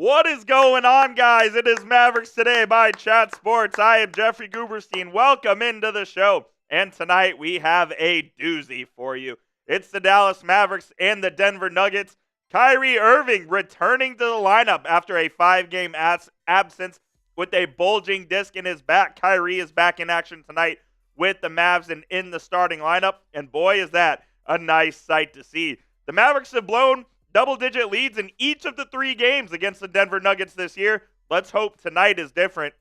What is going on, guys? It is Mavericks Today by Chat Sports. I am Jeffrey Cooperstein. Welcome into the show. And tonight we have a doozy for you. It's the Dallas Mavericks and the Denver Nuggets. Kyrie Irving returning to the lineup after a 5-game absence with a bulging disc in his back. Kyrie is back in action tonight with the Mavs and in the starting lineup. And boy, is that a nice sight to see. The Mavericks have blown double-digit leads in each of the 3 games against the Denver Nuggets this year. Let's hope tonight is different.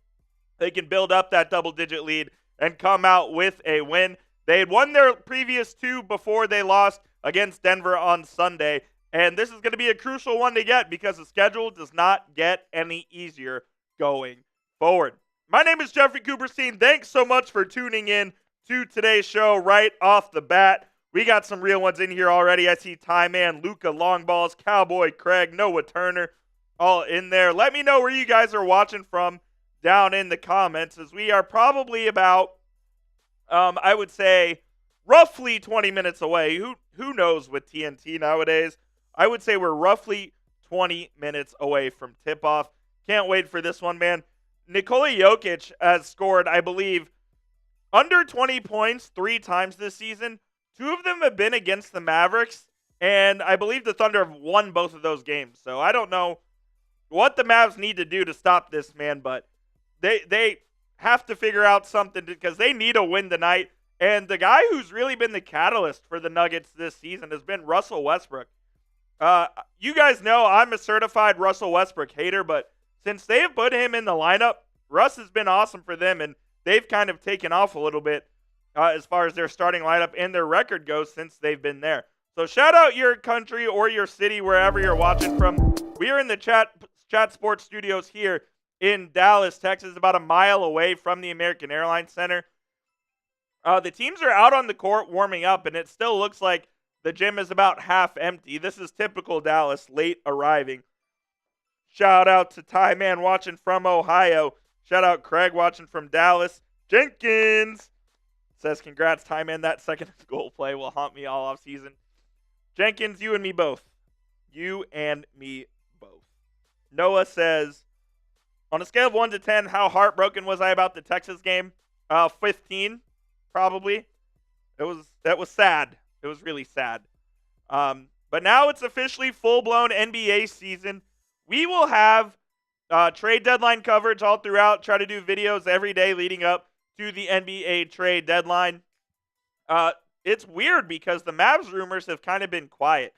They can build up that double-digit lead and come out with a win. They had won their previous 2 before they lost against Denver on Sunday, and this is going to be a crucial one to get because the schedule does not get any easier going forward. My name is Jeffrey Cooperstein. Thanks so much for tuning in to today's show right off the bat. We got some real ones in here already. I see Ty Man, Luka Longballs, Cowboy Craig, Noah Turner, all in there. Let me know where you guys are watching from down in the comments, as we are probably about, I would say, roughly 20 minutes away. Who knows with TNT nowadays? I would say we're roughly 20 minutes away from tip-off. Can't wait for this one, man. Nikola Jokic has scored, I believe, under 20 points 3 times this season. 2 of them have been against the Mavericks, and I believe the Thunder have won both of those games. So I don't know what the Mavs need to do to stop this, man, but they have to figure out something because they need a win tonight. And the guy who's really been the catalyst for the Nuggets this season has been Russell Westbrook. You guys know I'm a certified Russell Westbrook hater, but since they have put him in the lineup, Russ has been awesome for them, and they've kind of taken off a little bit as far as their starting lineup and their record goes since they've been there. So shout out your country or your city, wherever you're watching from. We are in the Chat Sports Studios here in Dallas, Texas, about a mile away from the American Airlines Center. The teams are out on the court warming up, and it still looks like the gym is about half empty. This is typical Dallas, late arriving. Shout out to Ty Man watching from Ohio. Shout out Craig watching from Dallas. Jenkins says, congrats, Ty Man. That second goal play will haunt me all off season. Jenkins, you and me both. You and me both. Noah says, on a scale of 1 to 10, how heartbroken was I about the Texas game? 15, probably. That was sad. It was really sad. But now it's officially full-blown NBA season. We will have trade deadline coverage all throughout. Try to do videos every day leading up to the NBA trade deadline. It's weird because the Mavs rumors have kind of been quiet.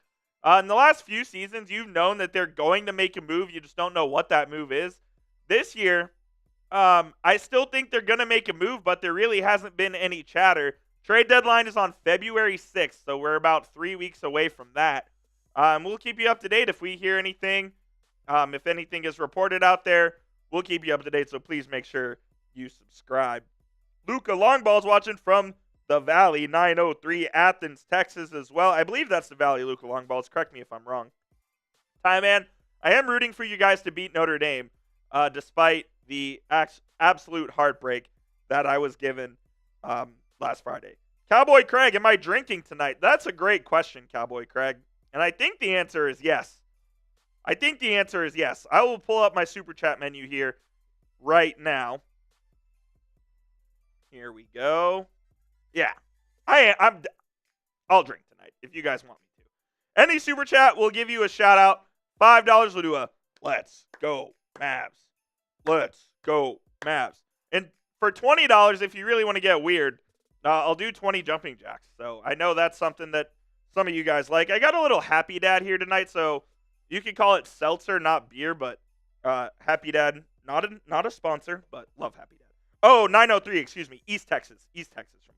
In the last few seasons, you've known that they're going to make a move. You just don't know what that move is. This year, I still think they're going to make a move, but there really hasn't been any chatter. Trade deadline is on February 6th, so we're about 3 weeks away from that. We'll keep you up to date if we hear anything. If anything is reported out there, we'll keep you up to date, so please make sure you subscribe. Luka Longballs watching from the Valley, 903 Athens, Texas as well. I believe that's the Valley, Luka Longballs. Correct me if I'm wrong. Ty Man, I am rooting for you guys to beat Notre Dame, despite the absolute heartbreak that I was given last Friday. Cowboy Craig, am I drinking tonight? That's a great question, Cowboy Craig. And I think the answer is yes. I will pull up my Super Chat menu here right now. Here we go. Yeah, I'll drink tonight if you guys want me to. Any Super Chat will give you a shout out. $5 will do a Let's Go Mavs. Let's Go Mavs. And for $20, if you really want to get weird, I'll do 20 jumping jacks. So I know that's something that some of you guys like. I got a little Happy Dad here tonight, so you can call it seltzer, not beer, but Happy Dad, not a sponsor, but love Happy Dad. Oh, 903, excuse me, East Texas from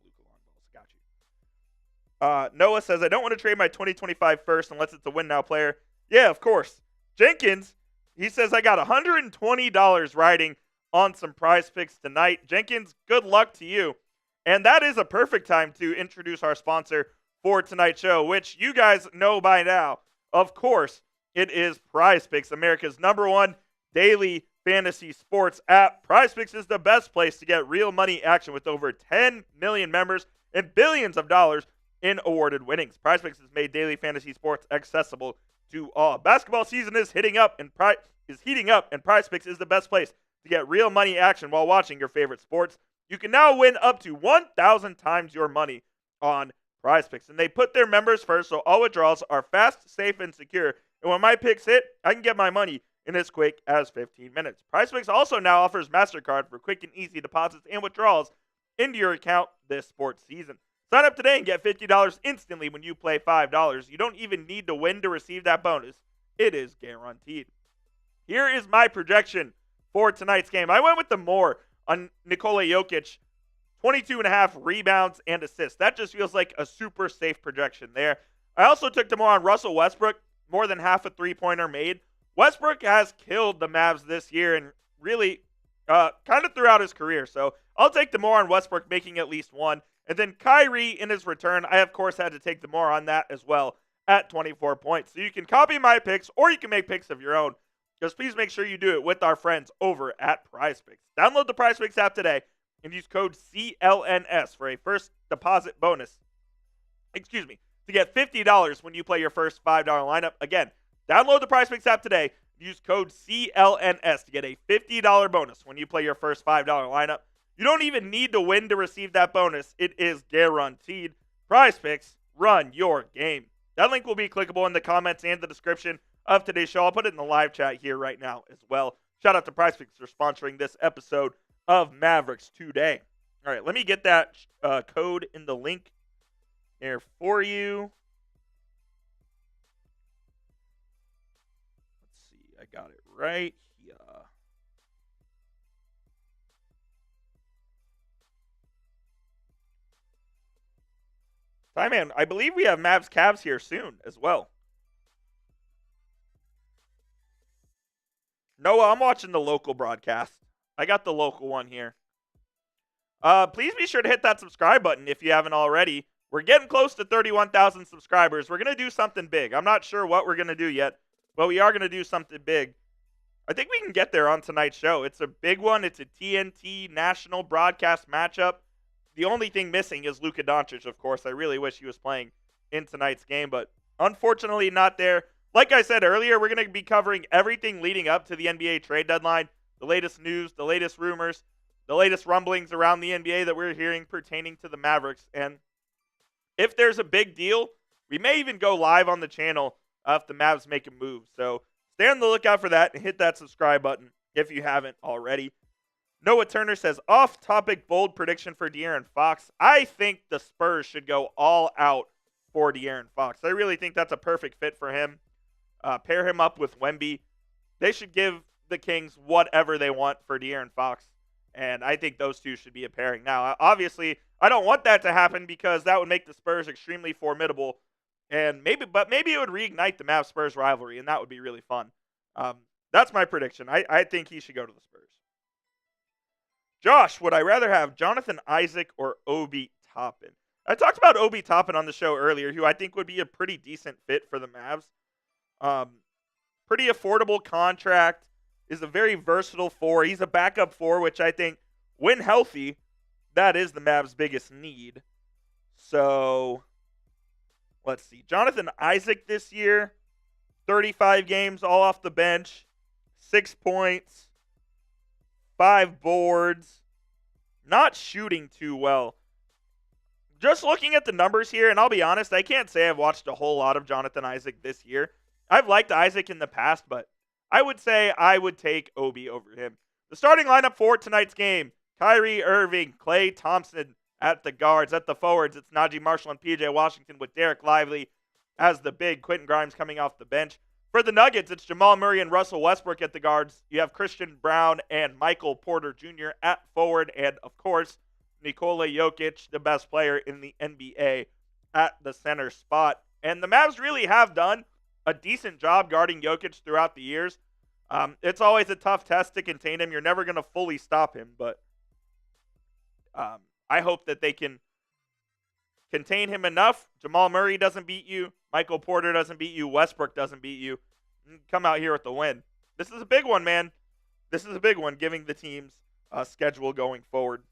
Luka Longballs. Got you. Noah says, I don't want to trade my 2025 first unless it's a win-now player. Yeah, of course. Jenkins, he says, I got $120 riding on some prize picks tonight. Jenkins, good luck to you. And that is a perfect time to introduce our sponsor for tonight's show, which you guys know by now. Of course, it is Prize Picks, America's #1 daily fantasy sports app. Prize Picks is the best place to get real money action with over 10 million members and billions of dollars in awarded winnings. Prize Picks has made daily fantasy sports accessible to all. Basketball season is hitting up, and is heating up, and PrizePicks is the best place to get real money action while watching your favorite sports. You can now win up to 1,000 times your money on PrizePicks, and they put their members first, so all withdrawals are fast, safe, and secure. And when my picks hit, I can get my money in as quick as 15 minutes. PrizePicks also now offers MasterCard for quick and easy deposits and withdrawals into your account this sports season. Sign up today and get $50 instantly when you play $5. You don't even need to win to receive that bonus. It is guaranteed. Here is my projection for tonight's game. I went with the more on Nikola Jokic, 22.5 rebounds and assists. That just feels like a super safe projection there. I also took the more on Russell Westbrook, more than half a three-pointer made. Westbrook has killed the Mavs this year and really kind of throughout his career. So I'll take the more on Westbrook making at least one. And then Kyrie in his return, I of course had to take the more on that as well at 24 points. So you can copy my picks or you can make picks of your own. Just please make sure you do it with our friends over at PrizePicks. Download the PrizePicks app today and use code CLNS for a first deposit bonus. To get $50 when you play your first $5 lineup. Again, download the PrizePicks app today. Use code CLNS to get a $50 bonus when you play your first $5 lineup. You don't even need to win to receive that bonus. It is guaranteed. PrizePicks, run your game. That link will be clickable in the comments and the description of today's show. I'll put it in the live chat here right now as well. Shout out to PrizePicks for sponsoring this episode of Mavericks Today. All right, let me get that code in the link there for you. Let's see, I got it right here. Hi, man. I believe we have Mavs Cavs here soon as well. Noah, I'm watching the local broadcast. I got the local one here. Please be sure to hit that subscribe button if you haven't already. We're getting close to 31,000 subscribers. We're going to do something big. I'm not sure what we're going to do yet, but we are going to do something big. I think we can get there on tonight's show. It's a big one. It's a TNT national broadcast matchup. The only thing missing is Luka Doncic, of course. I really wish he was playing in tonight's game, but unfortunately not there. Like I said earlier, we're going to be covering everything leading up to the NBA trade deadline, the latest news, the latest rumors, the latest rumblings around the NBA that we're hearing pertaining to the Mavericks. And if there's a big deal, we may even go live on the channel if the Mavs make a move. So stay on the lookout for that and hit that subscribe button if you haven't already. Noah Turner says, off-topic bold prediction for De'Aaron Fox. I think the Spurs should go all out for De'Aaron Fox. I really think that's a perfect fit for him. Pair him up with Wemby. They should give the Kings whatever they want for De'Aaron Fox. And I think those two should be a pairing. Now, obviously, I don't want that to happen because that would make the Spurs extremely formidable. And maybe it would reignite the Mavs-Spurs rivalry, and that would be really fun. That's my prediction. I think he should go to the Spurs. Josh, would I rather have Jonathan Isaac or Obi Toppin? I talked about Obi Toppin on the show earlier, who I think would be a pretty decent fit for the Mavs. Pretty affordable contract, is a very versatile four. He's a backup four, which I think, when healthy, that is the Mavs' biggest need. So, let's see. Jonathan Isaac this year, 35 games, all off the bench, 6 points, 5 boards, not shooting too well. Just looking at the numbers here, and I'll be honest, I can't say I've watched a whole lot of Jonathan Isaac this year. I've liked Isaac in the past, but I would say I would take Obi over him. The starting lineup for tonight's game, Kyrie Irving, Klay Thompson at the guards. At the forwards, it's Najee Marshall and PJ Washington with Dereck Lively as the big. Quentin Grimes coming off the bench. For the Nuggets, it's Jamal Murray and Russell Westbrook at the guards. You have Christian Brown and Michael Porter Jr. at forward. And, of course, Nikola Jokic, the best player in the NBA, at the center spot. And the Mavs really have done a decent job guarding Jokic throughout the years. It's always a tough test to contain him. You're never going to fully stop him, but I hope that they can contain him enough. Jamal Murray doesn't beat you. Michael Porter doesn't beat you. Westbrook doesn't beat you. Come out here with the win. This is a big one, man. This is a big one, giving the teams a schedule going forward.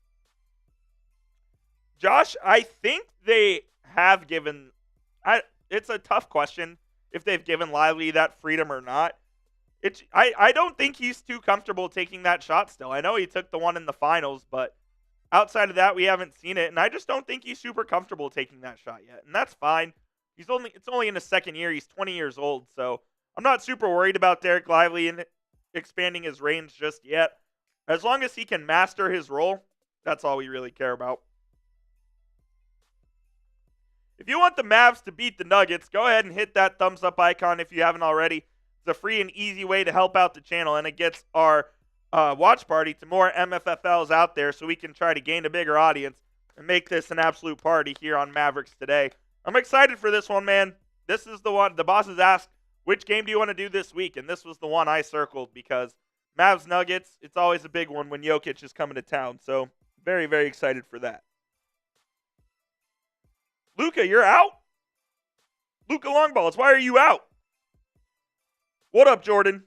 Josh, I think they have given... it's a tough question if they've given Lively that freedom or not. I don't think he's too comfortable taking that shot still. I know he took the one in the finals, but outside of that, we haven't seen it, and I just don't think he's super comfortable taking that shot yet. And that's fine. It's only in his second year. He's 20 years old, so I'm not super worried about Dereck Lively and expanding his range just yet. As long as he can master his role, that's all we really care about. If you want the Mavs to beat the Nuggets, go ahead and hit that thumbs up icon if you haven't already. It's a free and easy way to help out the channel, and it gets our watch party to more MFFLs out there so we can try to gain a bigger audience and make this an absolute party here on Mavericks Today. I'm excited for this one, man. This is the one. The bosses asked, which game do you want to do this week? And this was the one I circled because Mavs Nuggets, it's always a big one when Jokic is coming to town. So very, very excited for that. Luka, you're out? Luka Longballs, why are you out? What up, Jordan?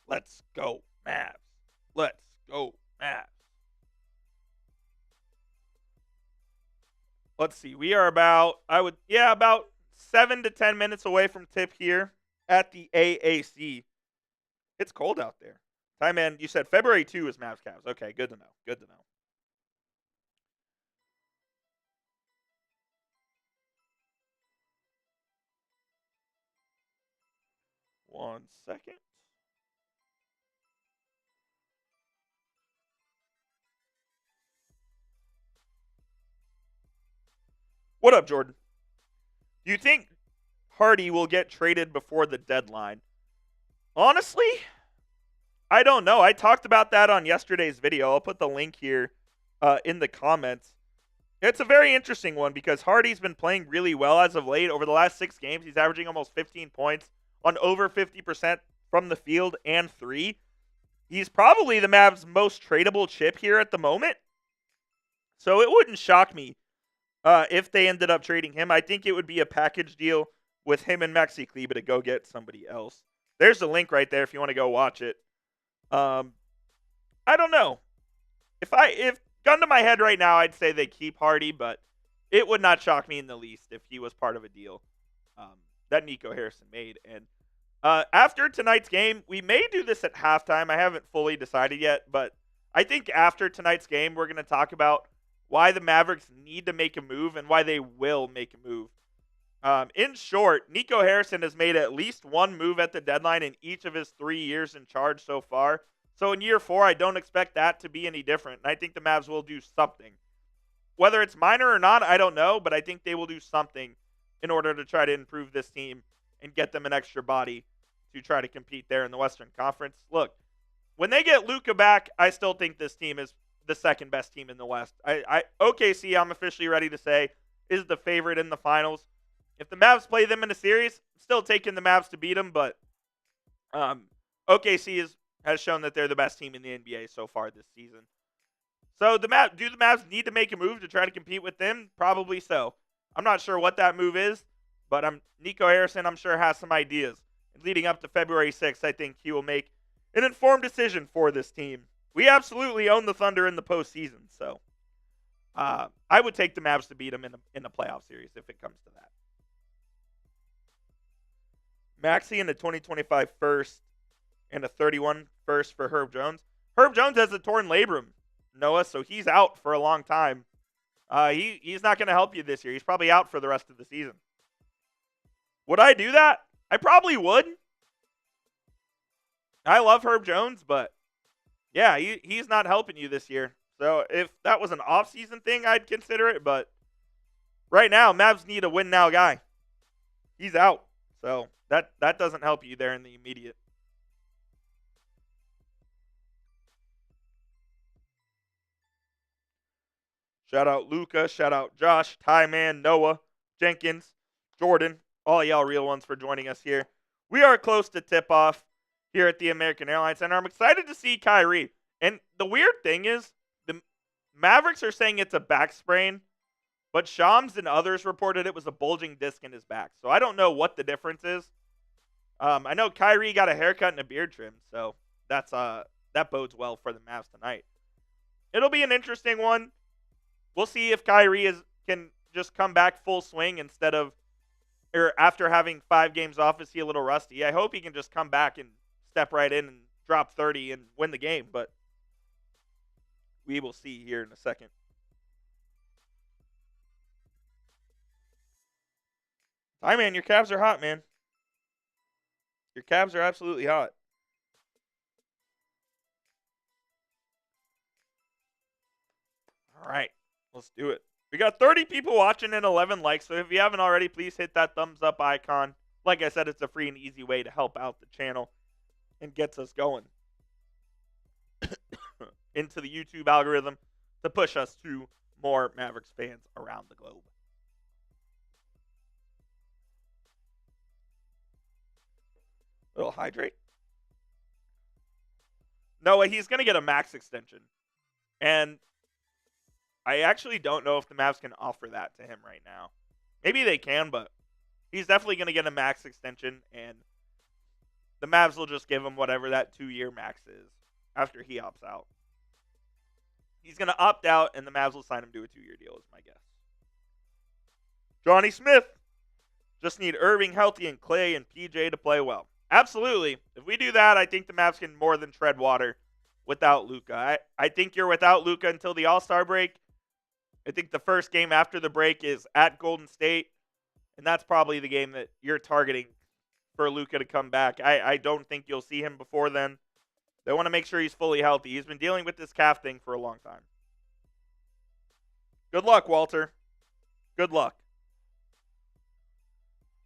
Let's go, Mavs. Let's go, Mavs. Let's see. We are about 7 to 10 minutes away from tip here at the AAC. It's cold out there. Ty Man, you said February 2 is Mavs Cavs. Okay, good to know. Good to know. One second. What up, Jordan? Do you think Hardy will get traded before the deadline? Honestly, I don't know. I talked about that on yesterday's video. I'll put the link here in the comments. It's a very interesting one because Hardy's been playing really well as of late. Over the last 6 games, he's averaging almost 15 points on over 50% from the field and 3. He's probably the Mavs' most tradable chip here at the moment. So it wouldn't shock me if they ended up trading him. I think it would be a package deal with him and Maxi Kleber to go get somebody else. There's the link right there if you want to go watch it. I don't know. If gun to my head right now, I'd say they keep Hardy, but it would not shock me in the least if he was part of a deal that Nico Harrison made. And after tonight's game, we may do this at halftime. I haven't fully decided yet, but I think after tonight's game, we're going to talk about why the Mavericks need to make a move and why they will make a move. In short, Nico Harrison has made at least one move at the deadline in each of his 3 years in charge so far. So in year 4, I don't expect that to be any different. And I think the Mavs will do something. Whether it's minor or not, I don't know, but I think they will do something in order to try to improve this team and get them an extra body to try to compete there in the Western Conference. Look, when they get Luka back, I still think this team is the second best team in the West. OKC, I'm officially ready to say, is the favorite in the finals. If the Mavs play them in a series, I'm still taking the Mavs to beat them, but OKC has shown that they're the best team in the NBA so far this season. So do the Mavs need to make a move to try to compete with them? Probably so. I'm not sure what that move is, but Nico Harrison, I'm sure, has some ideas. Leading up to February 6th, I think he will make an informed decision for this team. We absolutely own the Thunder in the postseason, so I would take the Mavs to beat them in the playoff series if it comes to that. Maxey in the 2025 first and a 31 first for Herb Jones. Herb Jones has a torn labrum, Noah, so he's out for a long time. He's not going to help you this year. He's probably out for the rest of the season. Would I do that? I probably would. I love Herb Jones, but yeah, he's not helping you this year. So if that was an off-season thing, I'd consider it. But right now, Mavs need a win-now guy. He's out. So that doesn't help you there in the immediate. Shout out Luca. Shout out Josh, Ty Man, Noah, Jenkins, Jordan. All y'all real ones for joining us here. We are close to tip-off here at the American Airlines Center. I'm excited to see Kyrie. And the weird thing is, the Mavericks are saying it's a back sprain, but Shams and others reported it was a bulging disc in his back. So I don't know what the difference is. I know Kyrie got a haircut and a beard trim, so that bodes well for the Mavs tonight. It'll be an interesting one. We'll see if Kyrie can just come back full swing instead of or after having 5 games off, is he a little rusty? I hope he can just come back and step right in and drop 30 and win the game, but we will see here in a second. Hi, man, your Cavs are hot, man. Your Cavs are absolutely hot. All right, let's do it. We got 30 people watching and 11 likes, so if you haven't already, please hit that thumbs up icon. Like I said, it's a free and easy way to help out the channel and gets us going into the YouTube algorithm to push us to more Mavericks fans around the globe. Little hydrate. No, he's going to get a max extension. And I actually don't know if the Mavs can offer that to him right now. Maybe they can, but he's definitely going to get a max extension, and the Mavs will just give him whatever that 2-year max is after he opts out. He's going to opt out, and the Mavs will sign him to a 2-year deal, is my guess. Johnny Smith. Just need Irving healthy and Klay and PJ to play well. Absolutely. If we do that, I think the Mavs can more than tread water without Luka. I think you're without Luka until the All-Star break. I think the first game after the break is at Golden State, and that's probably the game that you're targeting for Luka to come back. I don't think you'll see him before then. They want to make sure he's fully healthy. He's been dealing with this calf thing for a long time. Good luck, Walter. Good luck.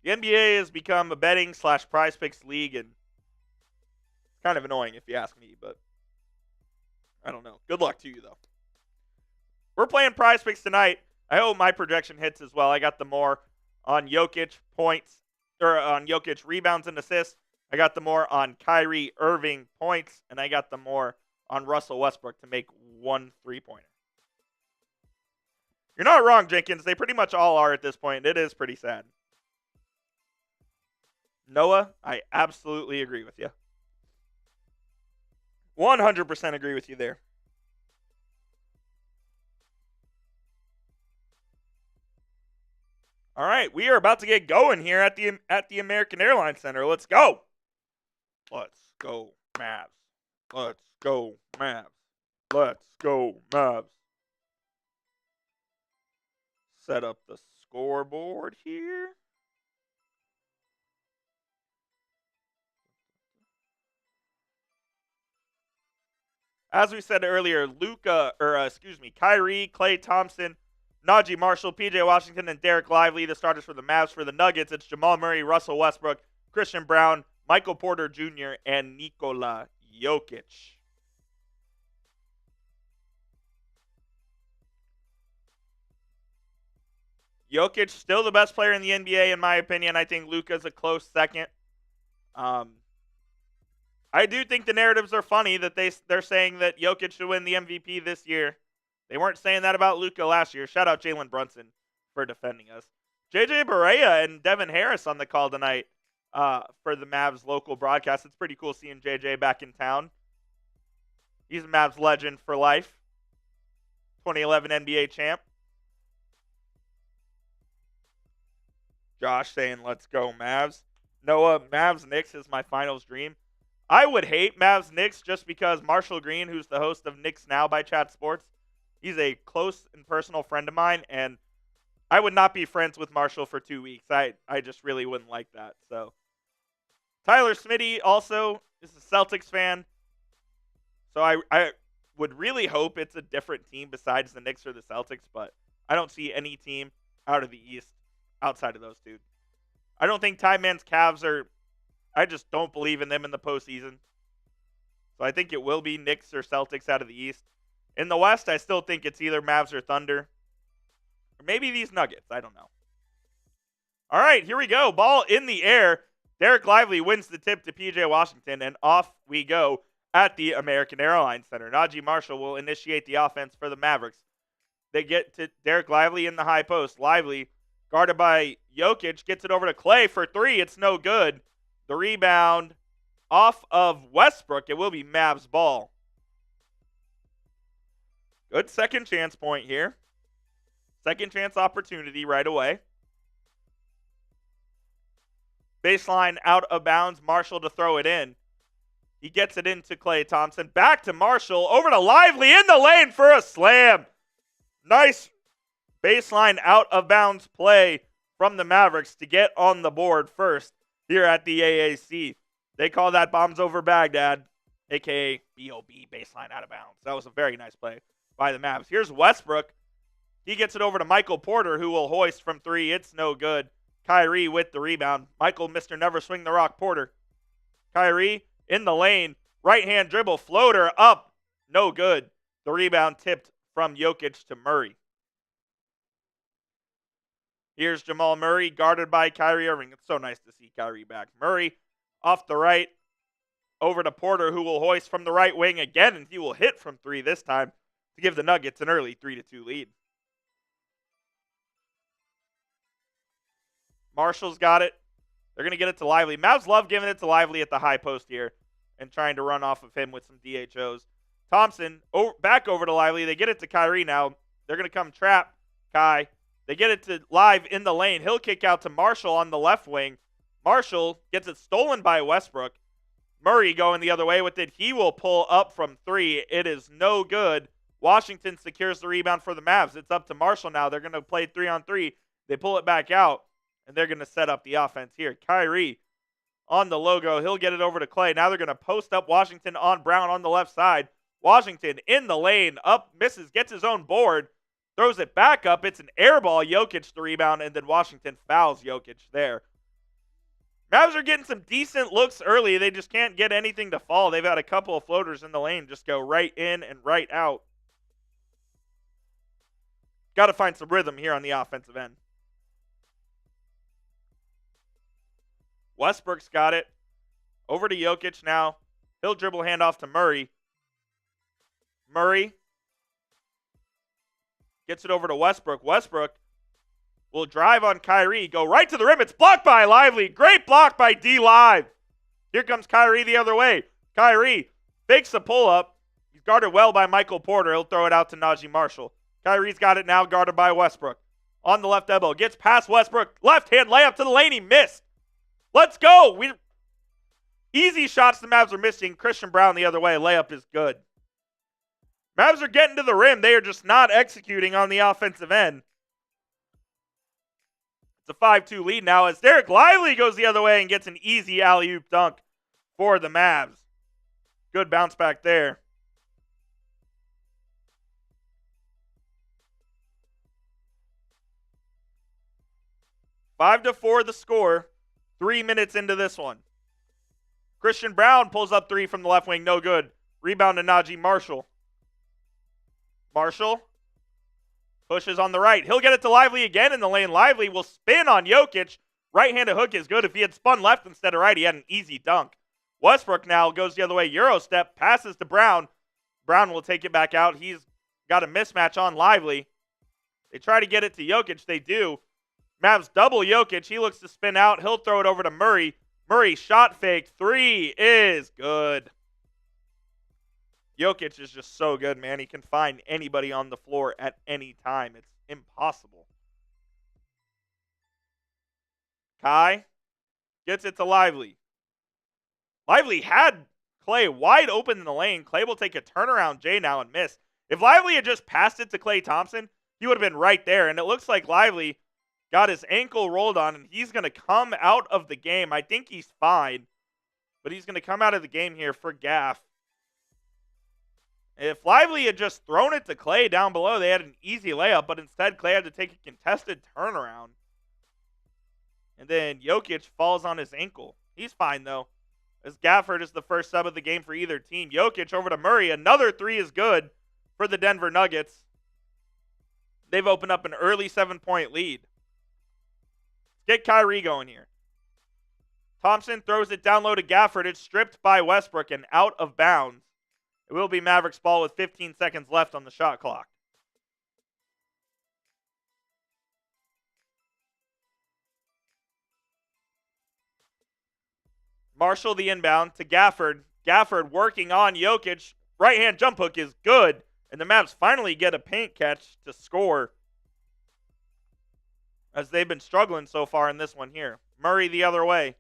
The NBA has become a betting/prize picks league, and it's kind of annoying if you ask me, but I don't know. Good luck to you, though. We're playing prize picks tonight. I hope my projection hits as well. I got the more on Jokic points, or on Jokic rebounds and assists. I got the more on Kyrie Irving points, and I got the more on Russell Westbrook to make 1 3-pointer. You're not wrong, Jenkins. They pretty much all are at this point. It is pretty sad. Noah, I absolutely agree with you. 100% agree with you there. All right, we are about to get going here at the American Airlines Center. Let's go. Let's go, Mavs. Let's go, Mavs. Let's go, Mavs. Set up the scoreboard here. As we said earlier, Kyrie, Klay Thompson, Najee Marshall, PJ Washington, and Dereck Lively, the starters for the Mavs. For the Nuggets, it's Jamal Murray, Russell Westbrook, Christian Brown, Michael Porter Jr., and Nikola Jokic. Jokic, still the best player in the NBA, in my opinion. I think Luka's a close second. I do think the narratives are funny that they're saying that Jokic should win the MVP this year. They weren't saying that about Luka last year. Shout out Jalen Brunson for defending us. JJ Barea and Devin Harris on the call tonight for the Mavs local broadcast. It's pretty cool seeing JJ back in town. He's a Mavs legend for life. 2011 NBA champ. Josh saying, let's go, Mavs. Noah, Mavs Knicks is my finals dream. I would hate Mavs Knicks just because Marshall Green, who's the host of Knicks Now by Chat Sports, he's a close and personal friend of mine, and I would not be friends with Marshall for 2 weeks. I just really wouldn't like that. So Tyler Smitty also is a Celtics fan. So I would really hope it's a different team besides the Knicks or the Celtics, but I don't see any team out of the East outside of those two. I don't think Ty Man's Cavs are... I just don't believe in them in the postseason. So I think it will be Knicks or Celtics out of the East. In the West, I still think it's either Mavs or Thunder. Or maybe these Nuggets. I don't know. All right, here we go. Ball in the air. Dereck Lively wins the tip to PJ Washington, and off we go at the American Airlines Center. Najee Marshall will initiate the offense for the Mavericks. They get to Dereck Lively in the high post. Lively, guarded by Jokic, gets it over to Klay for 3. It's no good. The rebound off of Westbrook. It will be Mavs ball. Good second chance point here. Second chance opportunity right away. Baseline out of bounds. Marshall to throw it in. He gets it into Klay Thompson. Back to Marshall. Over to Lively in the lane for a slam. Nice baseline out of bounds play from the Mavericks to get on the board first here at the AAC. They call that bombs over Baghdad, a.k.a. B.O.B., baseline out of bounds. That was a very nice play by the Mavs. Here's Westbrook. He gets it over to Michael Porter, who will hoist from three. It's no good. Kyrie with the rebound. Michael, Mr. Never Swing the Rock Porter. Kyrie in the lane. Right-hand dribble. Floater up. No good. The rebound tipped from Jokic to Murray. Here's Jamal Murray, guarded by Kyrie Irving. It's so nice to see Kyrie back. Murray off the right, over to Porter, who will hoist from the right wing again, and he will hit from three this time to give the Nuggets an early 3-2 lead. Marshall's got it. They're going to get it to Lively. Mavs love giving it to Lively at the high post here and trying to run off of him with some DHOs. Thompson back over to Lively. They get it to Kyrie now. They're going to come trap Kai. They get it to Live in the lane. He'll kick out to Marshall on the left wing. Marshall gets it stolen by Westbrook. Murray going the other way with it. He will pull up from three. It is no good. Washington secures the rebound for the Mavs. It's up to Marshall now. They're going to play 3-on-3. They pull it back out, and they're going to set up the offense here. Kyrie on the logo. He'll get it over to Klay. Now they're going to post up Washington on Brown on the left side. Washington in the lane. Up, misses, gets his own board. Throws it back up. It's an air ball. Jokic the rebound, and then Washington fouls Jokic there. Mavs are getting some decent looks early. They just can't get anything to fall. They've had a couple of floaters in the lane just go right in and right out. Got to find some rhythm here on the offensive end. Westbrook's got it. Over to Jokic now. He'll dribble handoff to Murray. Murray gets it over to Westbrook. Westbrook will drive on Kyrie. Go right to the rim. It's blocked by Lively. Great block by D-Live. Here comes Kyrie the other way. Kyrie fakes a pull-up. He's guarded well by Michael Porter. He'll throw it out to Najee Marshall. Kyrie's got it now, guarded by Westbrook. On the left elbow. Gets past Westbrook. Left-hand layup to the lane. He missed. Let's go. Easy shots the Mavs are missing. Christian Brown the other way. Layup is good. Mavs are getting to the rim. They are just not executing on the offensive end. It's a 5-2 lead now as Dereck Lively goes the other way and gets an easy alley-oop dunk for the Mavs. Good bounce back there. Five to 4 the score. 3 minutes into this one. Christian Brown pulls up three from the left wing. No good. Rebound to Najee Marshall. Marshall pushes on the right. He'll get it to Lively again in the lane. Lively will spin on Jokic. Right-handed hook is good. If he had spun left instead of right, he had an easy dunk. Westbrook now goes the other way. Euro step, passes to Brown. Brown will take it back out. He's got a mismatch on Lively. They try to get it to Jokic. They do. Mavs double Jokic. He looks to spin out. He'll throw it over to Murray. Murray shot fake. Three is good. Jokic is just so good, man. He can find anybody on the floor at any time. It's impossible. Kai gets it to Lively. Lively had Klay wide open in the lane. Klay will take a turnaround J now and miss. If Lively had just passed it to Klay Thompson, he would have been right there. And it looks like Lively got his ankle rolled on, and he's going to come out of the game. I think he's fine, but he's going to come out of the game here for gaff. If Lively had just thrown it to Klay down below, they had an easy layup, but instead Klay had to take a contested turnaround. And then Jokic falls on his ankle. He's fine, though, as Gafford is the first sub of the game for either team. Jokic over to Murray. Another three is good for the Denver Nuggets. They've opened up an early 7-point lead. Get Kyrie going here. Thompson throws it down low to Gafford. It's stripped by Westbrook and out of bounds. It will be Mavericks ball with 15 seconds left on the shot clock. Marshall the inbound to Gafford. Gafford working on Jokic. Right-hand jump hook is good. And the Mavs finally get a paint catch to score, as they've been struggling so far in this one here. Murray the other way.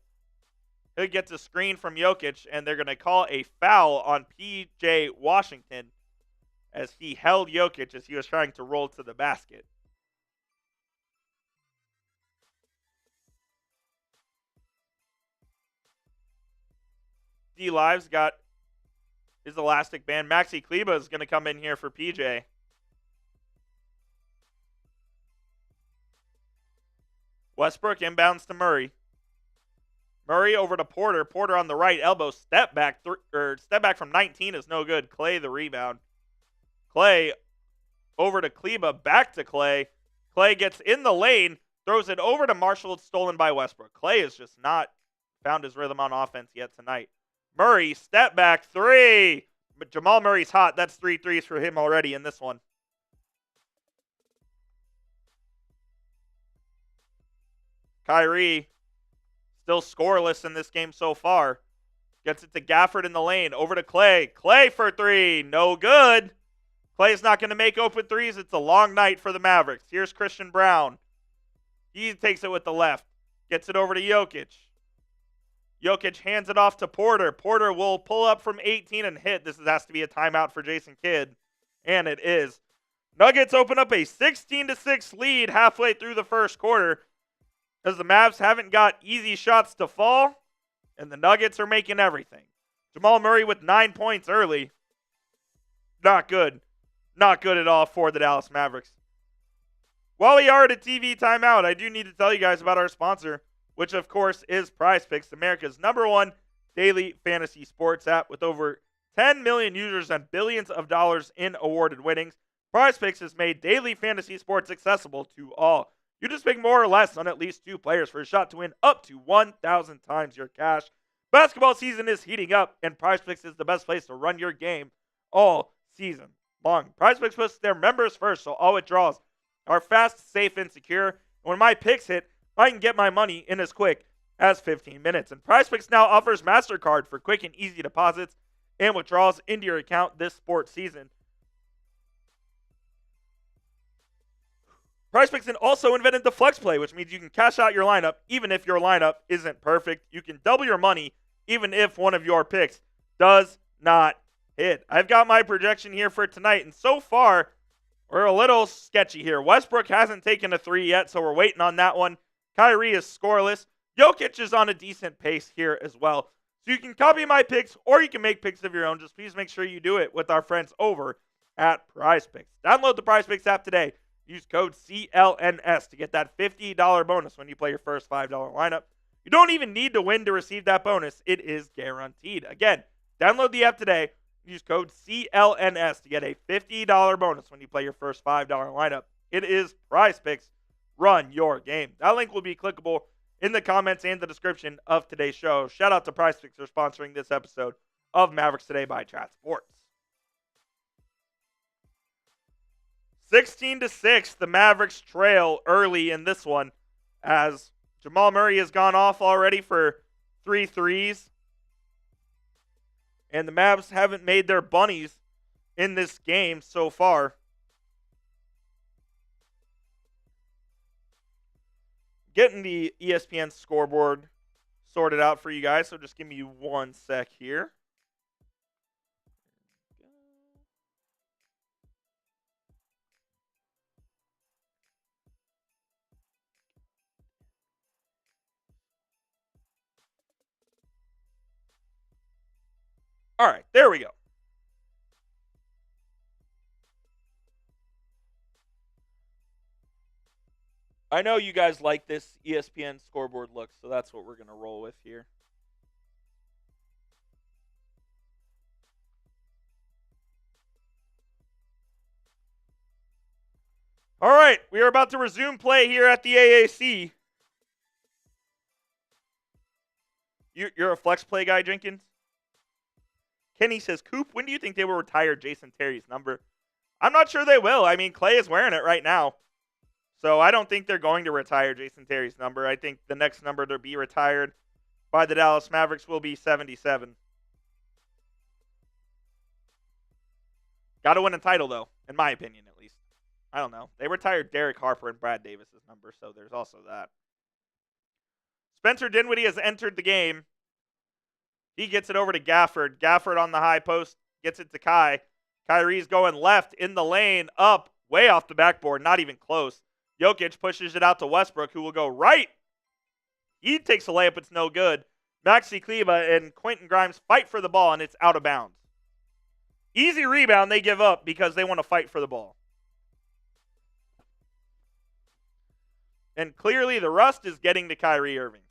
He gets a screen from Jokic, and they're going to call a foul on P.J. Washington as he held Jokic as he was trying to roll to the basket. D Live's got his elastic band. Maxi Kleber is going to come in here for PJ. Westbrook inbounds to Murray. Murray over to Porter. Porter on the right elbow. Step back from 19 is no good. Klay the rebound. Klay over to Kleber. Back to Klay. Klay gets in the lane. Throws it over to Marshall. It's stolen by Westbrook. Klay has just not found his rhythm on offense yet tonight. Murray, step back three. But Jamal Murray's hot. That's 3 threes for him already in this one. Kyrie, still scoreless in this game so far. Gets it to Gafford in the lane. Over to Klay. Klay for 3. No good. Klay's not going to make open threes. It's a long night for the Mavericks. Here's Christian Braun. He takes it with the left. Gets it over to Jokic. Jokic hands it off to Porter. Porter will pull up from 18 and hit. This has to be a timeout for Jason Kidd. And it is. Nuggets open up a 16-6 lead halfway through the first quarter, as the Mavs haven't got easy shots to fall, and the Nuggets are making everything. Jamal Murray with 9 points early. Not good. Not good at all for the Dallas Mavericks. While we are at a TV timeout, I do need to tell you guys about our sponsor, which of course is PrizePicks, America's #1 daily fantasy sports app with over 10 million users and billions of dollars in awarded winnings. PrizePicks has made daily fantasy sports accessible to all. You just pick more or less on at least 2 players for a shot to win up to 1,000 times your cash. Basketball season is heating up, and PrizePicks is the best place to run your game all season long. PrizePicks puts their members first, so all withdrawals are fast, safe, and secure. And when my picks hit, I can get my money in as quick as 15 minutes. And PrizePicks now offers MasterCard for quick and easy deposits and withdrawals into your account this sports season. PrizePicks also invented the Flex Play, which means you can cash out your lineup even if your lineup isn't perfect. You can double your money even if one of your picks does not hit. I've got my projection here for tonight, and so far, we're a little sketchy here. Westbrook hasn't taken a 3 yet, so we're waiting on that one. Kyrie is scoreless. Jokic is on a decent pace here as well. So you can copy my picks, or you can make picks of your own. Just please make sure you do it with our friends over at PrizePicks. Download the PrizePicks app today. Use code CLNS to get that $50 bonus when you play your first $5 lineup. You don't even need to win to receive that bonus. It is guaranteed. Again, download the app today. Use code CLNS to get a $50 bonus when you play your first $5 lineup. It is PrizePicks. Run your game. That link will be clickable in the comments and the description of today's show. Shout out to PrizePicks for sponsoring this episode of Mavericks Today by Chat Sports. 16-6, the Mavericks trail early in this one as Jamal Murray has gone off already for 3 threes. And the Mavs haven't made their bunnies in this game so far. Getting the ESPN scoreboard sorted out for you guys, so just give me 1 sec here. All right, there we go. I know you guys like this ESPN scoreboard look, so that's what we're going to roll with here. All right, we are about to resume play here at the AAC. You're a flex play guy, Jenkins? Kenny says, Coop, when do you think they will retire Jason Terry's number? I'm not sure they will. I mean, Klay is wearing it right now. So I don't think they're going to retire Jason Terry's number. I think the next number to be retired by the Dallas Mavericks will be 77. Got to win a title, though, in my opinion, at least. I don't know. They retired Derek Harper and Brad Davis's number, so there's also that. Spencer Dinwiddie has entered the game He gets it over to Gafford. Gafford on the high post gets it to Kai. Kyrie's going left in the lane, up, way off the backboard, not even close. Jokic pushes it out to Westbrook, who will go right. He takes a layup, it's no good. Maxi Kleber and Quentin Grimes fight for the ball, and it's out of bounds. Easy rebound they give up because they want to fight for the ball. And clearly the rust is getting to Kyrie Irving.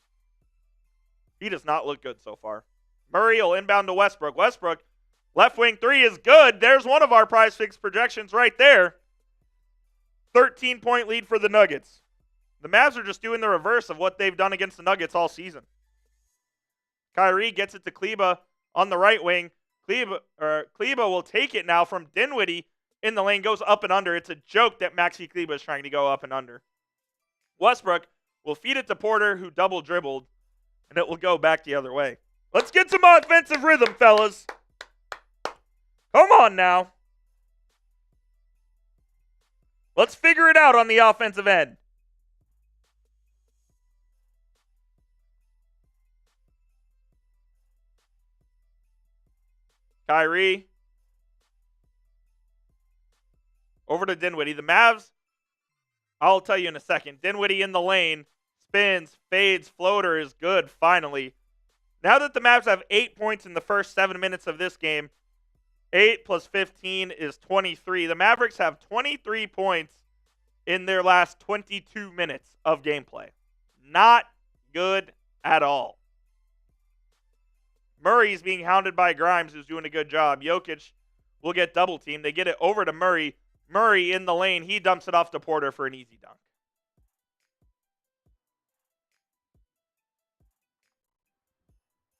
He does not look good so far. Murray will inbound to Westbrook. Westbrook, left wing three is good. There's one of our prize fix projections right there. 13-point lead for the Nuggets. The Mavs are just doing the reverse of what they've done against the Nuggets all season. Kyrie gets it to Kleber on the right wing. Kleber will take it now from Dinwiddie in the lane, goes up and under. It's a joke that Maxi Kleber is trying to go up and under. Westbrook will feed it to Porter, who double dribbled, and it will go back the other way. Let's get some offensive rhythm, fellas. Come on now. Let's figure it out on the offensive end. Kyrie. Over to Dinwiddie. The Mavs, I'll tell you in a second. Dinwiddie in the lane. Spins, fades, floater is good, finally. Now that the Mavs have 8 points in the first 7 minutes of this game, 8 plus 15 is 23. The Mavericks have 23 points in their last 22 minutes of gameplay. Not good at all. Murray's being hounded by Grimes, who's doing a good job. Jokic will get double teamed. They get it over to Murray. Murray in the lane. He dumps it off to Porter for an easy dunk.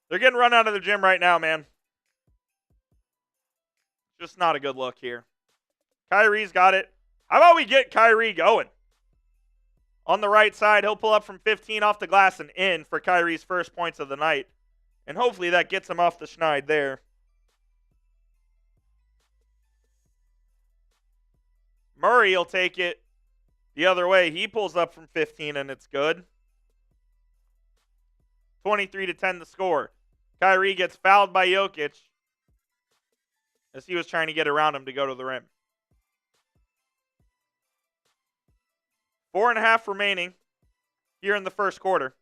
They're getting run out of the gym right now, man. Just not a good look here. Kyrie's got it. How about we get Kyrie going? On the right side, he'll pull up from 15 off the glass and in for Kyrie's first points of the night. And hopefully that gets him off the schneid there. Murray will take it the other way. He pulls up from 15 and it's good. 23-10 the score. Kyrie gets fouled by Jokic as he was trying to get around him to go to the rim. 4.5 remaining here in the first quarter.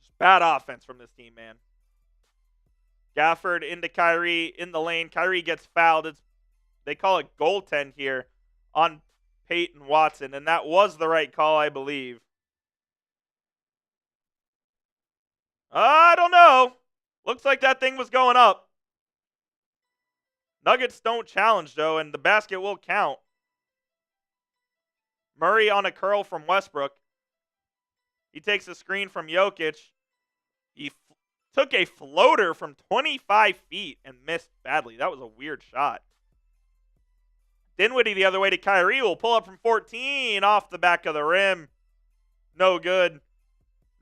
Just bad offense from this team, man. Gafford into Kyrie in the lane. Kyrie gets fouled. They call it goaltend here on Peyton Watson, and that was the right call, I believe. I don't know. Looks like that thing was going up. Nuggets don't challenge, though, and the basket will count. Murray on a curl from Westbrook. He takes a screen from Jokic. He took a floater from 25 feet and missed badly. That was a weird shot. Dinwiddie the other way to Kyrie will pull up from 14 off the back of the rim. No good.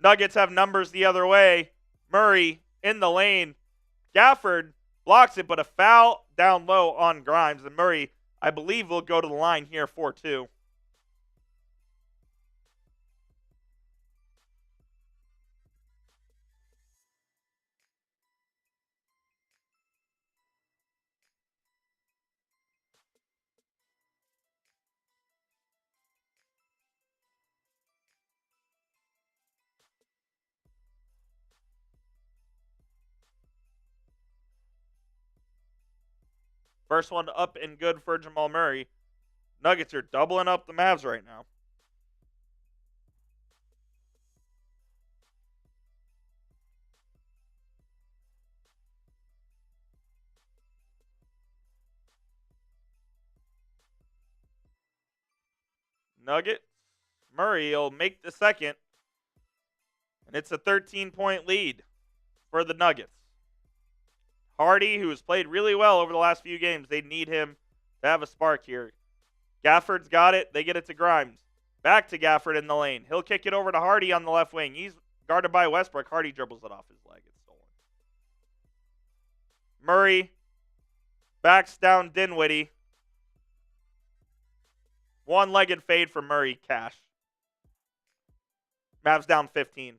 Nuggets have numbers the other way. Murray in the lane. Gafford blocks it, but a foul down low on Grimes. And Murray, I believe, will go to the line here for 2. First one up and good for Jamal Murray. Nuggets are doubling up the Mavs right now. Nuggets. Murray will make the second. And it's a 13-point lead for the Nuggets. Hardy, who has played really well over the last few games, they need him to have a spark here. Gafford's got it. They get it to Grimes. Back to Gafford in the lane. He'll kick it over to Hardy on the left wing. He's guarded by Westbrook. Hardy dribbles it off his leg. It's stolen. Murray backs down Dinwiddie. One-legged fade from Murray. Cash. Mavs down 15.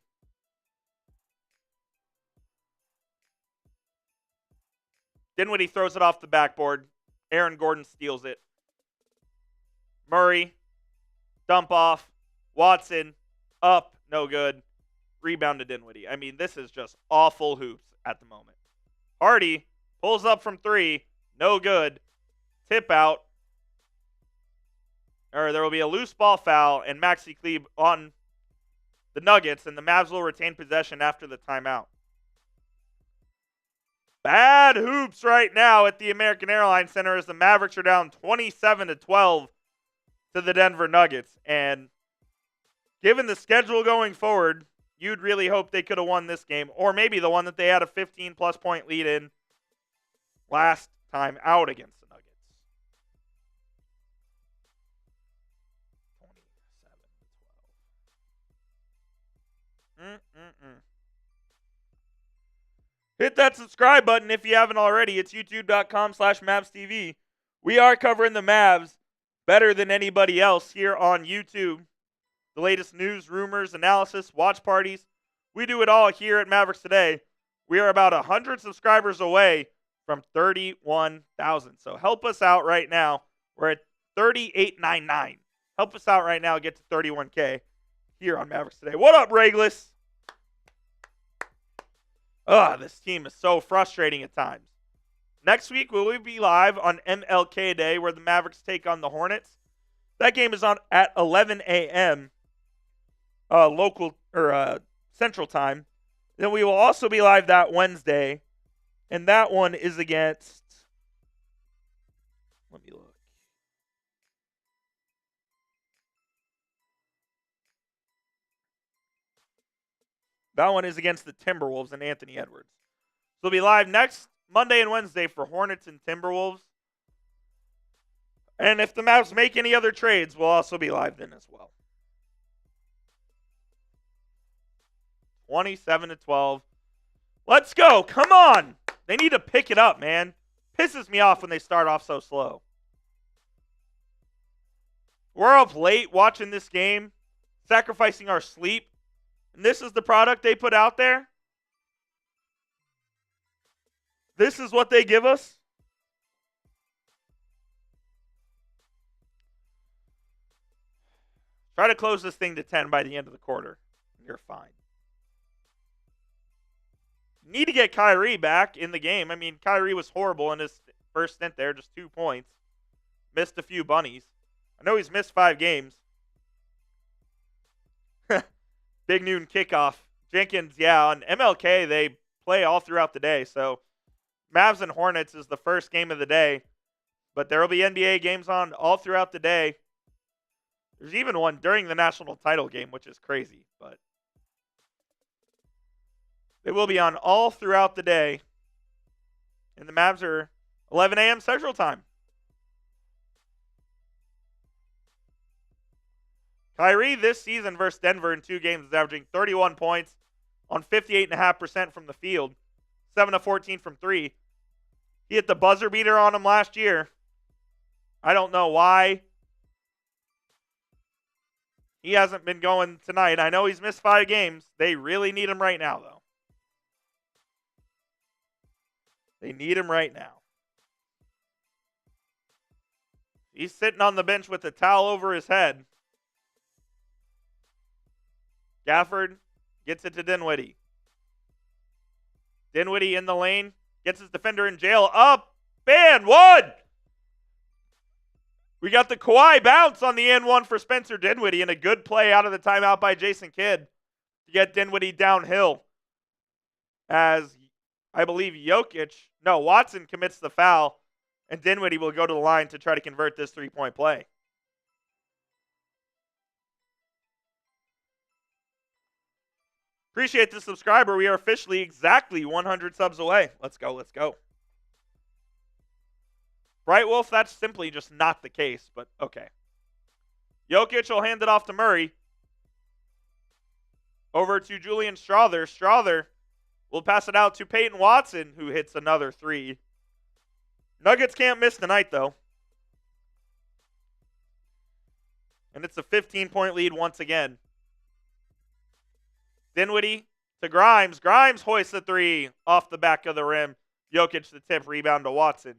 Dinwiddie throws it off the backboard. Aaron Gordon steals it. Murray, dump off. Watson, up, no good. Rebound to Dinwiddie. I mean, this is just awful hoops at the moment. Hardy pulls up from 3, no good. Tip out. Or there will be a loose ball foul and Maxi Kleber on the Nuggets, and the Mavs will retain possession after the timeout. Bad hoops right now at the American Airlines Center as the Mavericks are down 27-12 to the Denver Nuggets. And given the schedule going forward, you'd really hope they could have won this game, or maybe the one that they had a 15-plus point lead in last time out against the Nuggets. 27-12. Hit that subscribe button if you haven't already. It's youtube.com/MavsTV. We are covering the Mavs better than anybody else here on YouTube. The latest news, rumors, analysis, watch parties. We do it all here at Mavericks Today. We are about 100 subscribers away from 31,000. So help us out right now. We're at 38.99. Help us out right now. Get to 31K here on Mavericks Today. What up, Reglis? This team is so frustrating at times. Next week, will we be live on MLK Day where the Mavericks take on the Hornets? That game is on at 11 a.m. Local or Central Time. Then we will also be live that Wednesday, and that one is against. Let me look. That one is against the Timberwolves and Anthony Edwards. So we'll be live next Monday and Wednesday for Hornets and Timberwolves. And if the Mavs make any other trades, we'll also be live then as well. 27-12. Let's go. Come on. They need to pick it up, man. Pisses me off when they start off so slow. We're up late watching this game, sacrificing our sleep. And this is the product they put out there? This is what they give us? Try to close this thing to 10 by the end of the quarter. You're fine. Need to get Kyrie back in the game. I mean, Kyrie was horrible in his first stint there, just 2 points. Missed a few bunnies. I know he's missed 5 games. Big noon kickoff. Jenkins, yeah, on MLK, they play all throughout the day. So Mavs and Hornets is the first game of the day. But there will be NBA games on all throughout the day. There's even one during the national title game, which is crazy. But they will be on all throughout the day. And the Mavs are 11 a.m. Central Time. Kyrie this season versus Denver in 2 games is averaging 31 points on 58.5% from the field, 7 of 14 from 3. He hit the buzzer beater on him last year. I don't know why he hasn't been going tonight. I know he's missed 5 games. They really need him right now, though. They need him right now. He's sitting on the bench with a towel over his head. Gafford gets it to Dinwiddie. Dinwiddie in the lane. Gets his defender in jail. Up and one. We got the Kawhi bounce on the N1 for Spencer Dinwiddie and a good play out of the timeout by Jason Kidd to get Dinwiddie downhill. As I believe Watson commits the foul and Dinwiddie will go to the line to try to convert this 3-point play. Appreciate the subscriber. We are officially exactly 100 subs away. Let's go, let's go. Bright Wolf, that's simply just not the case, but okay. Jokic will hand it off to Murray. Over to Julian Strawther. Strawther will pass it out to Peyton Watson, who hits another 3. Nuggets can't miss tonight, though. And it's a 15-point lead once again. Dinwiddie to Grimes. Grimes hoists the three off the back of the rim. Jokic the tip, rebound to Watson.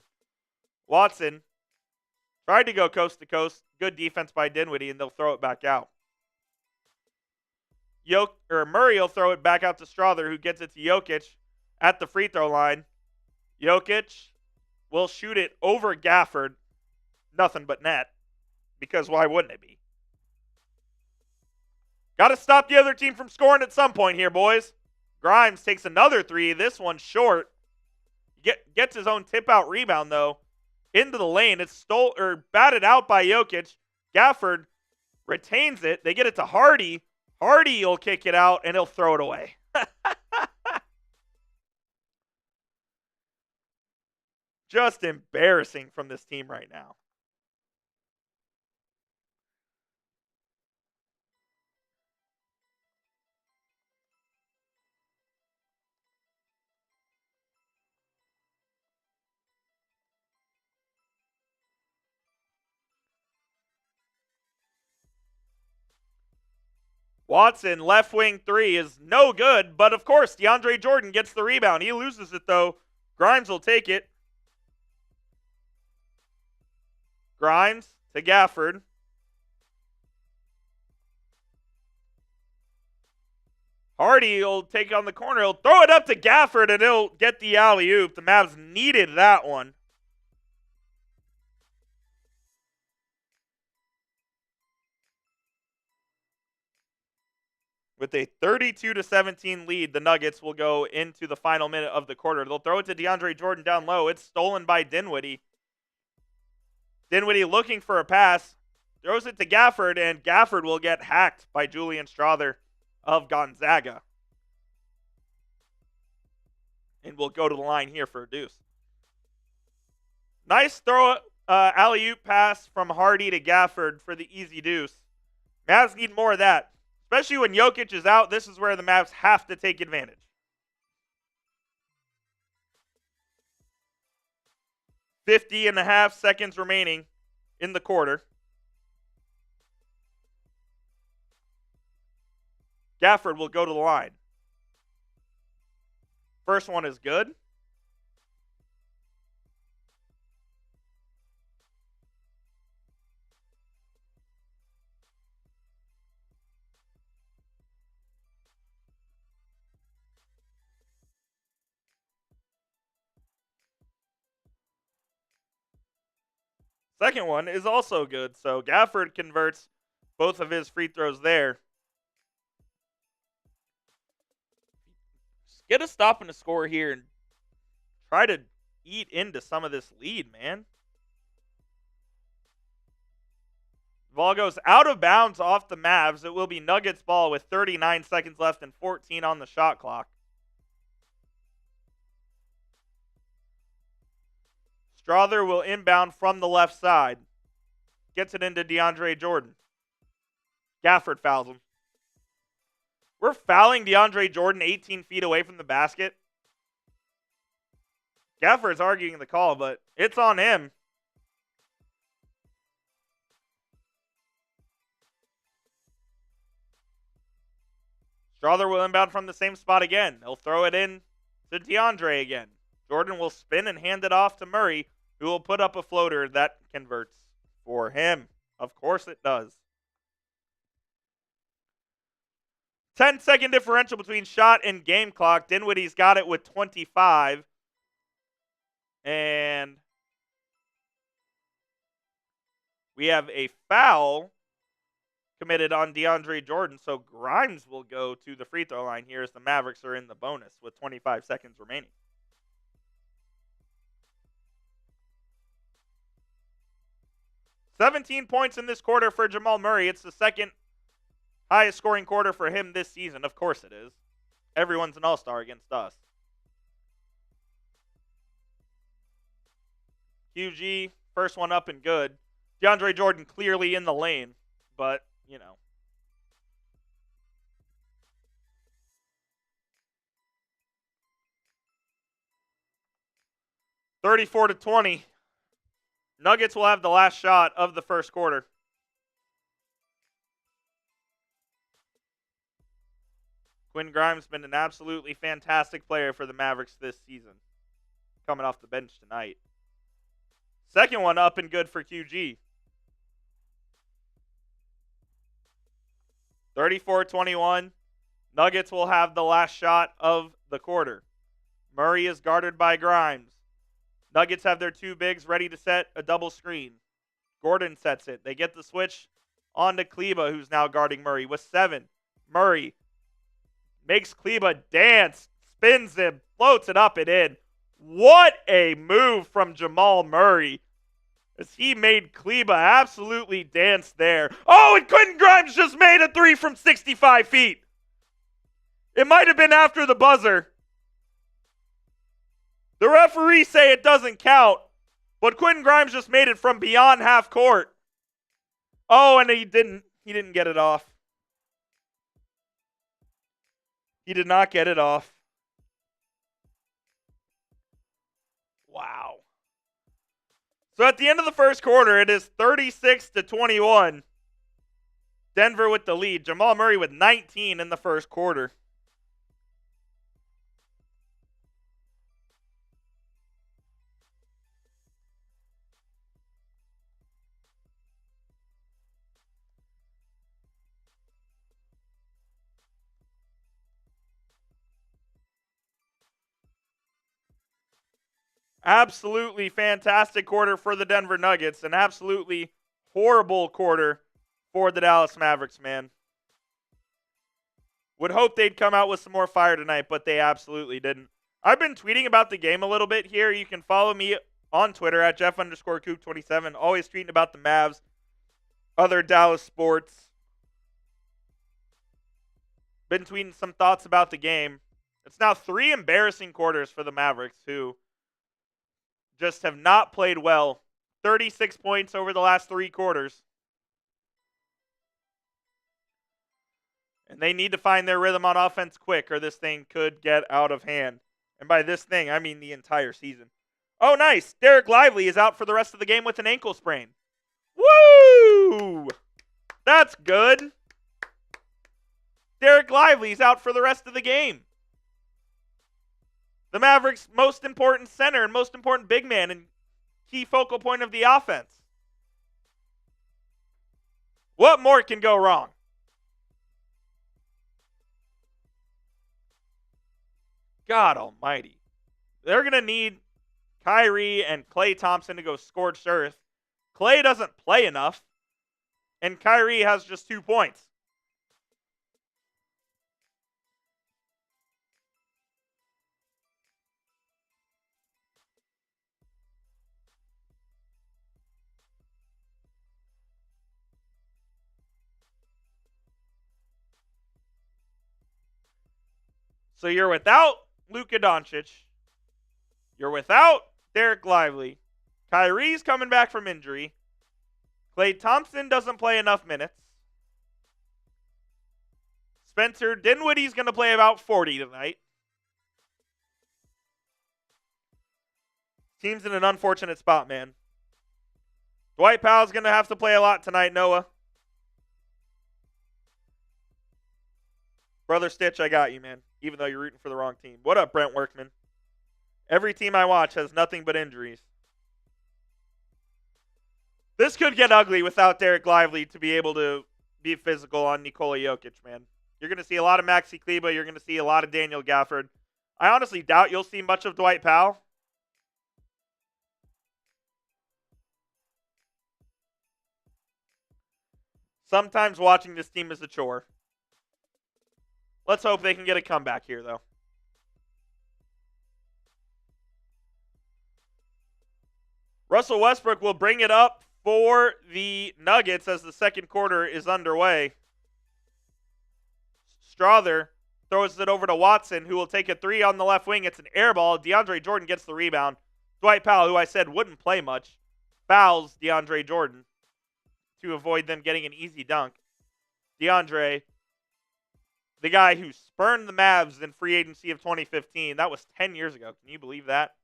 Watson tried to go coast to coast. Good defense by Dinwiddie, and they'll throw it back out. Murray will throw it back out to Strother, who gets it to Jokic at the free throw line. Jokic will shoot it over Gafford. Nothing but net, because why wouldn't it be? Got to stop the other team from scoring at some point here, boys. Grimes takes another three. This one short. Gets his own tip-out rebound, though, into the lane. It's batted out by Jokic. Gafford retains it. They get it to Hardy. Hardy will kick it out, and he'll throw it away. Just embarrassing from this team right now. Watson, left wing three is no good, but of course, DeAndre Jordan gets the rebound. He loses it, though. Grimes will take it. Grimes to Gafford. Hardy will take it on the corner. He'll throw it up to Gafford, and he'll get the alley-oop. The Mavs needed that one. With a 32-17 lead, the Nuggets will go into the final minute of the quarter. They'll throw it to DeAndre Jordan down low. It's stolen by Dinwiddie. Dinwiddie looking for a pass. Throws it to Gafford, and Gafford will get hacked by Julian Strother of Gonzaga. And we'll go to the line here for a deuce. Nice throw, alley-oop pass from Hardy to Gafford for the easy deuce. Mavs need more of that. Especially when Jokic is out, this is where the Mavs have to take advantage. .50.5 seconds remaining in the quarter. Gafford will go to the line. First one is good. Second one is also good, so Gafford converts both of his free throws there. Just get a stop and a score here and try to eat into some of this lead, man. Ball goes out of bounds off the Mavs. It will be Nuggets ball with 39 seconds left and 14 on the shot clock. Strother will inbound from the left side. Gets it into DeAndre Jordan. Gafford fouls him. We're fouling DeAndre Jordan 18 feet away from the basket. Gafford's arguing the call, but it's on him. Strother will inbound from the same spot again. He'll throw it in to DeAndre again. Jordan will spin and hand it off to Murray, who will put up a floater that converts for him. Of course it does. 10-second differential between shot and game clock. Dinwiddie's got it with 25. And we have a foul committed on DeAndre Jordan, so Grimes will go to the free throw line here as the Mavericks are in the bonus with 25 seconds remaining. $17 points in this quarter for Jamal Murray. It's the second highest scoring quarter for him this season. Of course it is. Everyone's an all-star against us. QG, first one up and good. DeAndre Jordan clearly in the lane, but, you know. $34-20. Nuggets will have the last shot of the first quarter. Quentin Grimes been an absolutely fantastic player for the Mavericks this season. Coming off the bench tonight. Second one up and good for QG. 34-21. Nuggets will have the last shot of the quarter. Murray is guarded by Grimes. Nuggets have their two bigs ready to set a double screen. Gordon sets it. They get the switch on to Kleba, who's now guarding Murray with 7. Murray makes Kleba dance, spins him, floats it up and in. What a move from Jamal Murray as he made Kleba absolutely dance there. Oh, and Quentin Grimes just made a 3 from 65 feet. It might have been after the buzzer. The referees say it doesn't count, but Quentin Grimes just made it from beyond half court. Oh, and he didn't get it off. He did not get it off. Wow. So at the end of the first quarter, it is 36-21. Denver with the lead. Jamal Murray with 19 in the first quarter. Absolutely fantastic quarter for the Denver Nuggets. An absolutely horrible quarter for the Dallas Mavericks, man. Would hope they'd come out with some more fire tonight, but they absolutely didn't. I've been tweeting about the game a little bit here. You can follow me on Twitter at Jeff_Coop27. Always tweeting about the Mavs, other Dallas sports. Been tweeting some thoughts about the game. It's now 3 embarrassing quarters for the Mavericks, who just have not played well. 36 points over the last 3 quarters. And they need to find their rhythm on offense quick, or this thing could get out of hand. And by this thing, I mean the entire season. Oh, nice. Dereck Lively is out for the rest of the game with an ankle sprain. Woo! That's good. Dereck Lively's out for the rest of the game. The Mavericks' most important center and most important big man and key focal point of the offense. What more can go wrong? God almighty. They're going to need Kyrie and Klay Thompson to go scorched earth. Klay doesn't play enough, and Kyrie has just 2 points. So you're without Luka Doncic. You're without Dereck Lively. Kyrie's coming back from injury. Klay Thompson doesn't play enough minutes. Spencer Dinwiddie's going to play about 40 tonight. Team's in an unfortunate spot, man. Dwight Powell's going to have to play a lot tonight, Noah. Brother Stitch, I got you, man. Even though you're rooting for the wrong team. What up, Brent Workman? Every team I watch has nothing but injuries. This could get ugly without Dereck Lively to be able to be physical on Nikola Jokic, man. You're going to see a lot of Maxi Kleba. You're going to see a lot of Daniel Gafford. I honestly doubt you'll see much of Dwight Powell. Sometimes watching this team is a chore. Let's hope they can get a comeback here, though. Russell Westbrook will bring it up for the Nuggets as the second quarter is underway. Strother throws it over to Watson, who will take a 3 on the left wing. It's an air ball. DeAndre Jordan gets the rebound. Dwight Powell, who I said wouldn't play much, fouls DeAndre Jordan to avoid them getting an easy dunk. DeAndre, the guy who spurned the Mavs in free agency of 2015. That was 10 years ago. Can you believe that?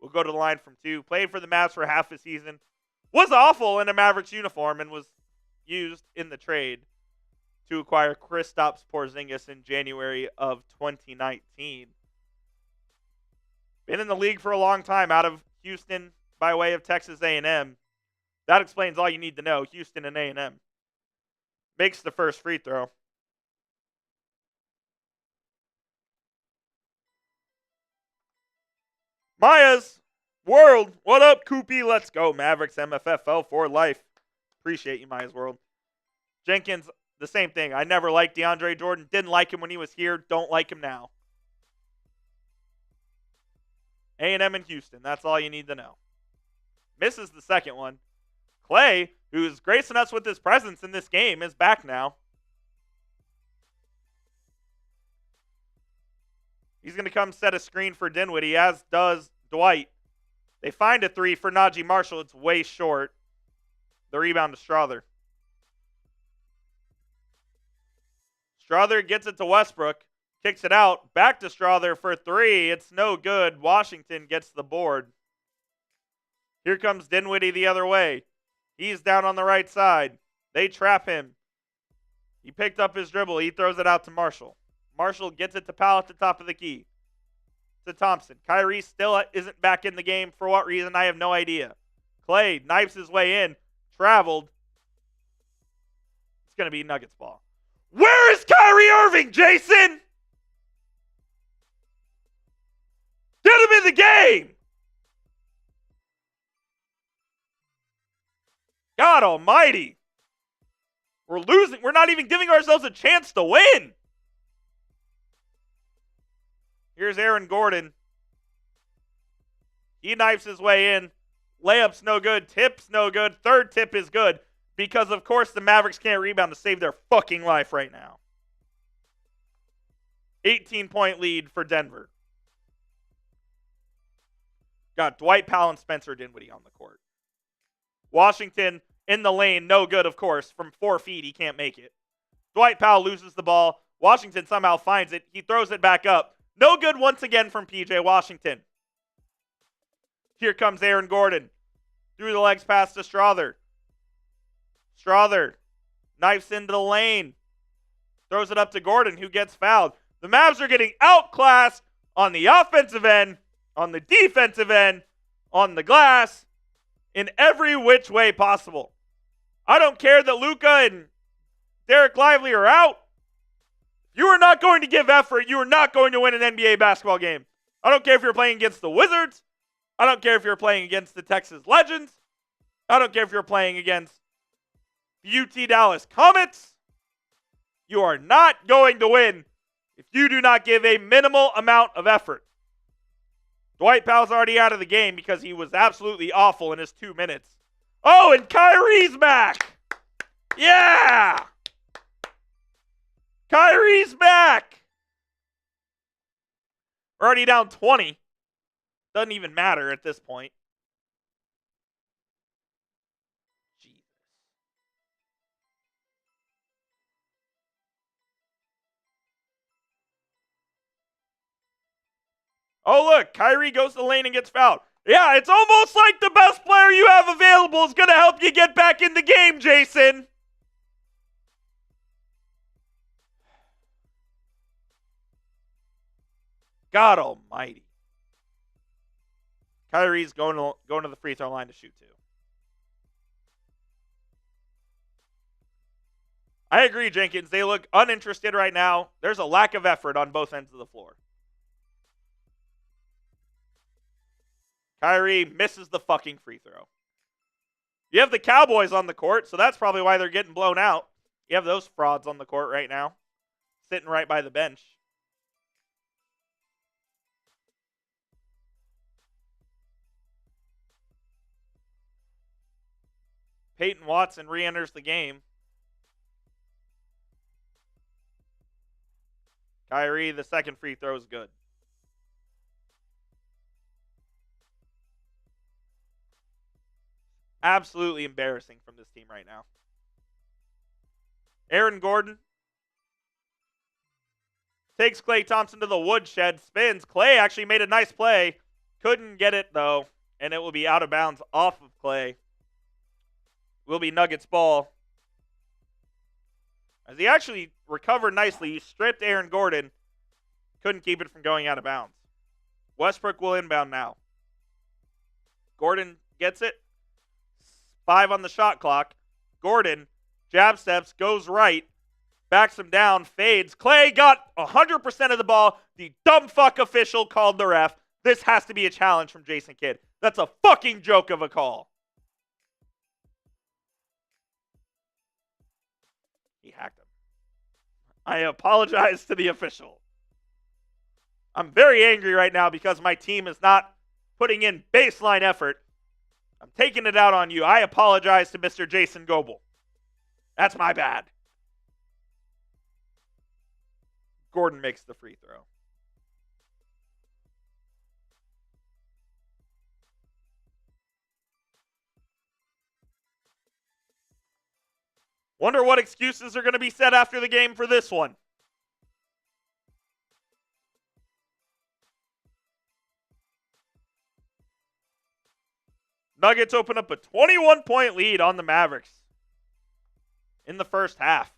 We'll go to the line from 2. Played for the Mavs for half a season. Was awful in a Mavericks uniform and was used in the trade to acquire Kristaps Porzingis in January of 2019. Been in the league for a long time, out of Houston by way of Texas A&M. That explains all you need to know. Houston and A&M. Makes the first free throw. Maya's World. What up, Koopy? Let's go. Mavericks MFFL for life. Appreciate you, Maya's World. Jenkins, the same thing. I never liked DeAndre Jordan. Didn't like him when he was here. Don't like him now. A&M and Houston. That's all you need to know. Misses the second one. Klay, who's gracing us with his presence in this game, is back now. He's going to come set a screen for Dinwiddie, as does Dwight. They find a three for Najee Marshall. It's way short. The rebound to Strother. Strother gets it to Westbrook. Kicks it out. Back to Strother for three. It's no good. Washington gets the board. Here comes Dinwiddie the other way. He's down on the right side. They trap him. He picked up his dribble. He throws it out to Marshall. Marshall gets it to Powell at the top of the key. To Thompson. Kyrie still isn't back in the game. For what reason, I have no idea. Klay knifes his way in. Traveled. It's going to be Nuggets ball. Where is Kyrie Irving, Jason? Get him in the game! God almighty. We're losing. We're not even giving ourselves a chance to win. Here's Aaron Gordon. He knifes his way in. Layup's no good. Tip's no good. Third tip is good. Because, of course, the Mavericks can't rebound to save their fucking life right now. 18-point lead for Denver. Got Dwight Powell and Spencer Dinwiddie on the court. Washington in the lane, no good, of course. From 4 feet, he can't make it. Dwight Powell loses the ball. Washington somehow finds it. He throws it back up. No good once again from P.J. Washington. Here comes Aaron Gordon. Through the legs pass to Strother. Strother knifes into the lane. Throws it up to Gordon, who gets fouled. The Mavs are getting outclassed on the offensive end, on the defensive end, on the glass, in every which way possible. I don't care that Luka and Dereck Lively are out. You are not going to give effort. You are not going to win an NBA basketball game. I don't care if you're playing against the Wizards. I don't care if you're playing against the Texas Legends. I don't care if you're playing against the UT Dallas Comets. You are not going to win if you do not give a minimal amount of effort. Dwight Powell's already out of the game because he was absolutely awful in his 2 minutes. Oh, and Kyrie's back. Yeah. Kyrie's back. We're already down 20. Doesn't even matter at this point. Jesus. Oh, look. Kyrie goes to the lane and gets fouled. Yeah, it's almost like the best player you have available is going to help you get back in the game, Jason. God almighty. Kyrie's going to the free throw line to shoot too. I agree, Jenkins. They look uninterested right now. There's a lack of effort on both ends of the floor. Kyrie misses the fucking free throw. You have the Cowboys on the court, so that's probably why they're getting blown out. You have those frauds on the court right now, sitting right by the bench. Peyton Watson re-enters the game. Kyrie, the second free throw is good. Absolutely embarrassing from this team right now. Aaron Gordon takes Klay Thompson to the woodshed, spins. Klay actually made a nice play. Couldn't get it, though, and it will be out of bounds off of Klay. Will be Nuggets ball. As he actually recovered nicely, he stripped Aaron Gordon. Couldn't keep it from going out of bounds. Westbrook will inbound now. Gordon gets it. 5 on the shot clock. Gordon, jab steps, goes right. Backs him down, fades. Klay got 100% of the ball. The dumb fuck official called the ref. This has to be a challenge from Jason Kidd. That's a fucking joke of a call. He hacked him. I apologize to the official. I'm very angry right now because my team is not putting in baseline effort. I'm taking it out on you. I apologize to Mr. Jason Goebel. That's my bad. Gordon makes the free throw. Wonder what excuses are going to be said after the game for this one. Nuggets open up a 21-point lead on the Mavericks in the first half.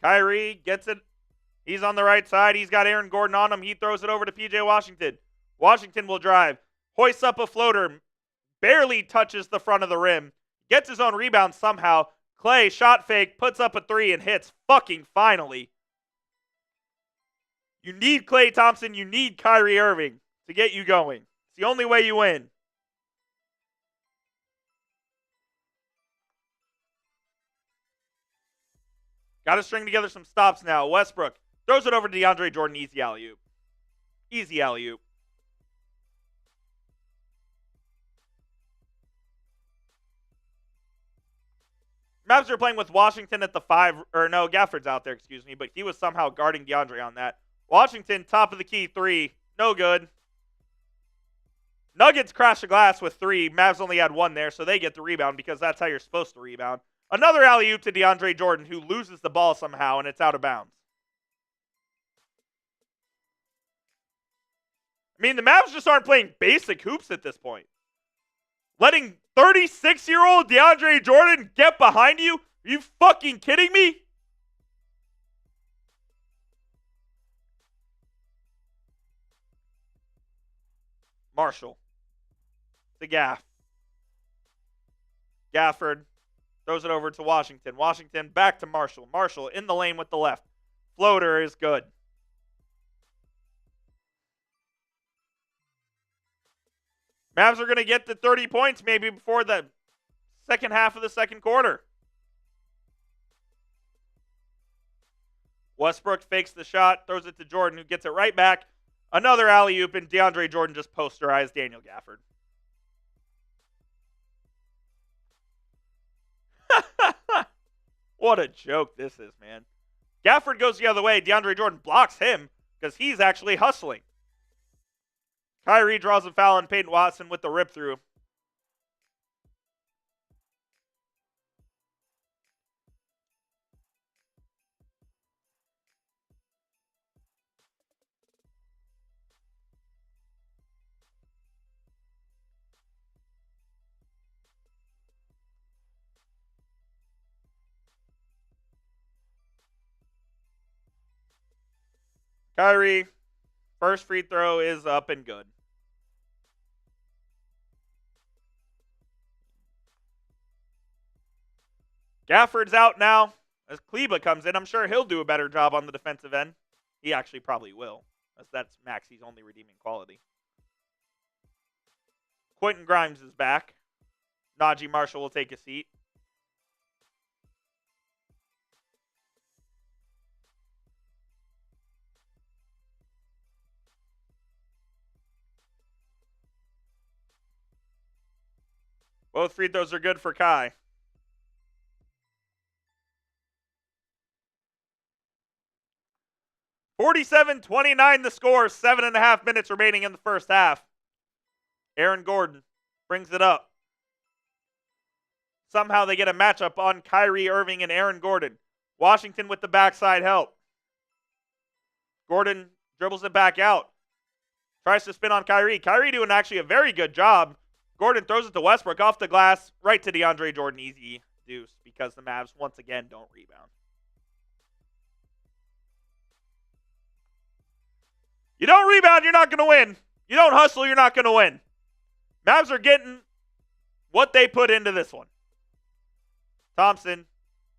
Kyrie gets it. He's on the right side. He's got Aaron Gordon on him. He throws it over to P.J. Washington. Washington will drive. Hoists up a floater. Barely touches the front of the rim. Gets his own rebound somehow. Klay, shot fake, puts up a 3 and hits fucking finally. You need Klay Thompson. You need Kyrie Irving to get you going. It's the only way you win. Got to string together some stops now. Westbrook throws it over to DeAndre Jordan. Easy alley-oop. Easy alley-oop. Mavs are playing with Washington at the 5. Or no, Gafford's out there, excuse me. But he was somehow guarding DeAndre on that. Washington, top of the key, 3. No good. Nuggets crash the glass with 3. Mavs only had 1 there, so they get the rebound because that's how you're supposed to rebound. Another alley-oop to DeAndre Jordan, who loses the ball somehow, and it's out of bounds. I mean, the Mavs just aren't playing basic hoops at this point. Letting 36-year-old DeAndre Jordan get behind you? Are you fucking kidding me? Marshall. To Gaff. Gafford throws it over to Washington. Washington back to Marshall. Marshall in the lane with the left. Floater is good. Mavs are going to get to 30 points maybe before the second half of the second quarter. Westbrook fakes the shot, throws it to Jordan, who gets it right back. Another alley-oop, and DeAndre Jordan just posterized Daniel Gafford. What a joke this is, man. Gafford goes the other way. DeAndre Jordan blocks him because he's actually hustling. Kyrie draws a foul on Peyton Watson with the rip-through. Kyrie, first free throw is up and good. Gafford's out now. As Kleba comes in, I'm sure he'll do a better job on the defensive end. He actually probably will, as that's Maxi's only redeeming quality. Quentin Grimes is back. Najee Marshall will take a seat. Both free throws are good for Kai. (47-29) the score. 7.5 minutes remaining in the first half. Aaron Gordon brings it up. Somehow they get a matchup on Kyrie Irving and Aaron Gordon. Washington with the backside help. Gordon dribbles it back out. Tries to spin on Kyrie. Kyrie doing actually a very good job. Gordon throws it to Westbrook off the glass, right to DeAndre Jordan. Easy reduced because the Mavs, once again, don't rebound. You don't rebound, you're not going to win. You don't hustle, you're not going to win. Mavs are getting what they put into this one. Thompson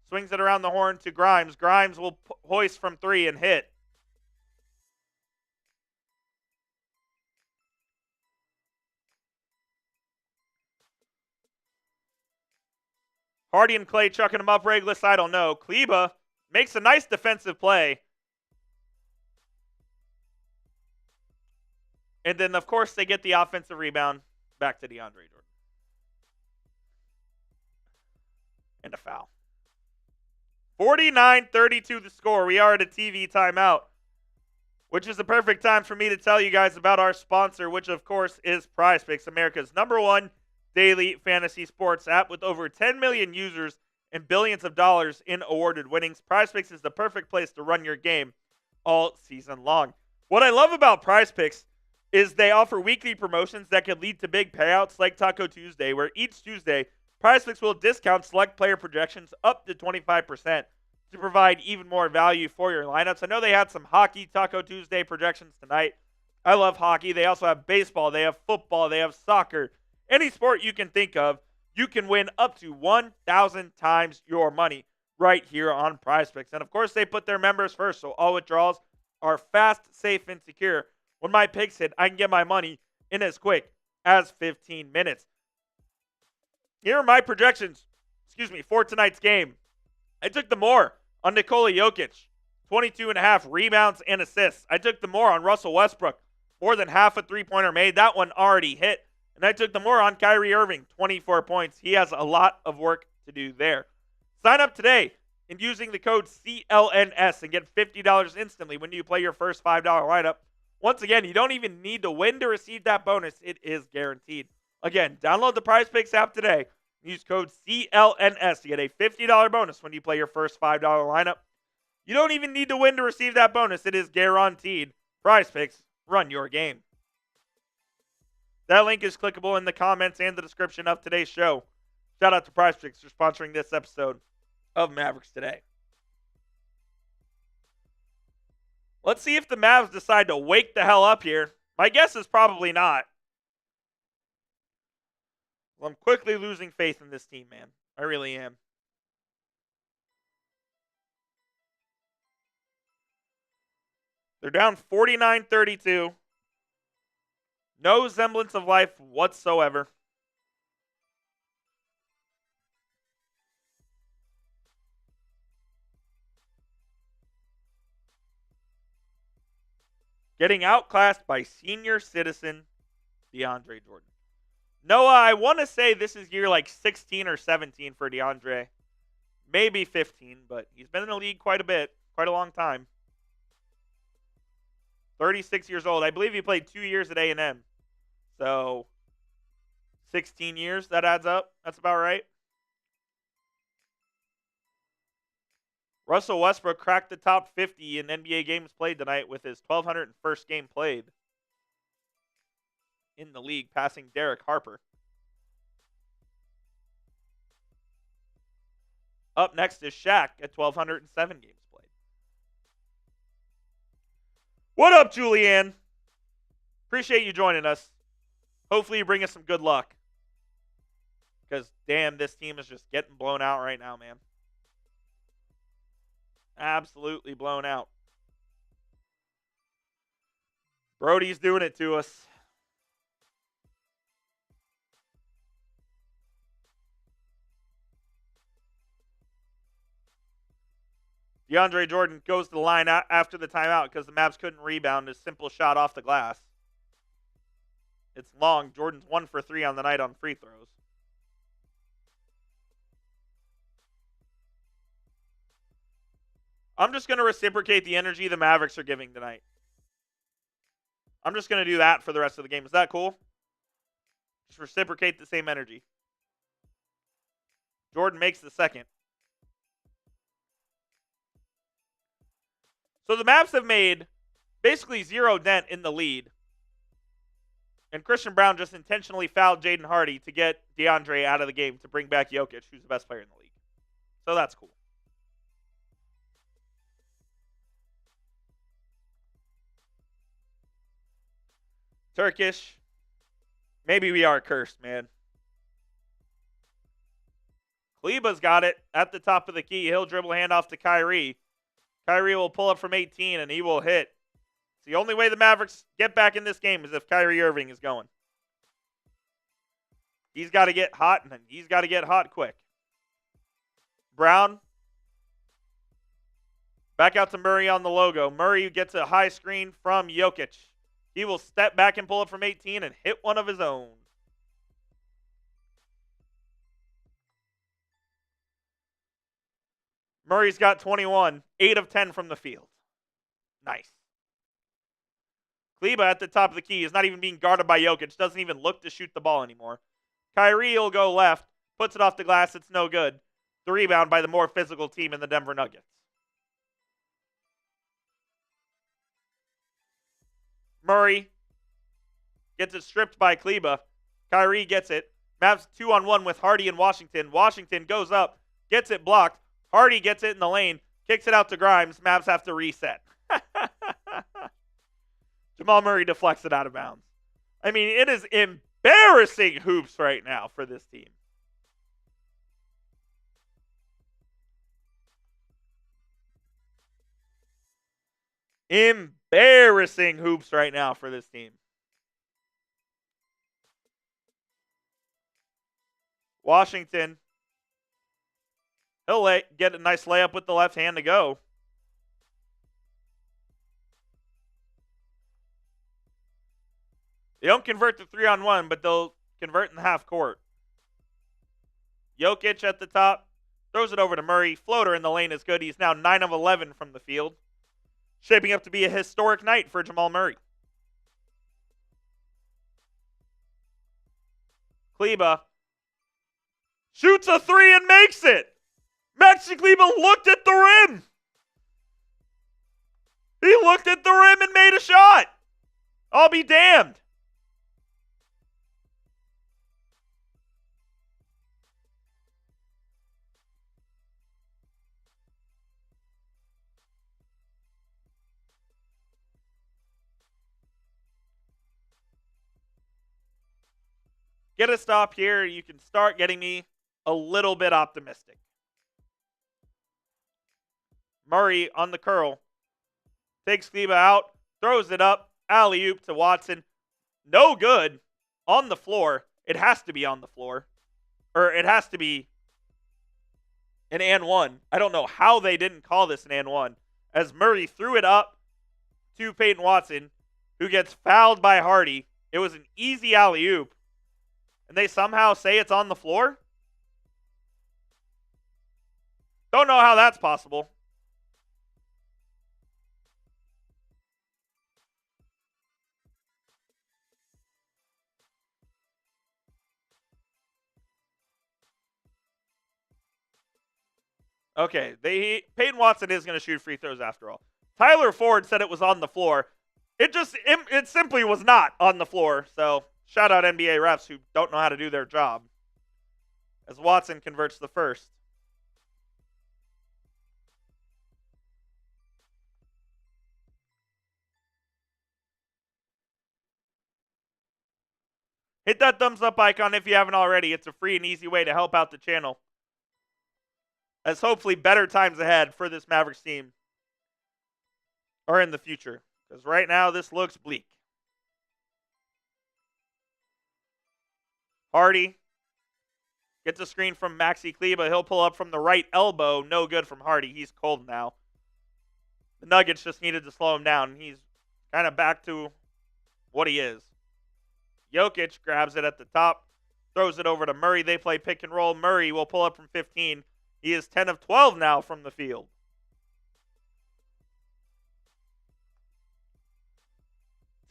swings it around the horn to Grimes. Grimes will hoist from 3 and hit. Hardy and Klay chucking him up Regless, I don't know. Kleba makes a nice defensive play. And then, of course, they get the offensive rebound back to DeAndre Jordan. And a foul. 49-32 the score. We are at a TV timeout, which is the perfect time for me to tell you guys about our sponsor, which, of course, is PrizePicks, America's #1 daily fantasy sports app with over 10 million users and billions of dollars in awarded winnings. PrizePicks is the perfect place to run your game all season long. What I love about PrizePicks is they offer weekly promotions that can lead to big payouts like Taco Tuesday, where each Tuesday, PrizePicks will discount select player projections up to 25% to provide even more value for your lineups. I know they had some hockey Taco Tuesday projections tonight. I love hockey. They also have baseball. They have football. They have soccer. Any sport you can think of, you can win up to 1,000 times your money right here on PrizePicks. And, of course, they put their members first, so all withdrawals are fast, safe, and secure. When my picks hit, I can get my money in as quick as 15 minutes. Here are my projections, for tonight's game. I took the more on Nikola Jokic, 22.5 rebounds and assists. I took the more on Russell Westbrook, more than half a three-pointer made. That one already hit. And I took the more on Kyrie Irving, 24 points. He has a lot of work to do there. Sign up today and using the code CLNS and get $50 instantly when you play your first $5 lineup. Once again, you don't even need to win to receive that bonus. It is guaranteed. Again, download the PrizePicks app today and use code CLNS to get a $50 bonus when you play your first $5 lineup. You don't even need to win to receive that bonus. It is guaranteed. PrizePicks, run your game. That link is clickable in the comments and the description of today's show. Shout out to PrizePicks for sponsoring this episode of Mavericks Today. Let's see if the Mavs decide to wake the hell up here. My guess is probably not. Well, I'm quickly losing faith in this team, man. I really am. They're down 49-32. No semblance of life whatsoever. Getting outclassed by senior citizen DeAndre Jordan. Noah, I want to say this is year like 16 or 17 for DeAndre. Maybe 15, but he's been in the league quite a bit, quite a long time. 36 years old. I believe he played 2 years at A&M. So, 16 years, that adds up. That's about right. Russell Westbrook cracked the top 50 in NBA games played tonight with his 1,201st game played in the league, passing Derek Harper. Up next is Shaq at 1,207 games played. What up, Julianne? Appreciate you joining us. Hopefully you bring us some good luck. Because, damn, this team is just getting blown out right now, man. Absolutely blown out. Brody's doing it to us. DeAndre Jordan goes to the line after the timeout because the Mavs couldn't rebound a simple shot off the glass. It's long. Jordan's 1 for 3 on the night on free throws. I'm just going to reciprocate the energy the Mavericks are giving tonight. I'm just going to do that for the rest of the game. Is that cool? Just reciprocate the same energy. Jordan makes the second. So the Mavs have made basically zero dent in the lead. And Christian Braun just intentionally fouled Jaden Hardy to get DeAndre out of the game to bring back Jokic, who's the best player in the league. So that's cool. Turkish. Maybe we are cursed, man. Kleba's got it at the top of the key. He'll dribble handoff to Kyrie. Kyrie will pull up from 18, and he will hit. It's the only way the Mavericks get back in this game is if Kyrie Irving is going. He's got to get hot, and he's got to get hot quick. Brown. Back out to Murray on the logo. Murray gets a high screen from Jokic. He will step back and pull up from 18 and hit one of his own. Murray's got 21, 8 of 10 from the field. Nice. Kleber at the top of the key is not even being guarded by Jokic. Doesn't even look to shoot the ball anymore. Kyrie will go left. Puts it off the glass. It's no good. The rebound by the more physical team in the Denver Nuggets. Murray gets it stripped by Kleber. Kyrie gets it. Mavs 2-on-1 with Hardy and Washington. Washington goes up. Gets it blocked. Hardy gets it in the lane, kicks it out to Grimes. Mavs have to reset. Jamal Murray deflects it out of bounds. I mean, it is embarrassing hoops right now for this team. Embarrassing hoops right now for this team. Washington. He'll get a nice layup with the left hand to go. They don't convert to 3-on-1, but they'll convert in the half court. Jokic at the top. Throws it over to Murray. Floater in the lane is good. He's now 9 of 11 from the field. Shaping up to be a historic night for Jamal Murray. Kleber shoots a 3 and makes it. Maxi Kleber looked at the rim. He looked at the rim and made a shot. I'll be damned. Get a stop here. You can start getting me a little bit optimistic. Murray on the curl. Takes Kleber out. Throws it up. Alley-oop to Watson. No good. On the floor. It has to be on the floor. Or it has to be an and one. I don't know how they didn't call this an and one. As Murray threw it up to Peyton Watson, who gets fouled by Hardy. It was an easy alley-oop. And they somehow say it's on the floor? Don't know how that's possible. Okay, Peyton Watson is going to shoot free throws after all. Tyler Ford said it was on the floor. It simply was not on the floor. So shout out NBA refs who don't know how to do their job. As Watson converts the first. Hit that thumbs up icon if you haven't already. It's a free and easy way to help out the channel. As hopefully better times ahead for this Mavericks team are in the future. Because right now, this looks bleak. Hardy gets a screen from Maxi Kleber. He'll pull up from the right elbow. No good from Hardy. He's cold now. The Nuggets just needed to slow him down. He's kind of back to what he is. Jokic grabs it at the top. Throws it over to Murray. They play pick and roll. Murray will pull up from 15. He is 10 of 12 now from the field.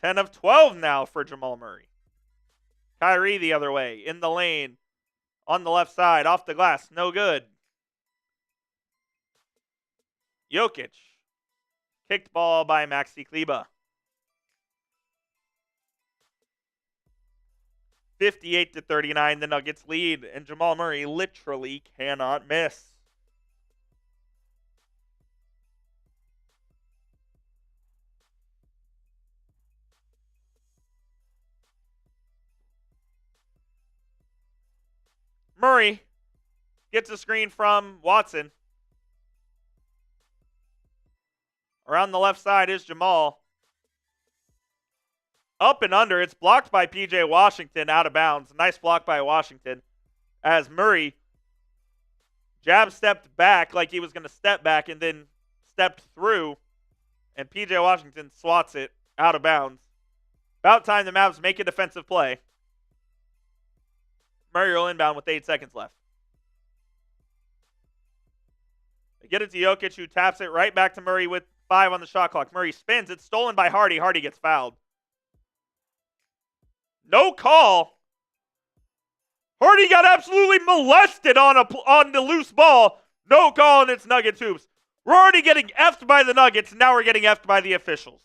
Ten of 12 now for Jamal Murray. Kyrie the other way, in the lane, on the left side, off the glass, no good. Jokic, kicked ball by Maxi Kleber. 58-39, the Nuggets lead, and Jamal Murray literally cannot miss. Murray gets a screen from Watson. Around the left side is Jamal. Up and under. It's blocked by P.J. Washington out of bounds. Nice block by Washington. As Murray jab stepped back like he was going to step back and then stepped through. And P.J. Washington swats it out of bounds. About time the Mavs make a defensive play. Murray will inbound with 8 seconds left. They get it to Jokic, who taps it right back to Murray with 5 on the shot clock. Murray spins. It's stolen by Hardy. Hardy gets fouled. No call. Hardy got absolutely molested on the loose ball. No call, and it's Nuggets hoops. We're already getting effed by the Nuggets, and now we're getting effed by the officials.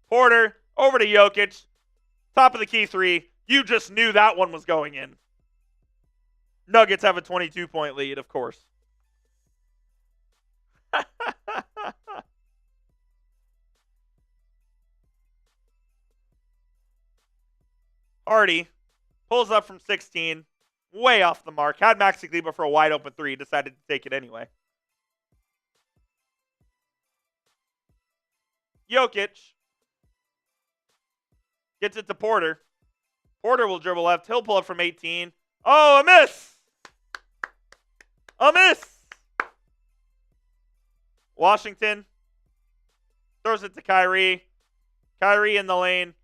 Porter, over to Jokic. Top of the key three. You just knew that one was going in. Nuggets have a 22-point lead, of course. Hardy pulls up from 16, way off the mark. Had Maxi Kleber for a wide open three, decided to take it anyway. Jokic gets it to Porter. Porter will dribble left. He'll pull up from 18. Oh, a miss! A miss! Washington throws it to Kyrie. Kyrie in the lane.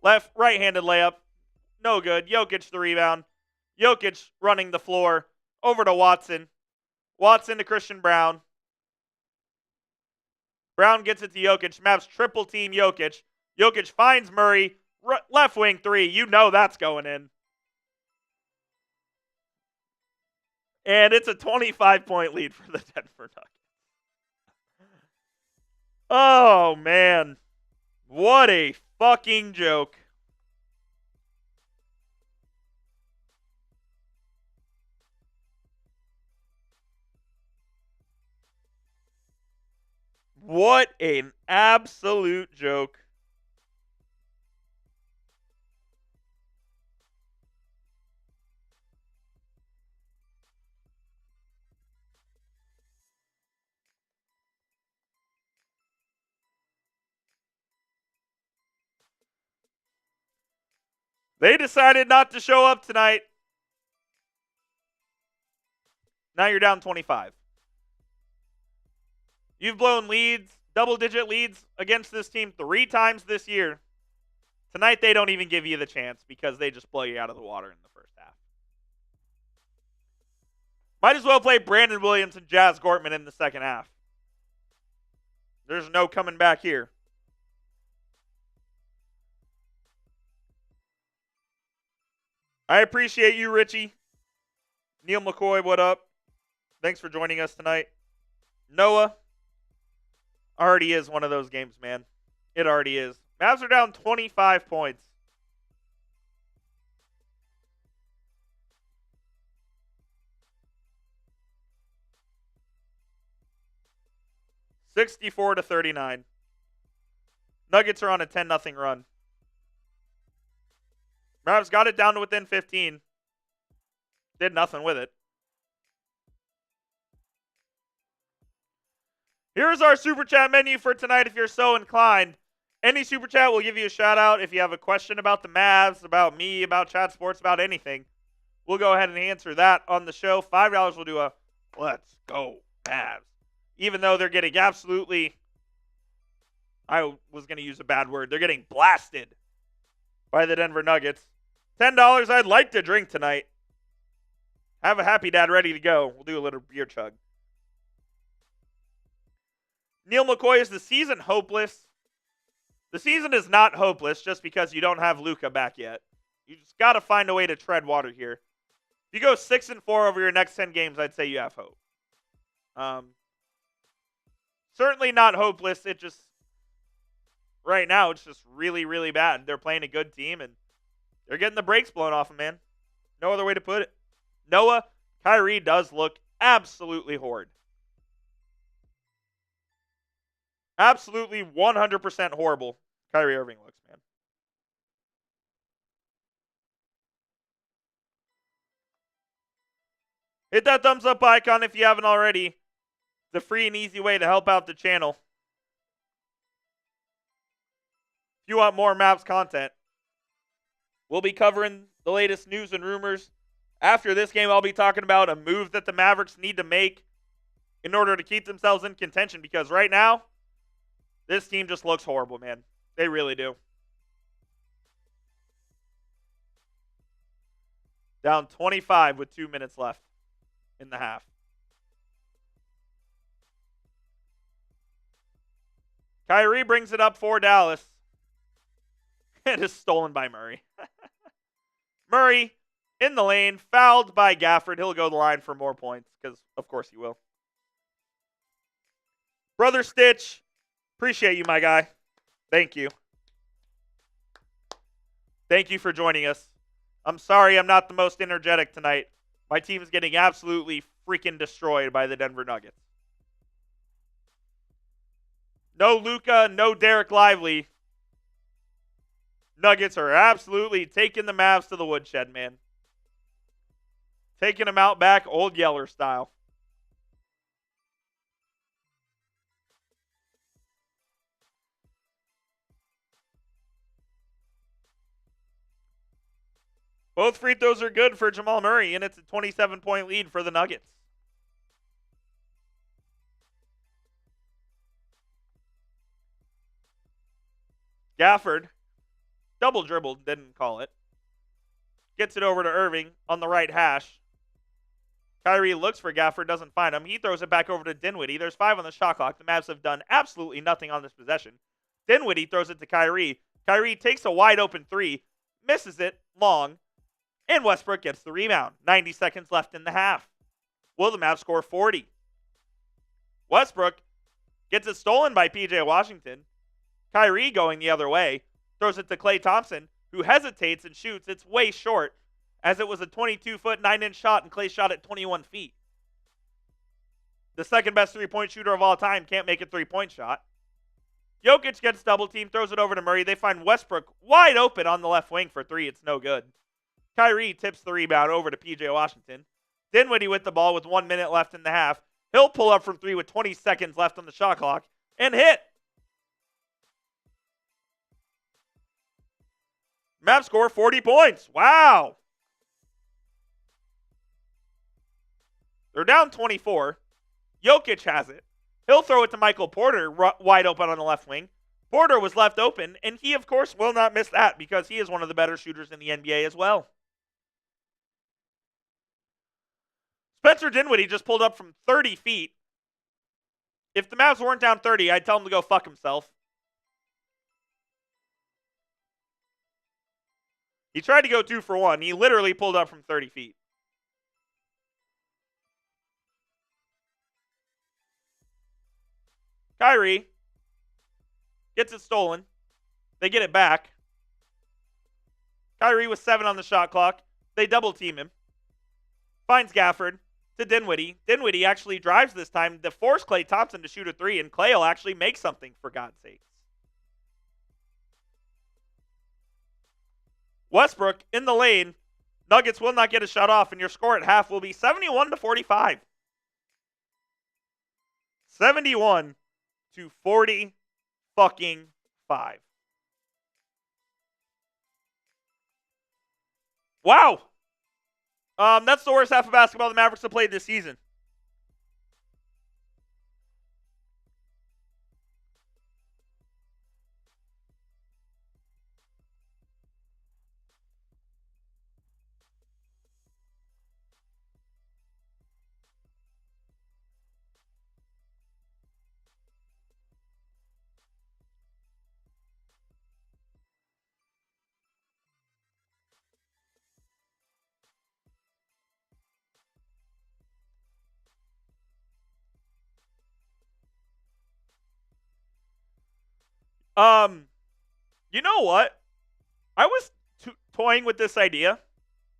Right-handed layup. No good. Jokic the rebound. Jokic running the floor. Over to Watson. Watson to Christian Brown. Brown gets it to Jokic. Mavs triple team Jokic. Jokic finds Murray. Left wing three. You know that's going in. And it's a 25-point lead for the Denver Nuggets. Oh, man. What a fucking joke. What an absolute joke. They decided not to show up tonight. Now you're down 25. You've blown leads, double-digit leads against this team 3 times this year. Tonight they don't even give you the chance because they just blow you out of the water in the first half. Might as well play Brandon Williams and Jazz Gortman in the second half. There's no coming back here. I appreciate you, Richie. Neil McCoy, what up? Thanks for joining us tonight. Noah, already is one of those games, man. It already is. Mavs are down 25 points. $64-39. Nuggets are on a 10-0 run. Mavs got it down to within 15. Did nothing with it. Here's our Super Chat menu for tonight if you're so inclined. Any Super Chat will give you a shout out. If you have a question about the Mavs, about me, about Chat Sports, about anything, we'll go ahead and answer that on the show. $5 will do a Let's Go Mavs. Even though they're getting absolutely, I was going to use a bad word, they're getting blasted by the Denver Nuggets. $10, I'd like to drink tonight. Have a happy dad ready to go. We'll do a little beer chug. Neil McCoy, is the season hopeless? The season is not hopeless just because you don't have Luka back yet. You just got to find a way to tread water here. If you go 6-4 over your next 10 games, I'd say you have hope. Certainly not hopeless. It just, right now, it's just really, really bad. They're playing a good team, and they're getting the brakes blown off them, man. No other way to put it. Noah, Kyrie does look absolutely horrid. Absolutely 100% horrible Kyrie Irving looks, man. Hit that thumbs up icon if you haven't already. It's a free and easy way to help out the channel. If you want more Mavs content, we'll be covering the latest news and rumors. After this game, I'll be talking about a move that the Mavericks need to make in order to keep themselves in contention, because right now, this team just looks horrible, man. They really do. Down 25 with 2 minutes left in the half. Kyrie brings it up for Dallas. It is stolen by Murray. Murray in the lane, fouled by Gafford. He'll go to the line for more points, because of course he will. Brother Stitch, appreciate you, my guy. Thank you. Thank you for joining us. I'm sorry I'm not the most energetic tonight. My team is getting absolutely freaking destroyed by the Denver Nuggets. No Luka, no Dereck Lively. Nuggets are absolutely taking the Mavs to the woodshed, man. Taking them out back, old Yeller style. Both free throws are good for Jamal Murray, and it's a 27-point lead for the Nuggets. Gafford, double dribbled, didn't call it. Gets it over to Irving on the right hash. Kyrie looks for Gafford, doesn't find him. He throws it back over to Dinwiddie. There's 5 on the shot clock. The Mavs have done absolutely nothing on this possession. Dinwiddie throws it to Kyrie. Kyrie takes a wide open 3, misses it long, and Westbrook gets the rebound. 90 seconds left in the half. Will the Mavs score 40? Westbrook gets it stolen by P.J. Washington. Kyrie going the other way, throws it to Klay Thompson, who hesitates and shoots. It's way short, as it was a 22-foot, 9-inch shot, and Klay shot at 21 feet. The second best three-point shooter of all time can't make a three-point shot. Jokic gets double-teamed, throws it over to Murray. They find Westbrook wide open on the left wing for 3. It's no good. Kyrie tips the rebound over to P.J. Washington. Dinwiddie with the ball with 1 minute left in the half. He'll pull up from 3 with 20 seconds left on the shot clock and hit. Mavs score 40 points. Wow. They're down 24. Jokic has it. He'll throw it to Michael Porter wide open on the left wing. Porter was left open, and he, of course, will not miss that because he is one of the better shooters in the NBA as well. Spencer Dinwiddie just pulled up from 30 feet. If the Mavs weren't down 30, I'd tell him to go fuck himself. He tried to go 2 for 1. He literally pulled up from 30 feet. Kyrie gets it stolen. They get it back. Kyrie with 7 on the shot clock. They double team him. Finds Gafford to Dinwiddie. Dinwiddie actually drives this time to force Klay Thompson to shoot a 3, and Klay will actually make something, for God's sakes. Westbrook in the lane. Nuggets will not get a shot off, and your score at half will be 71-45. 71-40 fucking 5. Wow. That's the worst half of basketball the Mavericks have played this season. You know what? I was toying with this idea,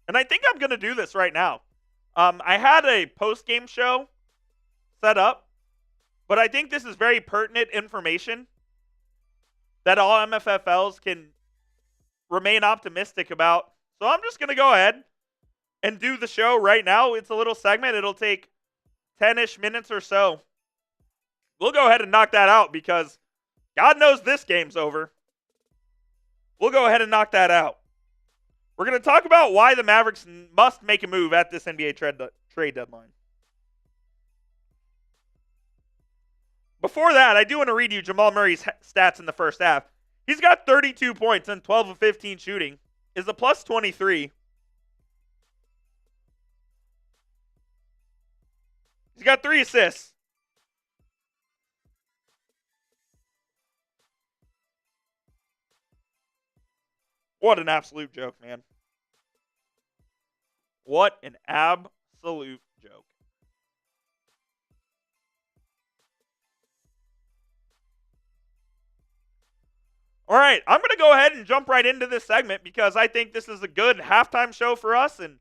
and I think I'm going to do this right now. I had a post-game show set up, but I think this is very pertinent information that all MFFLs can remain optimistic about. So I'm just going to go ahead and do the show right now. It's a little segment. It'll take 10-ish minutes or so. We'll go ahead and knock that out because God knows this game's over. We'll go ahead and knock that out. We're going to talk about why the Mavericks must make a move at this NBA trade deadline. Before that, I do want to read you Jamal Murray's stats in the first half. He's got 32 points and 12 of 15 shooting. Is a plus 23. He's got 3 assists. What an absolute joke, man. What an absolute joke. All right, I'm going to go ahead and jump right into this segment because I think this is a good halftime show for us, and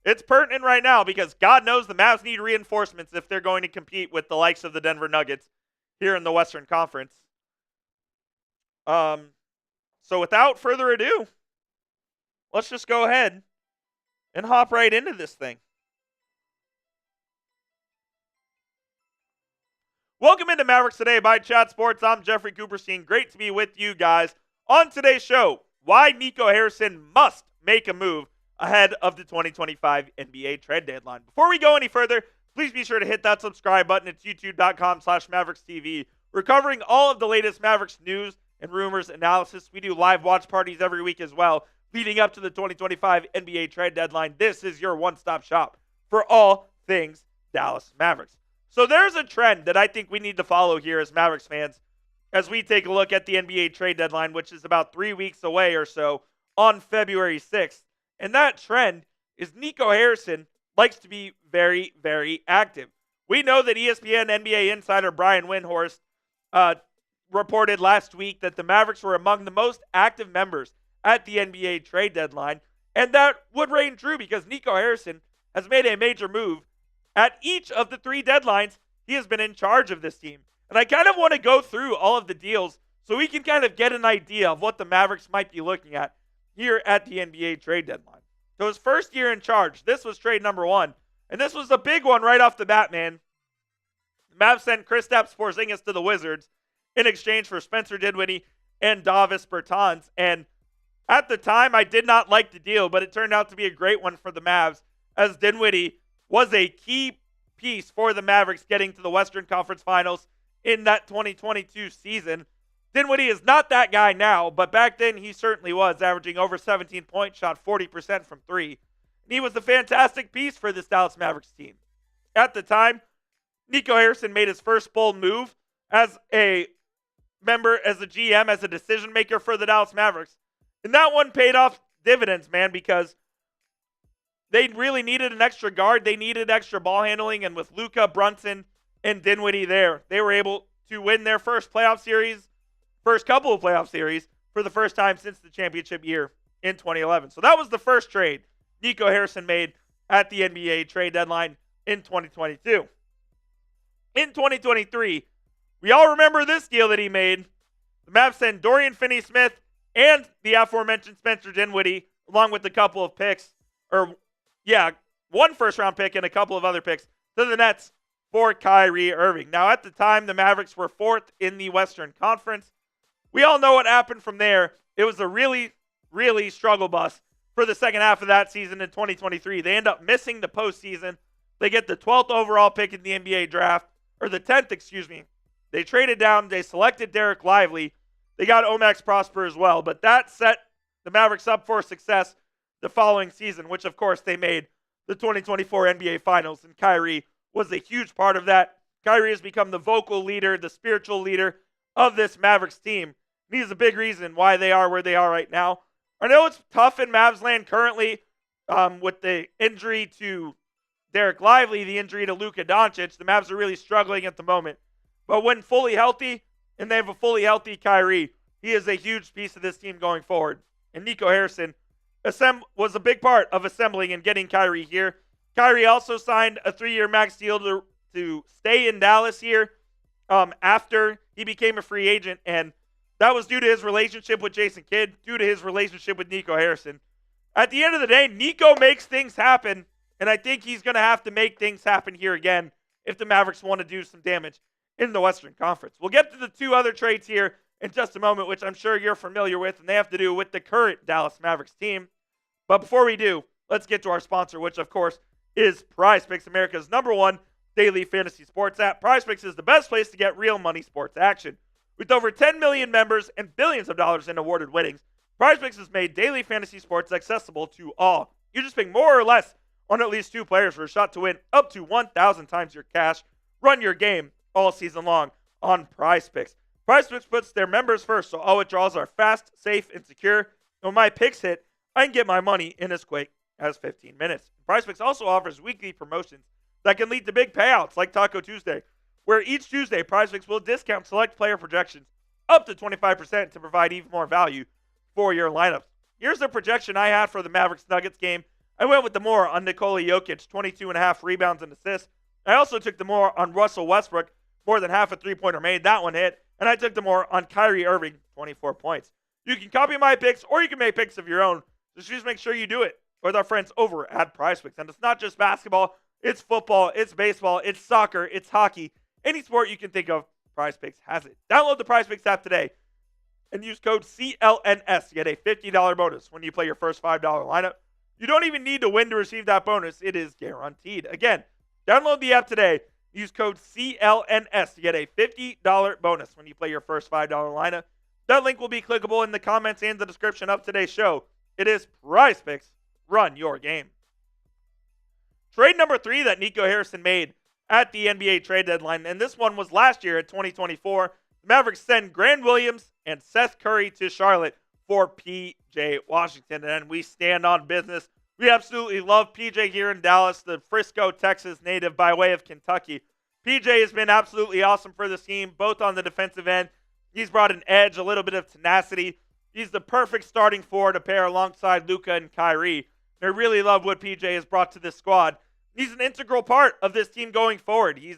it's pertinent right now because God knows the Mavs need reinforcements if they're going to compete with the likes of the Denver Nuggets here in the Western Conference. So without further ado, let's just go ahead and hop right into this thing. Welcome into Mavericks Today by Chat Sports. I'm Jeffrey Cooperstein. Great to be with you guys. On today's show, why Nico Harrison must make a move ahead of the 2025 NBA trade deadline. Before we go any further, please be sure to hit that subscribe button. It's youtube.com/MavericksTV. We're covering all of the latest Mavericks news and rumors analysis. We do live watch parties every week as well, leading up to the 2025 NBA trade deadline. This is your one-stop shop for all things Dallas Mavericks. So there's a trend that I think we need to follow here as Mavericks fans as we take a look at the NBA trade deadline, which is about 3 weeks away or so on February 6th. And that trend is Nico Harrison likes to be very, very active. We know that ESPN NBA insider Brian Windhorst reported last week that the Mavericks were among the most active members at the NBA trade deadline. And that would reign true because Nico Harrison has made a major move at each of the 3 deadlines. He has been in charge of this team. And I kind of want to go through all of the deals so we can kind of get an idea of what the Mavericks might be looking at here at the NBA trade deadline. So his first year in charge, this was trade number 1. And this was a big one right off the bat, man. The Mavs sent Kristaps Porzingis to the Wizards in exchange for Spencer Dinwiddie and Davis Bertans. And at the time, I did not like the deal, but it turned out to be a great one for the Mavs as Dinwiddie was a key piece for the Mavericks getting to the Western Conference Finals in that 2022 season. Dinwiddie is not that guy now, but back then he certainly was, averaging over 17 points, shot 40% from 3. And he was a fantastic piece for this Dallas Mavericks team. At the time, Nico Harrison made his first bold move as a member, as a GM, as a decision maker for the Dallas Mavericks. And that one paid off dividends, man, because they really needed an extra guard. They needed extra ball handling. And with Luka, Brunson, and Dinwiddie there, they were able to win their first couple of playoff series for the first time since the championship year in 2011. So that was the first trade Nico Harrison made at the NBA trade deadline in 2022. In 2023, we all remember this deal that he made. The Mavs sent Dorian Finney-Smith and the aforementioned Spencer Dinwiddie, along with a couple of picks, one first-round pick and a couple of other picks, to the Nets for Kyrie Irving. Now, at the time, the Mavericks were 4th in the Western Conference. We all know what happened from there. It was a really, really struggle bus for the second half of that season in 2023. They end up missing the postseason. They get the 12th overall pick in the NBA draft, or the 10th, excuse me. They traded down. They selected Dereck Lively. They got Omax Prosper as well, but that set the Mavericks up for success the following season, which, of course, they made the 2024 NBA Finals, and Kyrie was a huge part of that. Kyrie has become the vocal leader, the spiritual leader of this Mavericks team. And he's a big reason why they are where they are right now. I know it's tough in Mavs land currently with the injury to Dereck Lively, the injury to Luka Doncic. The Mavs are really struggling at the moment. But when fully healthy, and they have a fully healthy Kyrie, he is a huge piece of this team going forward. And Nico Harrison was a big part of assembling and getting Kyrie here. Kyrie also signed a 3-year max deal to stay in Dallas here after he became a free agent, and that was due to his relationship with Jason Kidd, due to his relationship with Nico Harrison. At the end of the day, Nico makes things happen, and I think he's going to have to make things happen here again if the Mavericks want to do some damage in the Western Conference. We'll get to the two other trades here in just a moment, which I'm sure you're familiar with, and they have to do with the current Dallas Mavericks team. But before we do, let's get to our sponsor, which, of course, is PrizePicks, America's #1 daily fantasy sports app. PrizePicks is the best place to get real money sports action. With over 10 million members and billions of dollars in awarded winnings, PrizePicks has made daily fantasy sports accessible to all. You just pick more or less on at least two players for a shot to win up to 1,000 times your cash. Run your game all season long on PrizePicks. PrizePicks puts their members first, so all withdrawals are fast, safe, and secure. When my picks hit, I can get my money in as quick as 15 minutes. PrizePicks also offers weekly promotions that can lead to big payouts like Taco Tuesday, where each Tuesday, PrizePicks will discount select player projections up to 25% to provide even more value for your lineups. Here's the projection I had for the Mavericks-Nuggets game. I went with the more on Nikola Jokic, 22.5 rebounds and assists. I also took the more on Russell Westbrook, more than half a three-pointer made. That one hit. And I took the more on Kyrie Irving, 24 points. You can copy my picks, or you can make picks of your own. Just make sure you do it with our friends over at PrizePicks. And it's not just basketball. It's football. It's baseball. It's soccer. It's hockey. Any sport you can think of, PrizePicks has it. Download the PrizePicks app today and use code CLNS to get a $50 bonus when you play your first $5 lineup. You don't even need to win to receive that bonus. It is guaranteed. Again, download the app today. Use code CLNS to get a $50 bonus when you play your first $5 lineup. That link will be clickable in the comments and the description of today's show. It is PrizePicks. Run your game. Trade number 3 that Nico Harrison made at the NBA trade deadline, and this one was last year at 2024. The Mavericks send Grant Williams and Seth Curry to Charlotte for P.J. Washington, and we stand on business. We absolutely love P.J. here in Dallas, the Frisco, Texas native by way of Kentucky. P.J. has been absolutely awesome for this team, both on the defensive end. He's brought an edge, a little bit of tenacity. He's the perfect starting four to pair alongside Luka and Kyrie. I really love what P.J. has brought to this squad. He's an integral part of this team going forward. He's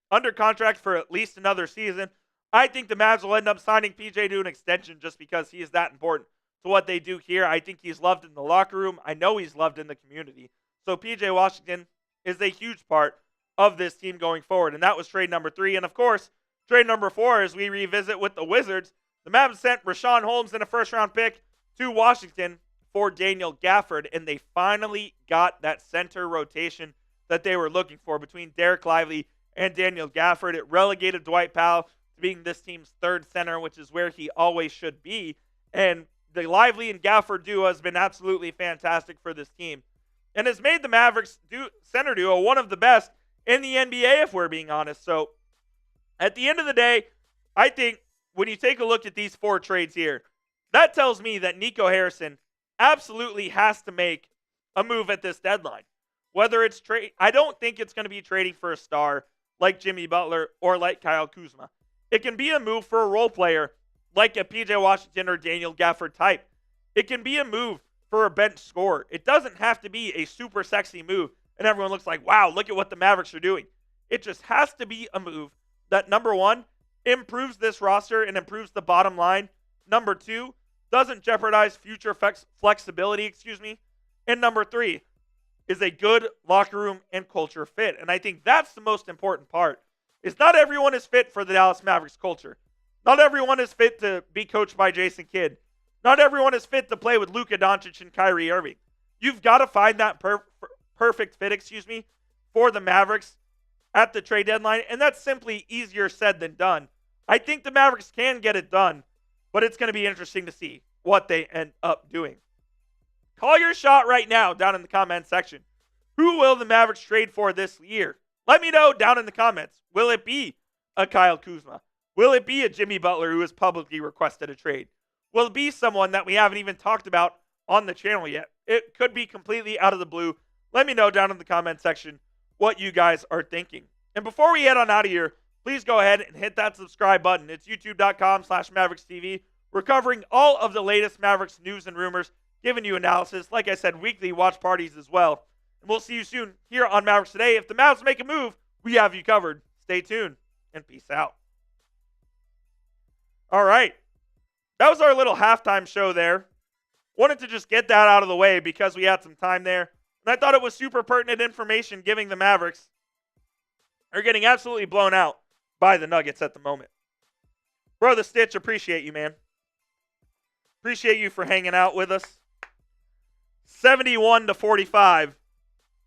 under contract for at least another season. I think the Mavs will end up signing P.J. to an extension just because he is that important to what they do here. I think he's loved in the locker room. I know he's loved in the community. So P.J. Washington is a huge part of this team going forward. And that was trade number 3. And of course, trade number 4, as we revisit with the Wizards, the Mavs sent Rashawn Holmes in a first-round pick to Washington for Daniel Gafford, and they finally got that center rotation that they were looking for between Dereck Lively and Daniel Gafford. It relegated Dwight Powell to being this team's third center, which is where he always should be. And the Lively and Gafford duo has been absolutely fantastic for this team and has made the Mavericks center duo one of the best in the NBA, if we're being honest. So at the end of the day, I think when you take a look at these 4 trades here, that tells me that Nico Harrison absolutely has to make a move at this deadline. Whether it's trade, I don't think it's going to be trading for a star like Jimmy Butler or like Kyle Kuzma. It can be a move for a role player like a PJ Washington or Daniel Gafford type. It can be a move for a bench scorer. It doesn't have to be a super sexy move and everyone looks like, wow, look at what the Mavericks are doing. It just has to be a move that, number 1, improves this roster and improves the bottom line. Number 2, doesn't jeopardize future flexibility, And number 3, is a good locker room and culture fit. And I think that's the most important part, is not everyone is fit for the Dallas Mavericks culture. Not everyone is fit to be coached by Jason Kidd. Not everyone is fit to play with Luka Doncic and Kyrie Irving. You've got to find that perfect fit, for the Mavericks at the trade deadline, and that's simply easier said than done. I think the Mavericks can get it done, but it's going to be interesting to see what they end up doing. Call your shot right now down in the comment section. Who will the Mavericks trade for this year? Let me know down in the comments. Will it be a Kyle Kuzma? Will it be a Jimmy Butler who has publicly requested a trade? Will it be someone that we haven't even talked about on the channel yet? It could be completely out of the blue. Let me know down in the comment section what you guys are thinking. And before we head on out of here, please go ahead and hit that subscribe button. It's youtube.com/MavericksTV. We're covering all of the latest Mavericks news and rumors, giving you analysis, like I said, weekly watch parties as well. And we'll see you soon here on Mavericks Today. If the Mavs make a move, we have you covered. Stay tuned, and peace out. All right. That was our little halftime show there Wanted to just get that out of the way because we had some time there. And I thought it was super pertinent information, giving the Mavericks are getting absolutely blown out by the Nuggets at the moment. Bro, the Stitch, appreciate you, man. Appreciate you for hanging out with us. 71-45.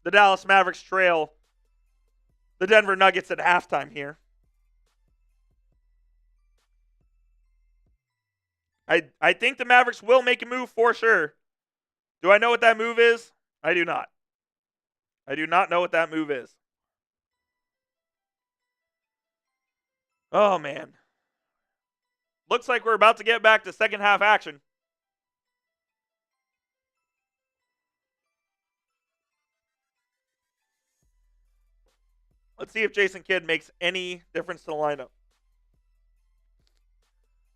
The Dallas Mavericks trail the Denver Nuggets at halftime here. I think the Mavericks will make a move for sure. Do I know what that move is? I do not. I do not know what that move is. Oh, man. Looks like we're about to get back to second half action. Let's see if Jason Kidd makes any difference to the lineup.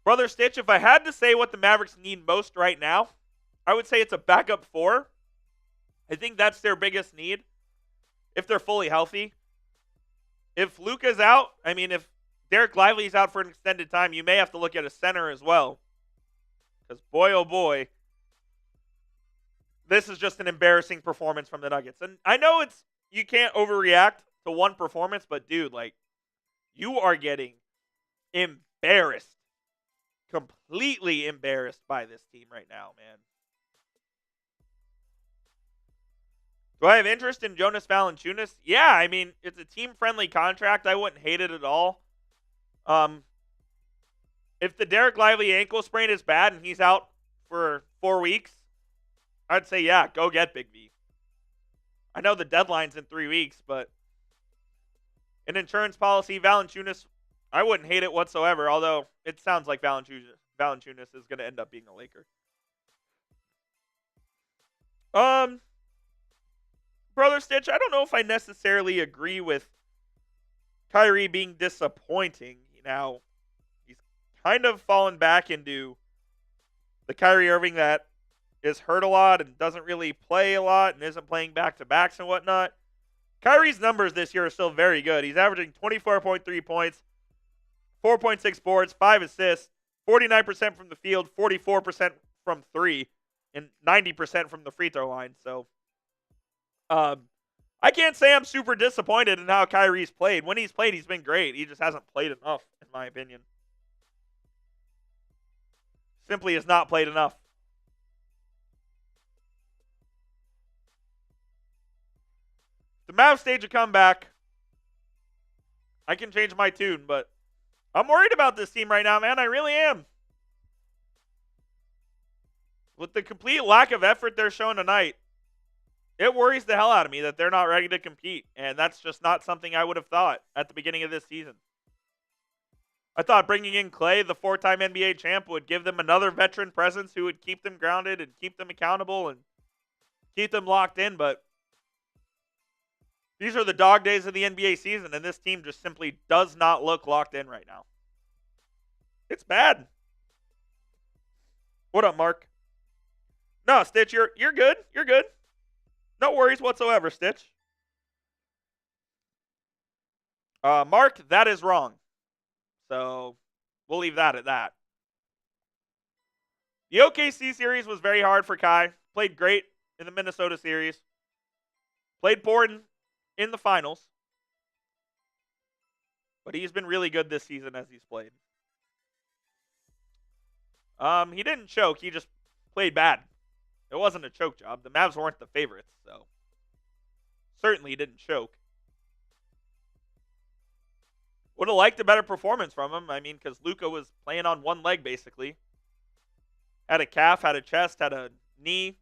Brother Stitch, if I had to say what the Mavericks need most right now, I would say it's a backup 4. I think that's their biggest need if they're fully healthy. If Luka's out, if Dereck Lively's out for an extended time, you may have to look at a center as well. Because boy, oh boy, this is just an embarrassing performance from the Nuggets. And I know you can't overreact to one performance, but dude, you are getting embarrassed. Completely embarrassed by this team right now, man. Do I have interest in Jonas Valanciunas? Yeah, it's a team-friendly contract. I wouldn't hate it at all. If the Dereck Lively ankle sprain is bad and he's out for 4 weeks, I'd say, yeah, go get Big V. I know the deadline's in 3 weeks, but an insurance policy, Valanciunas, I wouldn't hate it whatsoever, although it sounds like Valanciunas is going to end up being a Laker. Brother Stitch, I don't know if I necessarily agree with Kyrie being disappointing. Now, he's kind of fallen back into the Kyrie Irving that is hurt a lot and doesn't really play a lot and isn't playing back-to-backs and whatnot. Kyrie's numbers this year are still very good. He's averaging 24.3 points, 4.6 boards, 5 assists, 49% from the field, 44% from 3, and 90% from the free throw line. So, I can't say I'm super disappointed in how Kyrie's played. When he's played, he's been great. He just hasn't played enough, in my opinion. Simply has not played enough. The Mavs stage a comeback. I can change my tune, but I'm worried about this team right now, man. I really am. With the complete lack of effort they're showing tonight, it worries the hell out of me that they're not ready to compete. And that's just not something I would have thought at the beginning of this season. I thought bringing in Klay, the 4-time NBA champ, would give them another veteran presence who would keep them grounded and keep them accountable and keep them locked in. But these are the dog days of the NBA season, and this team just simply does not look locked in right now. It's bad. What up, Mark? No, Stitch, you're good. You're good. No worries whatsoever, Stitch. Mark, that is wrong. So we'll leave that at that. The OKC series was very hard for Kai. Played great in the Minnesota series. Played poor in the finals. But he's been really good this season as he's played. He didn't choke. He just played bad. It wasn't a choke job. The Mavs weren't the favorites, so certainly he didn't choke. Would have liked a better performance from him. Because Luka was playing on one leg, basically. Had a calf, had a chest, had a knee.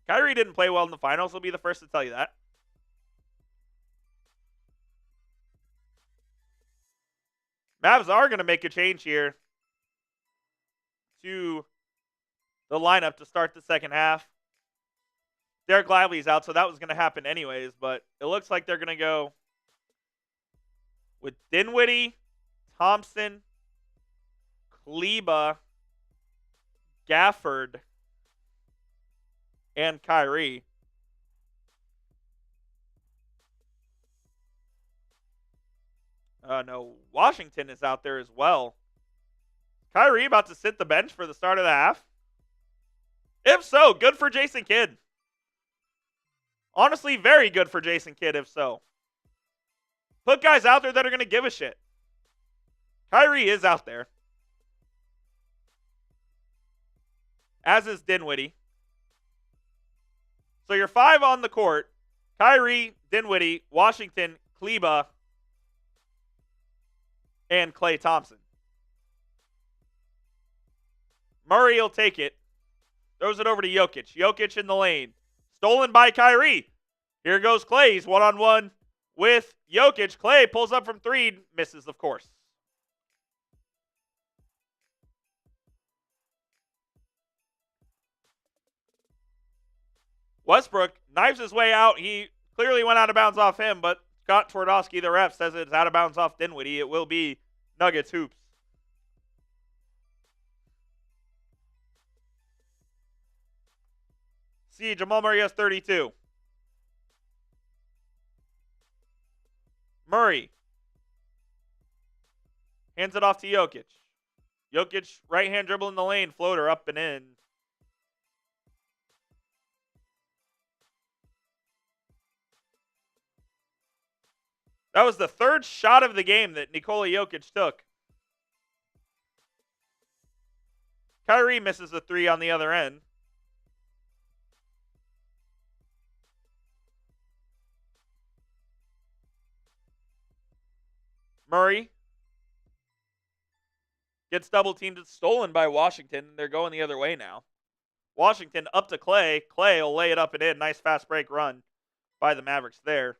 Kyrie didn't play well in the finals. He'll be the first to tell you that. Mavs are going to make a change here to the lineup to start the second half. Dereck Lively's out, so that was going to happen anyways, but it looks like they're going to go with Dinwiddie, Thompson, Kleba, Gafford, and Kyrie. No, Washington is out there as well. Kyrie about to sit the bench for the start of the half. If so, good for Jason Kidd. Honestly, very good for Jason Kidd, if so. Put guys out there that are going to give a shit. Kyrie is out there. As is Dinwiddie. So your 5 on the court: Kyrie, Dinwiddie, Washington, Kleba, and Klay Thompson. Murray will take it. Throws it over to Jokic. Jokic in the lane. Stolen by Kyrie. Here goes Klay. He's one-on-one with Jokic. Klay pulls up from 3. Misses, of course. Westbrook knives his way out. He clearly went out of bounds off him, but Scott Twardowski, the ref, says it's out of bounds off Dinwiddie. It will be Nuggets hoops. See, Jamal Murray has 32. Murray hands it off to Jokic. Jokic, right-hand dribble in the lane, floater up and in. That was the 3rd shot of the game that Nikola Jokic took. Kyrie misses the 3 on the other end. Murray gets double teamed. It's stolen by Washington. They're going the other way now. Washington up to Klay. Klay will lay it up and in. Nice fast break run by the Mavericks there.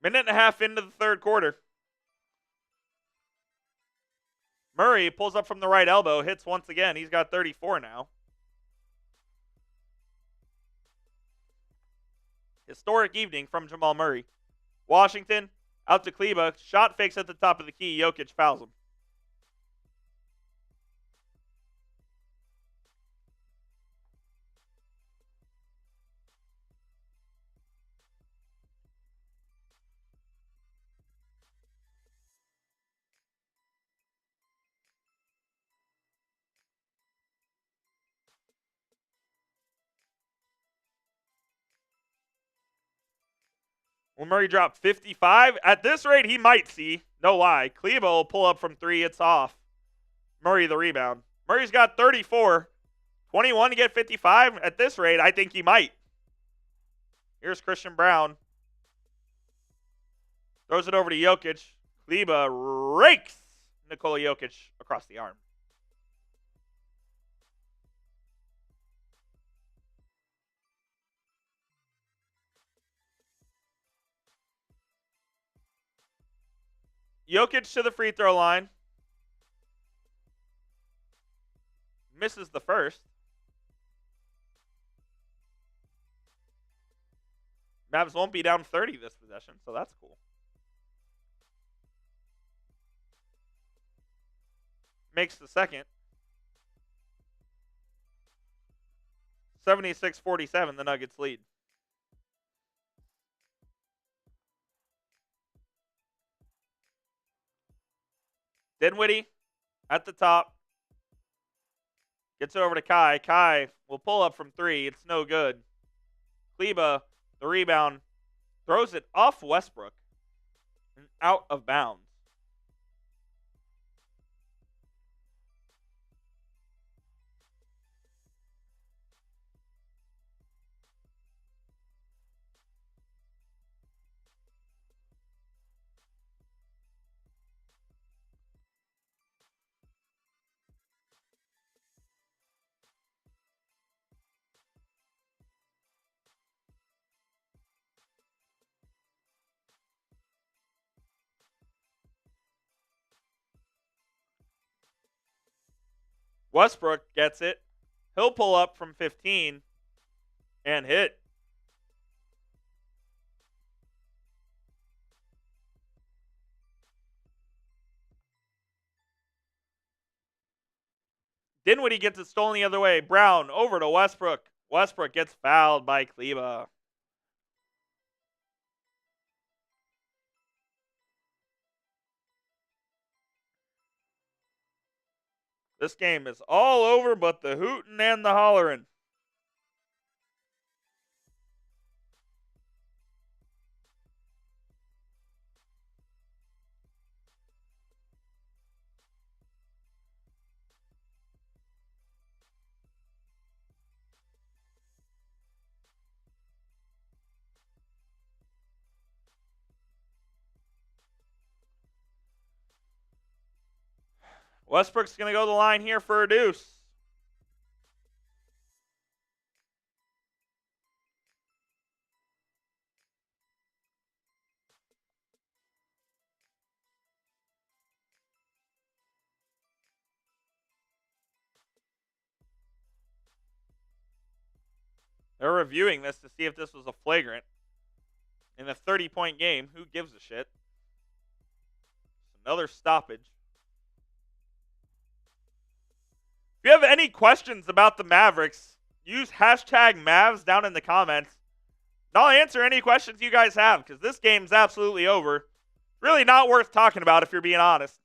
Minute and a half into the 3rd quarter. Murray pulls up from the right elbow, hits once again. He's got 34 now. Historic evening from Jamal Murray. Washington out to Kleba. Shot fakes at the top of the key. Jokic fouls him. Will Murray drop 55? At this rate, he might see. No lie. Kleba will pull up from 3. It's off. Murray the rebound. Murray's got 34. 21 to get 55. At this rate, I think he might. Here's Christian Brown. Throws it over to Jokic. Kleba rakes Nikola Jokic across the arm. Jokic to the free throw line. Misses the first. Mavs won't be down 30 this possession, so that's cool. Makes the second. 76-47, the Nuggets lead. Dinwiddie at the top. Gets it over to Kai. Kai will pull up from 3. It's no good. Kleba, the rebound, throws it off Westbrook and out of bounds. Westbrook gets it. He'll pull up from 15 and hit. Dinwiddie gets it stolen the other way. Brown over to Westbrook. Westbrook gets fouled by Kleba. This game is all over but the hootin' and the hollerin'. Westbrook's going to go to the line here for a deuce. They're reviewing this to see if this was a flagrant. In a 30-point game, who gives a shit? Another stoppage. If you have any questions about the Mavericks, use hashtag Mavs down in the comments. And I'll answer any questions you guys have because this game's absolutely over. Really not worth talking about if you're being honest.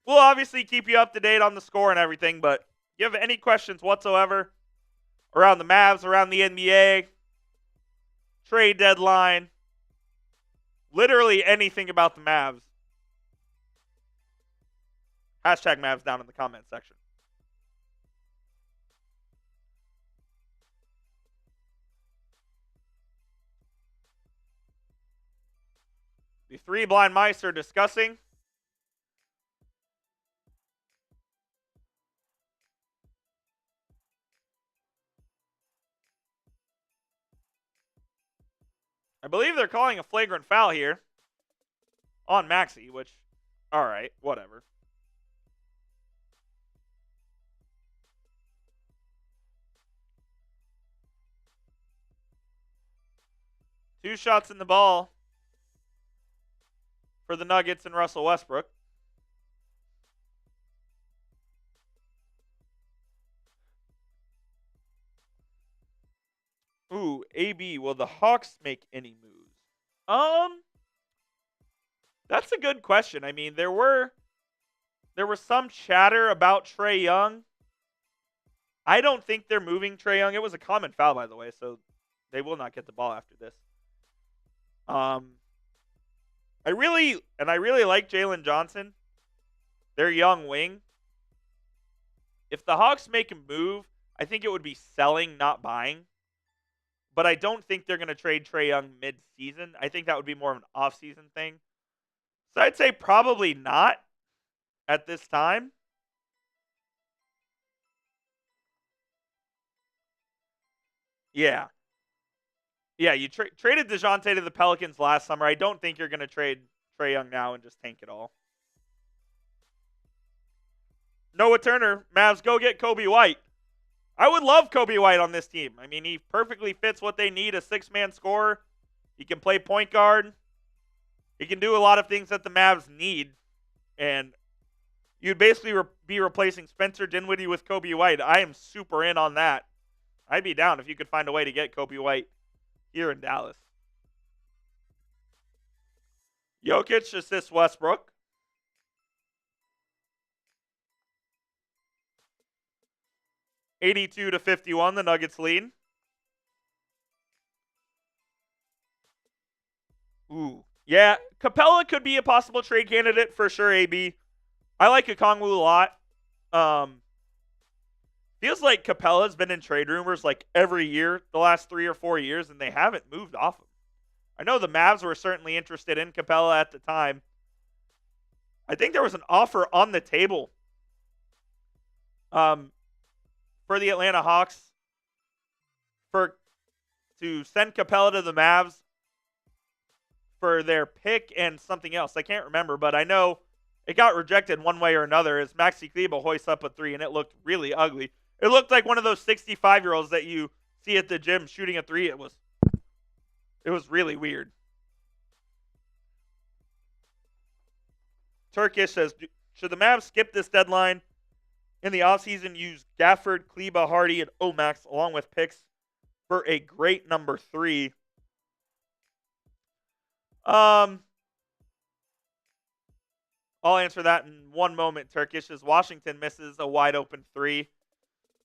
We'll obviously keep you up to date on the score and everything, but if you have any questions whatsoever around the Mavs, around the NBA, trade deadline, literally anything about the Mavs, hashtag Mavs down in the comment section. The three blind mice are discussing. I believe they're calling a flagrant foul here on Maxey, which, all right, whatever. Two shots in the ball for the Nuggets and Russell Westbrook. Ooh, AB, will the Hawks make any moves? That's a good question. I mean, there was some chatter about Trae Young. I don't think they're moving Trae Young. It was a common foul, by the way, so they will not get the ball after this. I really like Jalen Johnson, their young wing. If the Hawks make a move, I think it would be selling, not buying. But I don't think they're going to trade Trae Young mid-season. I think that would be more of an off-season thing. So I'd say probably not at this time. Yeah. Yeah, you traded DeJounte to the Pelicans last summer. I don't think you're going to trade Trae Young now and just tank it all. Noah Turner, Mavs, go get Kobe White. I would love Kobe White on this team. I mean, he perfectly fits what they need, a six-man scorer. He can play point guard. He can do a lot of things that the Mavs need. And you'd basically be replacing Spencer Dinwiddie with Kobe White. I am super in on that. I'd be down if you could find a way to get Kobe White here in Dallas. Jokic assists Westbrook. $82-51, the Nuggets lead. Ooh. Yeah, Capella could be a possible trade candidate for sure, AB. I like Okongwu a lot. Feels like Capella's been in trade rumors like every year the last 3 or 4 years, and they haven't moved off him. I know the Mavs were certainly interested in Capella at the time. I think there was an offer on the table for the Atlanta Hawks to send Capella to the Mavs for their pick and something else. I can't remember, but I know it got rejected one way or another as Maxi Kleber hoists up a three, and it looked really ugly. It looked like one of those 65-year-olds that you see at the gym shooting a three. It was really weird. Turkish says, should the Mavs skip this deadline in the offseason, use Gafford, Kleba, Hardy, and Omax along with picks for a great number 3? I'll answer that in one moment, Turkish, as Washington misses a wide open three.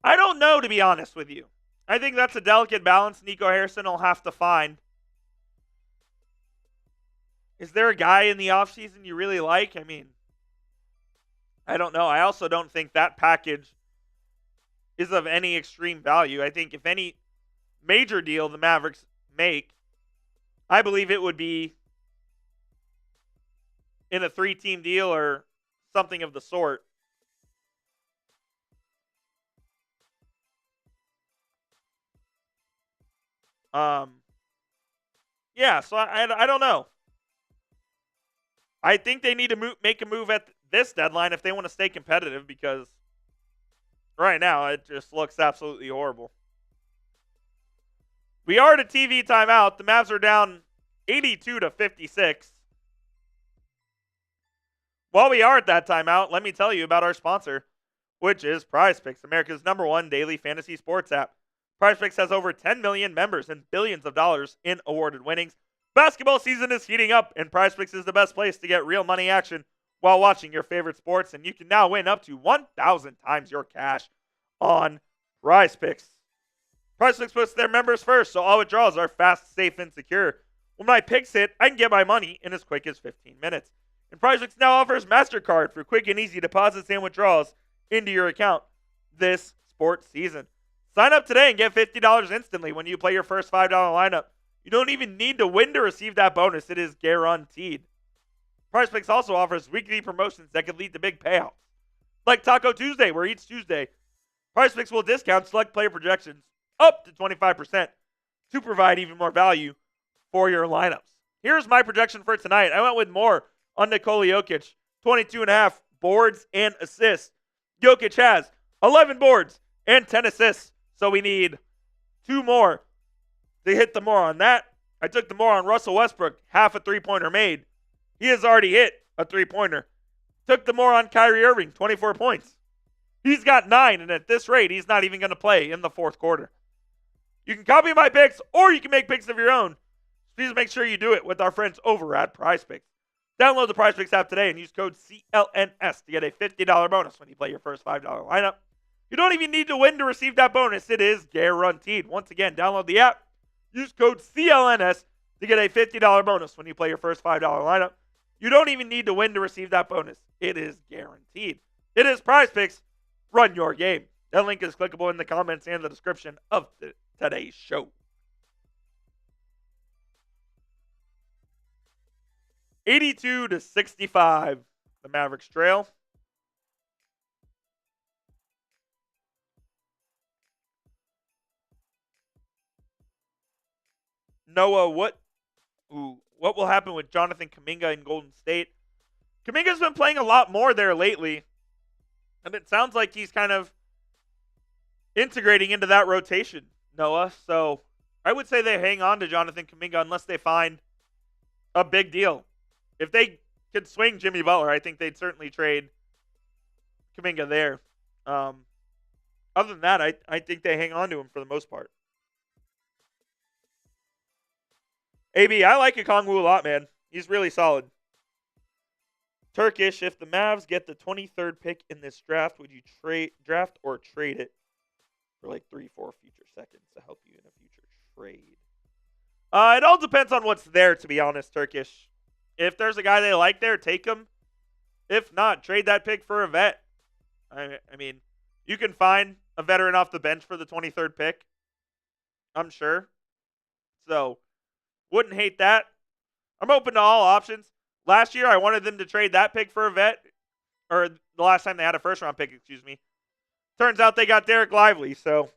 I don't know, to be honest with you. I think that's a delicate balance Nico Harrison will have to find. Is there a guy in the offseason you really like? I mean, I don't know. I also don't think that package is of any extreme value. I think if any major deal the Mavericks make, I believe it would be in a 3-team deal or something of the sort. Yeah, so I don't know. I think they need to make a move at this deadline if they want to stay competitive, because right now it just looks absolutely horrible. We are at a TV timeout. The Mavs are down 82-56. While we are at that timeout, let me tell you about our sponsor, which is PrizePicks, America's #1 daily fantasy sports app. PrizePicks has over 10 million members and billions of dollars in awarded winnings. Basketball season is heating up, and PrizePicks is the best place to get real money action while watching your favorite sports, and you can now win up to 1,000 times your cash on PrizePicks. PrizePicks puts their members first, so all withdrawals are fast, safe, and secure. When my picks hit, I can get my money in as quick as 15 minutes. And PrizePicks now offers MasterCard for quick and easy deposits and withdrawals into your account this sports season. Sign up today and get $50 instantly when you play your first $5 lineup. You don't even need to win to receive that bonus. It is guaranteed. PrizePicks also offers weekly promotions that could lead to big payouts, like Taco Tuesday, where each Tuesday, PrizePicks will discount select player projections up to 25% to provide even more value for your lineups. Here's my projection for tonight. I went with more on Nikola Jokic, 22.5 boards and assists. Jokic has 11 boards and 10 assists, so we need 2 more to hit the more on that. I took the more on Russell Westbrook, half a three-pointer made. He has already hit a three-pointer. Took the more on Kyrie Irving, 24 points. He's got 9, and at this rate, he's not even going to play in the fourth quarter. You can copy my picks, or you can make picks of your own. Please make sure you do it with our friends over at PrizePicks. Download the PrizePicks app today and use code CLNS to get a $50 bonus when you play your first $5 lineup. You don't even need to win to receive that bonus. It is guaranteed. Once again, download the app. Use code CLNS to get a $50 bonus when you play your first $5 lineup. You don't even need to win to receive that bonus. It is guaranteed. It is PrizePicks. Run your game. That link is clickable in the comments and the description of today's show. 82-65, the Mavericks trail. Noah, what will happen with Jonathan Kuminga in Golden State? Kuminga's been playing a lot more there lately, and it sounds like he's kind of integrating into that rotation, Noah. So I would say they hang on to Jonathan Kuminga unless they find a big deal. If they could swing Jimmy Butler, I think they'd certainly trade Kuminga there. Other than that, I think they hang on to him for the most part. AB, I like Okongwu a lot, man. He's really solid. Turkish, if the Mavs get the 23rd pick in this draft, would you draft or trade it for like 3-4 future seconds to help you in a future trade? It all depends on what's there, to be honest, Turkish. If there's a guy they like there, take him. If not, trade that pick for a vet. I mean, you can find a veteran off the bench for the 23rd pick, I'm sure. So, wouldn't hate that. I'm open to all options. Last year, I wanted them to trade that pick for a vet. Or the last time they had a first-round pick, excuse me. Turns out they got Dereck Lively. So,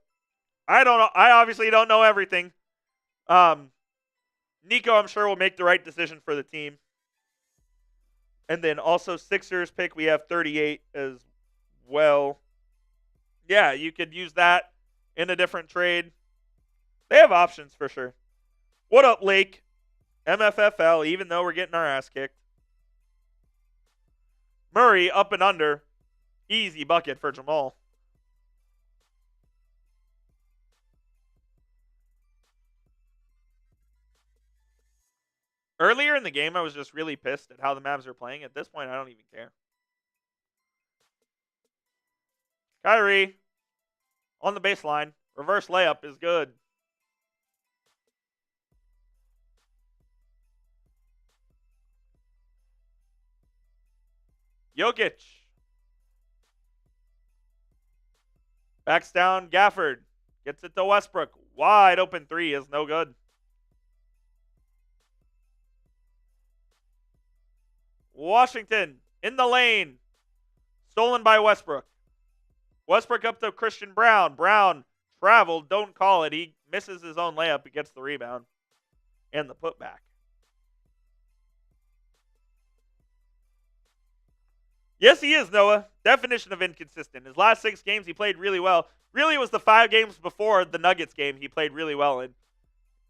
I don't know. I obviously don't know everything. Nico, I'm sure, will make the right decision for the team. And then also Sixers pick, we have 38 as well. Yeah, you could use that in a different trade. They have options for sure. What up, Lake? MFFL, even though we're getting our ass kicked. Murray up and under. Easy bucket for Jamal. Earlier in the game, I was just really pissed at how the Mavs are playing. At this point, I don't even care. Kyrie on the baseline. Reverse layup is good. Jokic. Backs down Gafford. Gets it to Westbrook. Wide open three is no good. Washington in the lane. Stolen by Westbrook. Westbrook up to Christian Brown. Brown traveled. Don't call it. He misses his own layup. He gets the rebound and the putback. Yes, he is, Noah. Definition of inconsistent. His last 6 games, he played really well. Really, it was the 5 games before the Nuggets game he played really well in.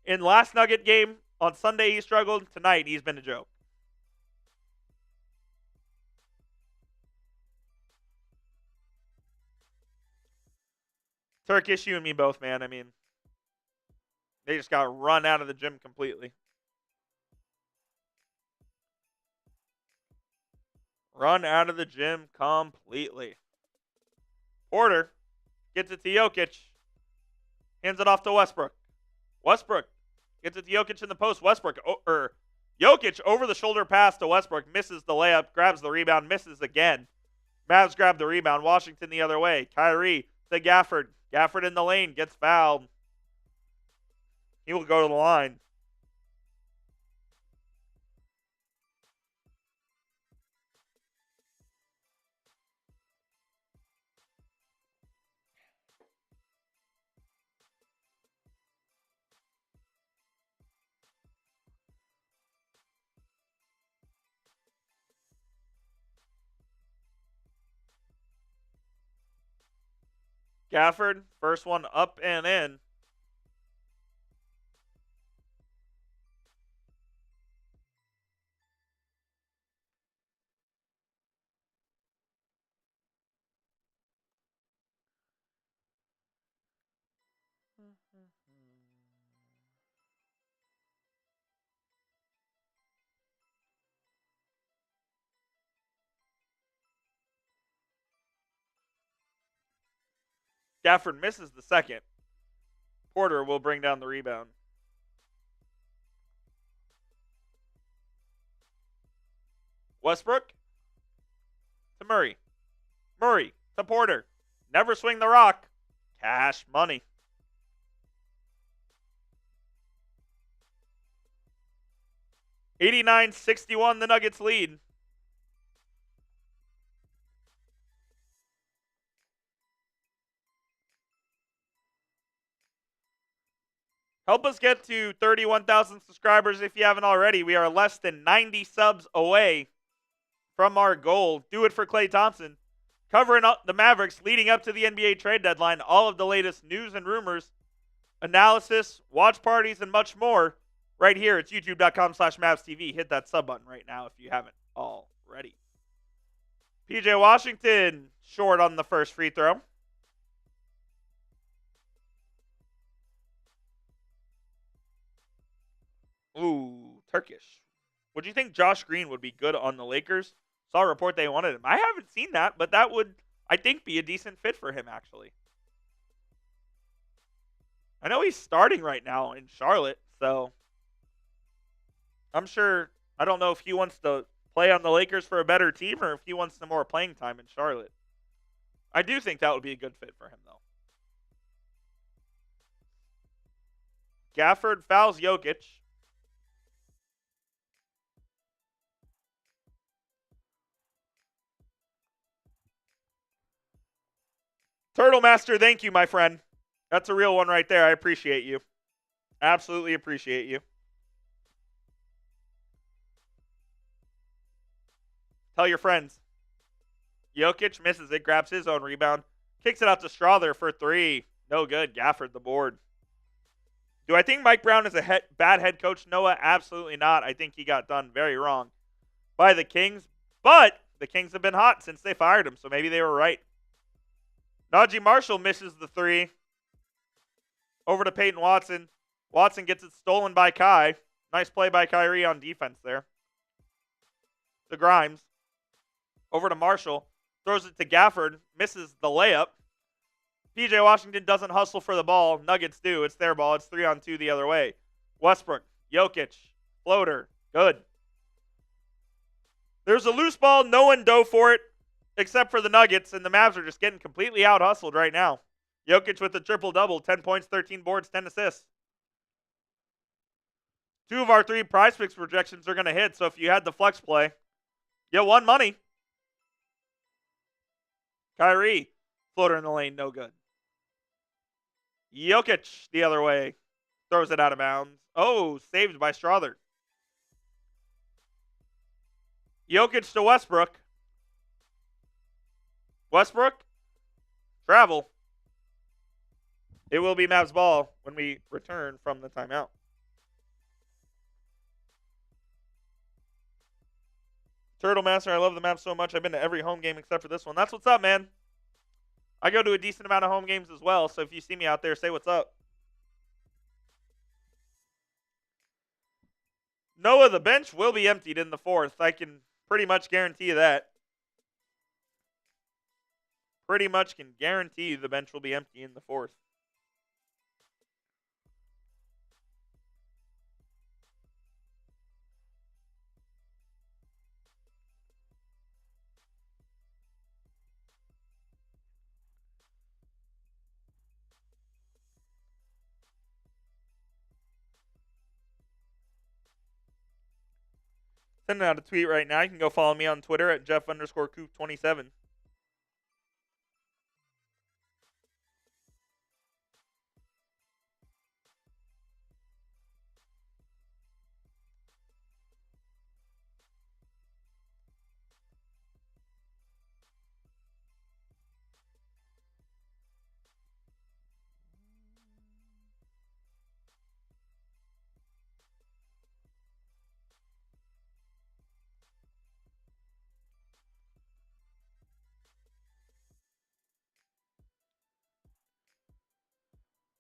In last Nugget game, on Sunday he struggled. Tonight, he's been a joke. Turkish, you and me both, man. I mean, they just got run out of the gym completely. Run out of the gym completely. Porter gets it to Jokic. Hands it off to Westbrook. Westbrook gets it to Jokic in the post. Jokic over the shoulder pass to Westbrook. Misses the layup. Grabs the rebound. Misses again. Mavs grab the rebound. Washington the other way. Kyrie to Gafford. Gafford in the lane. Gets fouled. He will go to the line. Gafford, first one up and in. Gafford misses the second. Porter will bring down the rebound. Westbrook to Murray. Murray to Porter. Never swing the rock. Cash money. $89-61, the Nuggets lead. Help us get to 31,000 subscribers if you haven't already. We are less than 90 subs away from our goal. Do it for Klay Thompson. Covering up the Mavericks leading up to the NBA trade deadline. All of the latest news and rumors, analysis, watch parties, and much more right here. It's youtube.com/MavsTV. Hit that sub button right now if you haven't already. PJ Washington short on the first free throw. Ooh, Turkish. Would you think Josh Green would be good on the Lakers? Saw a report they wanted him. I haven't seen that, but that would, I think, be a decent fit for him, actually. I know he's starting right now in Charlotte, so I'm sure, I don't know if he wants to play on the Lakers for a better team or if he wants some more playing time in Charlotte. I do think that would be a good fit for him, though. Gafford fouls Jokic. Turtle Master, thank you, my friend. That's a real one right there. I appreciate you. Absolutely appreciate you. Tell your friends. Jokic misses it, grabs his own rebound, kicks it out to Strawther for 3. No good. Gafford the board. Do I think Mike Brown is a bad head coach? Noah, absolutely not. I think he got done very wrong by the Kings, but the Kings have been hot since they fired him, so maybe they were right. Najee Marshall misses the 3. Over to Peyton Watson. Watson gets it stolen by Kai. Nice play by Kyrie on defense there. To Grimes. Over to Marshall. Throws it to Gafford. Misses the layup. PJ Washington doesn't hustle for the ball. Nuggets do. It's their ball. It's 3-on-2 the other way. Westbrook. Jokic. Floater. Good. There's a loose ball. No one dove for it except for the Nuggets, and the Mavs are just getting completely out-hustled right now. Jokic with a triple-double. 10 points, 13 boards, 10 assists. 2 of our 3 prize picks projections are going to hit, so if you had the flex play, you won money. Kyrie. Floater in the lane. No good. Jokic the other way. Throws it out of bounds. Oh, saved by Strother. Jokic to Westbrook. Westbrook. Travel. It will be Mavs ball when we return from the timeout. Turtle Master, I love the Mavs so much. I've been to every home game except for this one. That's what's up, man. I go to a decent amount of home games as well, so if you see me out there, say what's up. Noah, the bench will be emptied in the 4th. I can pretty much guarantee you that. Pretty much can guarantee you the bench will be empty in the 4th. Sending out a tweet right now. You can go follow me on Twitter at Jeff_Coop27.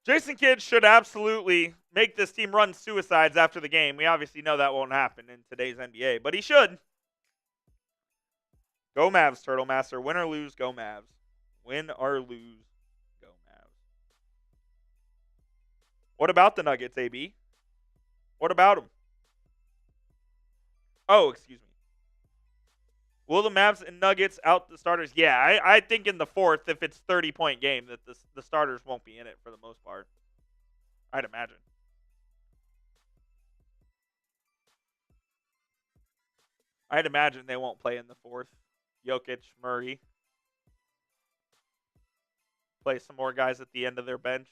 Jason Kidd should absolutely make this team run suicides after the game. We obviously know that won't happen in today's NBA, but he should. Go Mavs, Turtle Master. Win or lose, go Mavs. Win or lose, go Mavs. What about the Nuggets, AB? What about them? Oh, excuse me. Will the Mavs and Nuggets out the starters? Yeah, I think in the 4th, if it's 30-point game, that the starters won't be in it for the most part. I'd imagine. I'd imagine they won't play in the 4th. Jokic, Murray. Play some more guys at the end of their bench.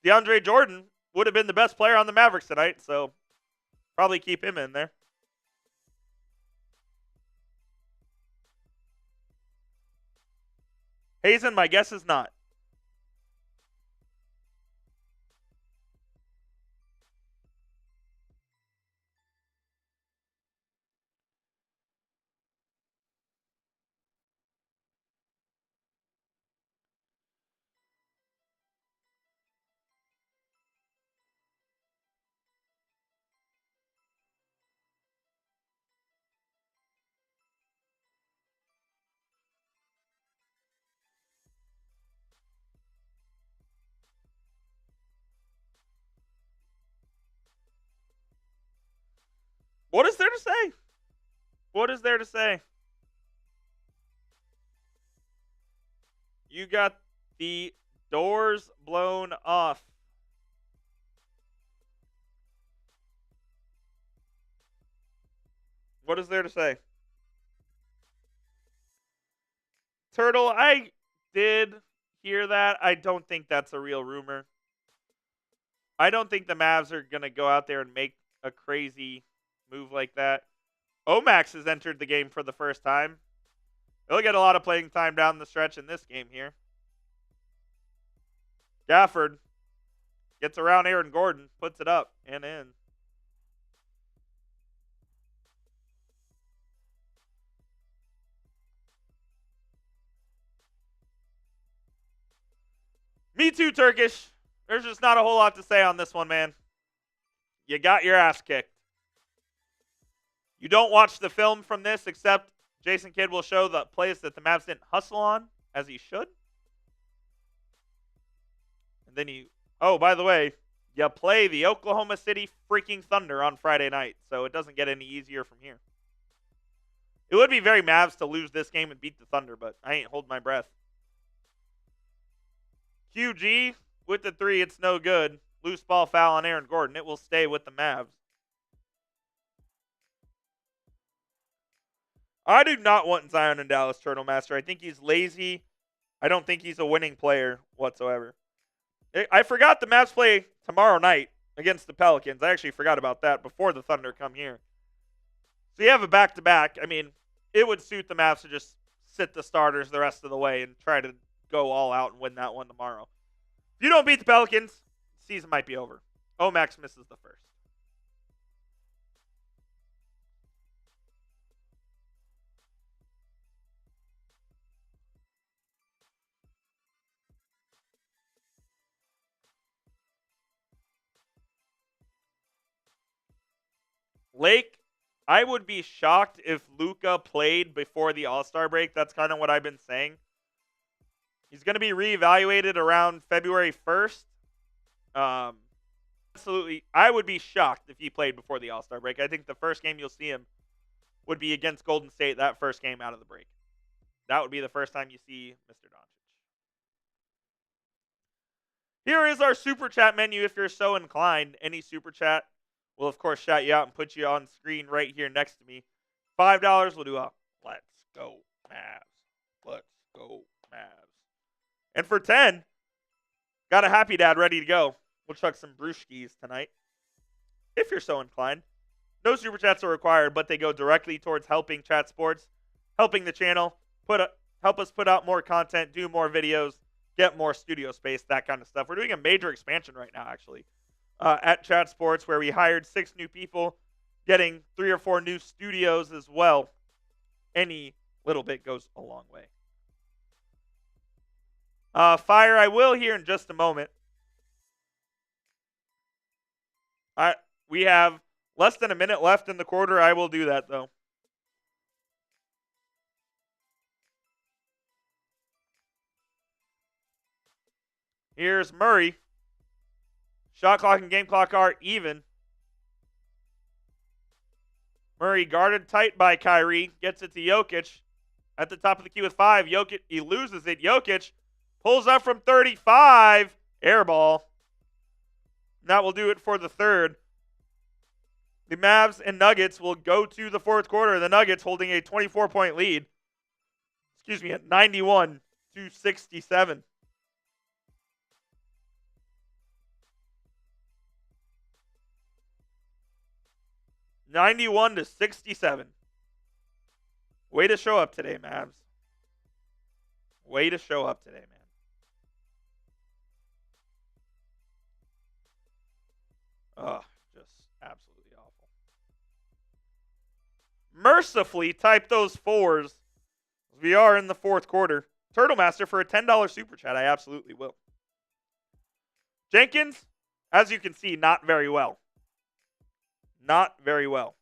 DeAndre Jordan would have been the best player on the Mavericks tonight, so probably keep him in there. Hazen, my guess is not. What is there to say? What is there to say? You got the doors blown off. What is there to say? Turtle, I did hear that. I don't think that's a real rumor. I don't think the Mavs are going to go out there and make a crazy move like that. Omax has entered the game for the first time. He'll get a lot of playing time down the stretch in this game here. Gafford gets around Aaron Gordon, puts it up and in. Me too, Turkish. There's just not a whole lot to say on this one, man. You got your ass kicked. You don't watch the film from this, except Jason Kidd will show the plays that the Mavs didn't hustle on, as he should. And then oh, by the way, you play the Oklahoma City freaking Thunder on Friday night, so it doesn't get any easier from here. It would be very Mavs to lose this game and beat the Thunder, but I ain't holding my breath. QG with the 3, it's no good. Loose ball foul on Aaron Gordon. It will stay with the Mavs. I do not want Zion and Dallas Turtle Master. I think he's lazy. I don't think he's a winning player whatsoever. I forgot the Mavs play tomorrow night against the Pelicans. I actually forgot about that before the Thunder come here. So you have a back-to-back. I mean, it would suit the Mavs to just sit the starters the rest of the way and try to go all out and win that one tomorrow. If you don't beat the Pelicans, the season might be over. Max misses the first. Lake, I would be shocked if Luka played before the All-Star break. That's kind of what I've been saying. He's going to be reevaluated around February 1st. Absolutely, I would be shocked if he played before the All-Star break. I think the first game you'll see him would be against Golden State, that first game out of the break. That would be the first time you see Mr. Doncic. Here is our Super Chat menu if you're so inclined. Any Super Chat will, of course, shout you out and put you on screen right here next to me. $5, we'll do a Let's Go Mavs. Let's Go Mavs. And for 10, got a Happy Dad ready to go. We'll chuck some brewskis tonight, if you're so inclined. No Super Chats are required, but they go directly towards helping Chat Sports, helping the channel, help us put out more content, do more videos, get more studio space, that kind of stuff. We're doing a major expansion right now, actually. At Chat Sports, where we hired 6 new people, getting 3 or 4 new studios as well. Any little bit goes a long way. Fire, I will here in just a moment. We have less than a minute left in the quarter. I will do that, though. Here's Murray. Shot clock and game clock are even. Murray guarded tight by Kyrie. Gets it to Jokic. At the top of the key with 5. Jokic, he loses it. Jokic pulls up from 35. Air ball. And that will do it for the third. The Mavs and Nuggets will go to the fourth quarter. The Nuggets holding a 24-point lead. At 91-67. (91-67). Way to show up today, Mavs. Way to show up today, man. Just absolutely awful. Mercifully type those 4s. We are in the fourth quarter. Turtle Master for a $10 super chat. I absolutely will. Jenkins, as you can see, not very well. Not very well.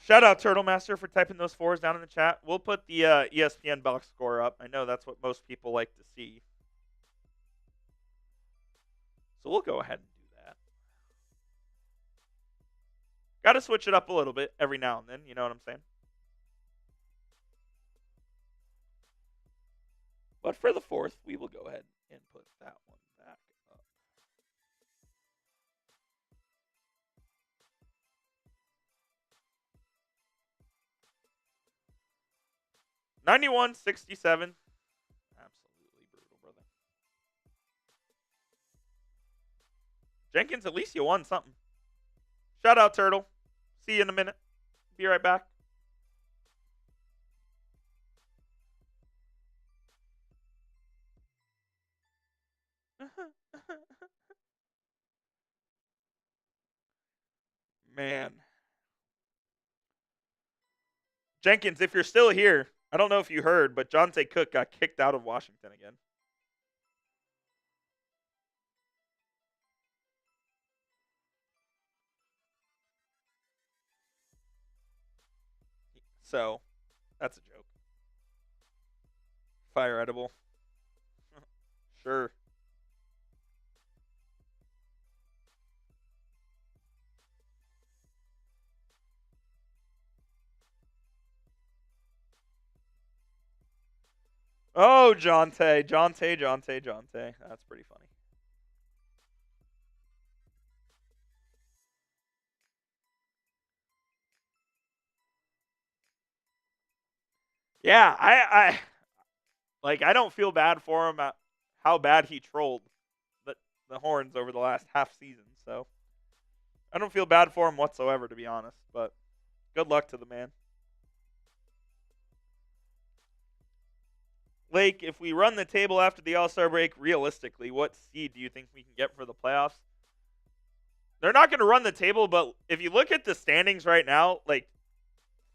Shout out Turtle Master for typing those 4s down in the chat. We'll put the ESPN box score up. I know that's what most people like to see. So we'll go ahead and do that. Got to switch it up a little bit every now and then. You know what I'm saying? But for the fourth, we will go ahead and put that one back up. (91-67). Absolutely brutal, brother. Jenkins, at least you won something. Shout out, Turtle. See you in a minute. Be right back. Man. Jenkins, if you're still here, I don't know if you heard, but Jonte Cook got kicked out of Washington again. So, that's a joke. Fire edible. Sure. Oh, Jonte. That's pretty funny. Yeah, I don't feel bad for him at how bad he trolled the the Horns over the last half season. So I don't feel bad for him whatsoever, to be honest. But good luck to the man. Lake, if we run the table after the All-Star break, realistically, what seed do you think we can get for the playoffs? They're not going to run the table, but if you look at the standings right now, like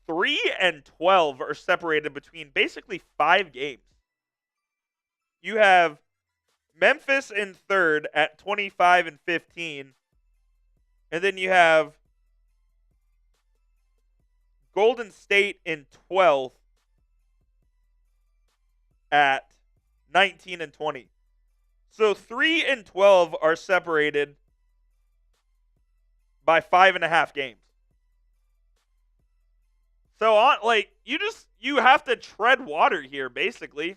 3 and 12 are separated between basically 5 games. You have Memphis in third at 25 and 15. And then you have Golden State in 12th at 19 and 20. So 3 and 12 are separated by 5.5 games. So you have to tread water here, basically.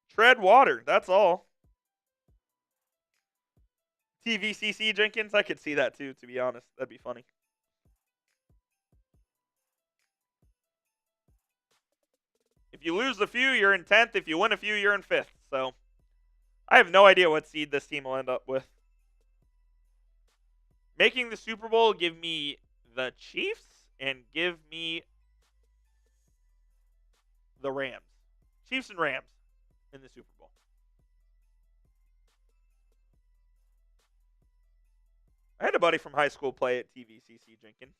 Tread water, that's all. TVCC Jenkins, I could see that too, to be honest. That'd be funny. If you lose a few, you're in 10th. If you win a few, you're in 5th. So I have no idea what seed this team will end up with. Making the Super Bowl, give me the Chiefs and give me the Rams. Chiefs and Rams in the Super Bowl. I had a buddy from high school play at TVCC Jenkins.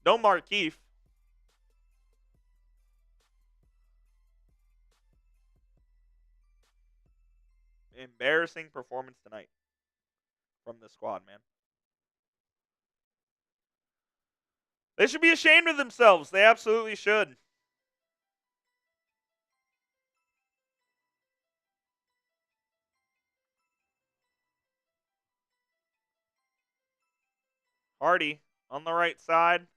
No Markeith. Embarrassing performance tonight from the squad, man. They should be ashamed of themselves. They absolutely should. Hardy on the right side.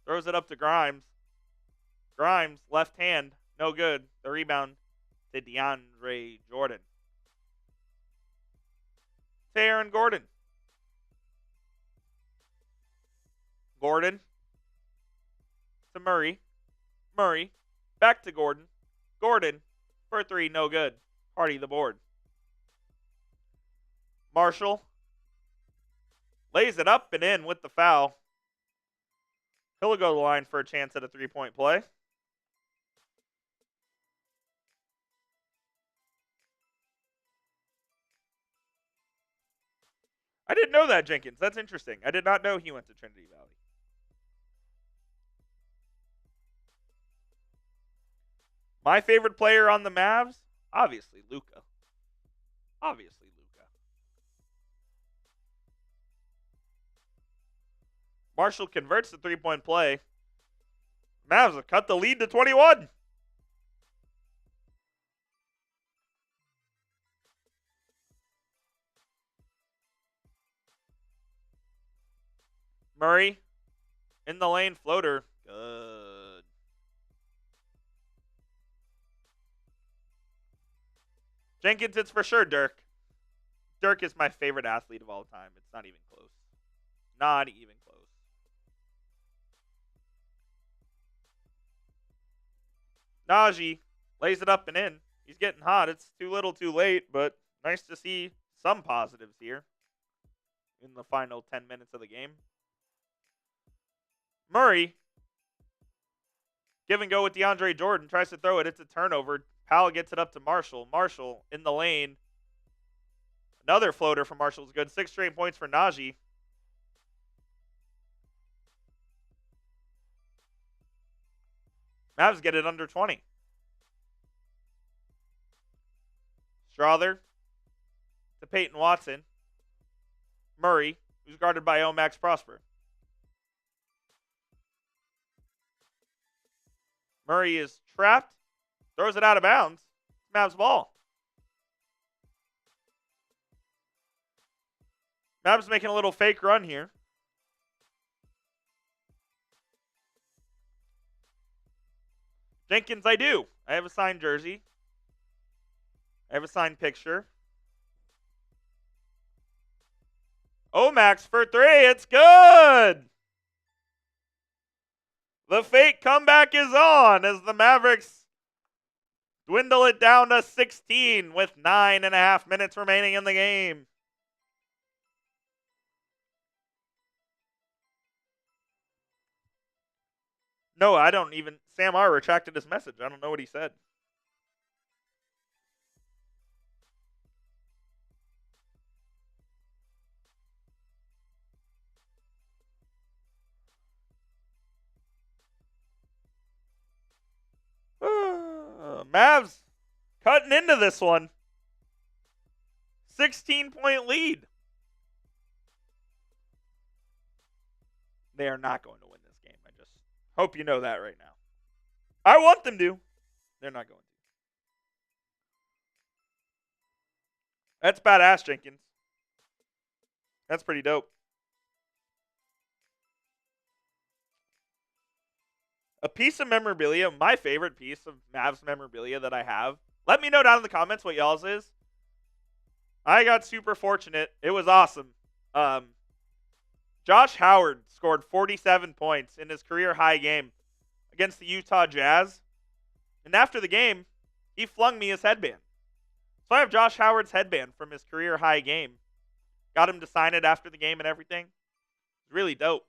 Throws it up to Grimes. Grimes, left hand, no good. The rebound to DeAndre Jordan. To Aaron Gordon. Gordon to Murray. Murray back to Gordon. Gordon for 3, no good. Hardy the board. Marshall lays it up and in with the foul. He'll go to the line for a chance at a 3-point play. I didn't know that, Jenkins. That's interesting. I did not know he went to Trinity Valley. My favorite player on the Mavs? Obviously, Luka. Obviously, Luka. Marshall converts the 3-point play. Mavs have cut the lead to 21. Murray in the lane, floater. Good. Jenkins, it's for sure Dirk. Dirk is my favorite athlete of all time. It's not even close. Not even close. Najee lays it up and in. He's getting hot. It's too little too late, but nice to see some positives here in the final 10 minutes of the game. Murray, give and go with DeAndre Jordan, tries to throw it. It's a turnover. Powell gets it up to Marshall. Marshall in the lane. Another floater from Marshall is good. 6 straight points for Najee. Mavs get it under 20. Strother to Peyton Watson. Murray, who's guarded by Max Prosper. Murray is trapped. Throws it out of bounds. Mavs ball. Mavs making a little fake run here. Jenkins, I do. I have a signed jersey. I have a signed picture. Max for three. It's good. The fake comeback is on as the Mavericks dwindle it down to 16 with 9.5 minutes remaining in the game. No, I don't even. Sam R. retracted his message. I don't know what he said. Mavs cutting into this one. 16-point lead. They are not going to win this game. I just hope you know that right now. I want them to. They're not going to. That's badass, Jenkins. That's pretty dope. A piece of memorabilia, my favorite piece of Mavs memorabilia that I have. Let me know down in the comments what y'all's is. I got super fortunate. It was awesome. Josh Howard scored 47 points in his career high game against the Utah Jazz. And after the game, he flung me his headband. So I have Josh Howard's headband from his career high game. Got him to sign it after the game and everything. It's really dope.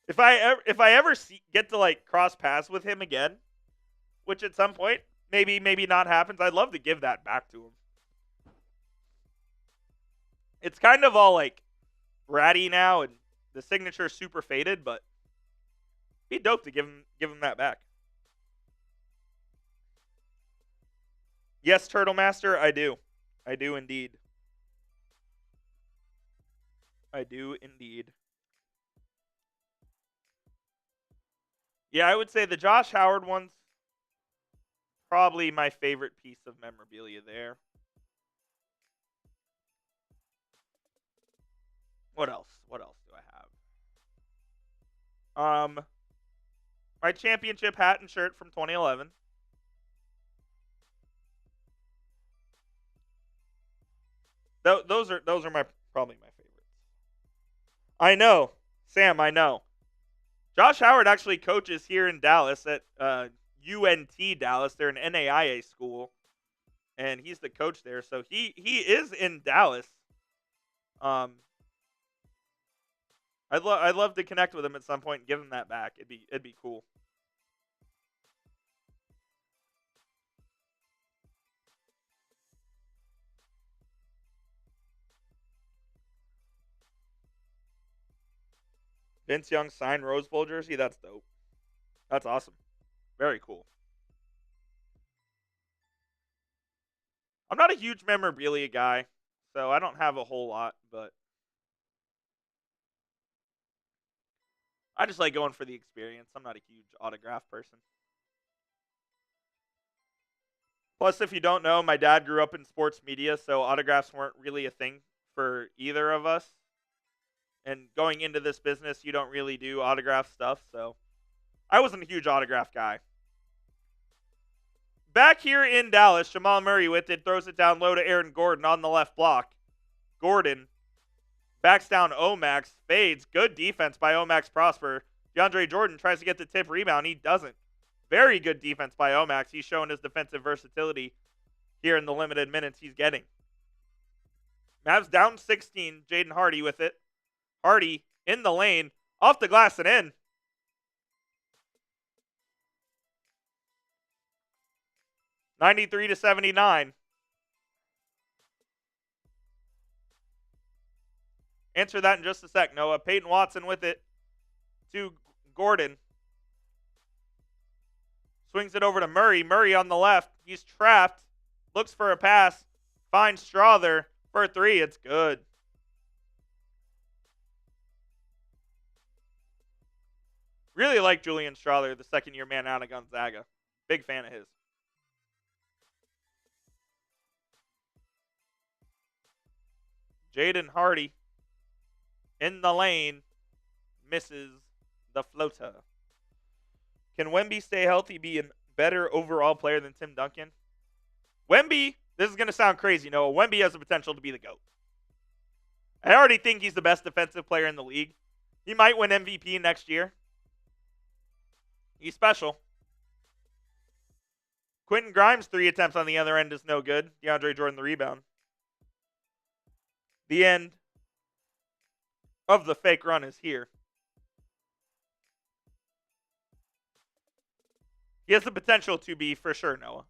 If I ever get to cross paths with him again, which at some point maybe not happens, I'd love to give that back to him. It's kind of all ratty now, and the signature is super faded, but it'd be dope to give him that back. Yes, Turtle Master, I do. I do indeed. I do indeed. Yeah, I would say the Josh Howard one's probably my favorite piece of memorabilia there. What else? What else do I have? My championship hat and shirt from 2011. Those are probably my favorites. I know, Sam. I know. Josh Howard actually coaches here in Dallas at UNT Dallas. They're an NAIA school, and he's the coach there. So he is in Dallas. I'd love to connect with him at some point and give him that back. It'd be cool. Vince Young signed Rose Bowl jersey. That's dope. That's awesome. Very cool. I'm not a huge memorabilia guy, so I don't have a whole lot, but I just like going for the experience. I'm not a huge autograph person. Plus, if you don't know, my dad grew up in sports media, so autographs weren't really a thing for either of us. And going into this business, you don't really do autograph stuff, so I wasn't a huge autograph guy. Back here in Dallas, Jamal Murray with it, throws it down low to Aaron Gordon on the left block. Gordon backs down Max, fades. Good defense by Max Prosper. DeAndre Jordan tries to get the tip rebound. He doesn't. Very good defense by Max. He's showing his defensive versatility here in the limited minutes he's getting. Mavs down 16. Jaden Hardy with it. Hardy in the lane, off the glass and in. (93-79). Answer that in just a sec, Noah. Peyton Watson with it to Gordon. Swings it over to Murray. Murray on the left. He's trapped. Looks for a pass. Find Strother for 3. It's good. Really like Julian Strother, the second-year man out of Gonzaga. Big fan of his. Jaden Hardy in the lane misses the floater. Can Wemby stay healthy, be a better overall player than Tim Duncan? Wemby, this is going to sound crazy, Noah. Wemby has the potential to be the GOAT. I already think he's the best defensive player in the league. He might win MVP next year. He's special. Quentin Grimes, 3 attempts on the other end is no good. DeAndre Jordan, the rebound. The end of the fake run is here. He has the potential to be for sure, Noah.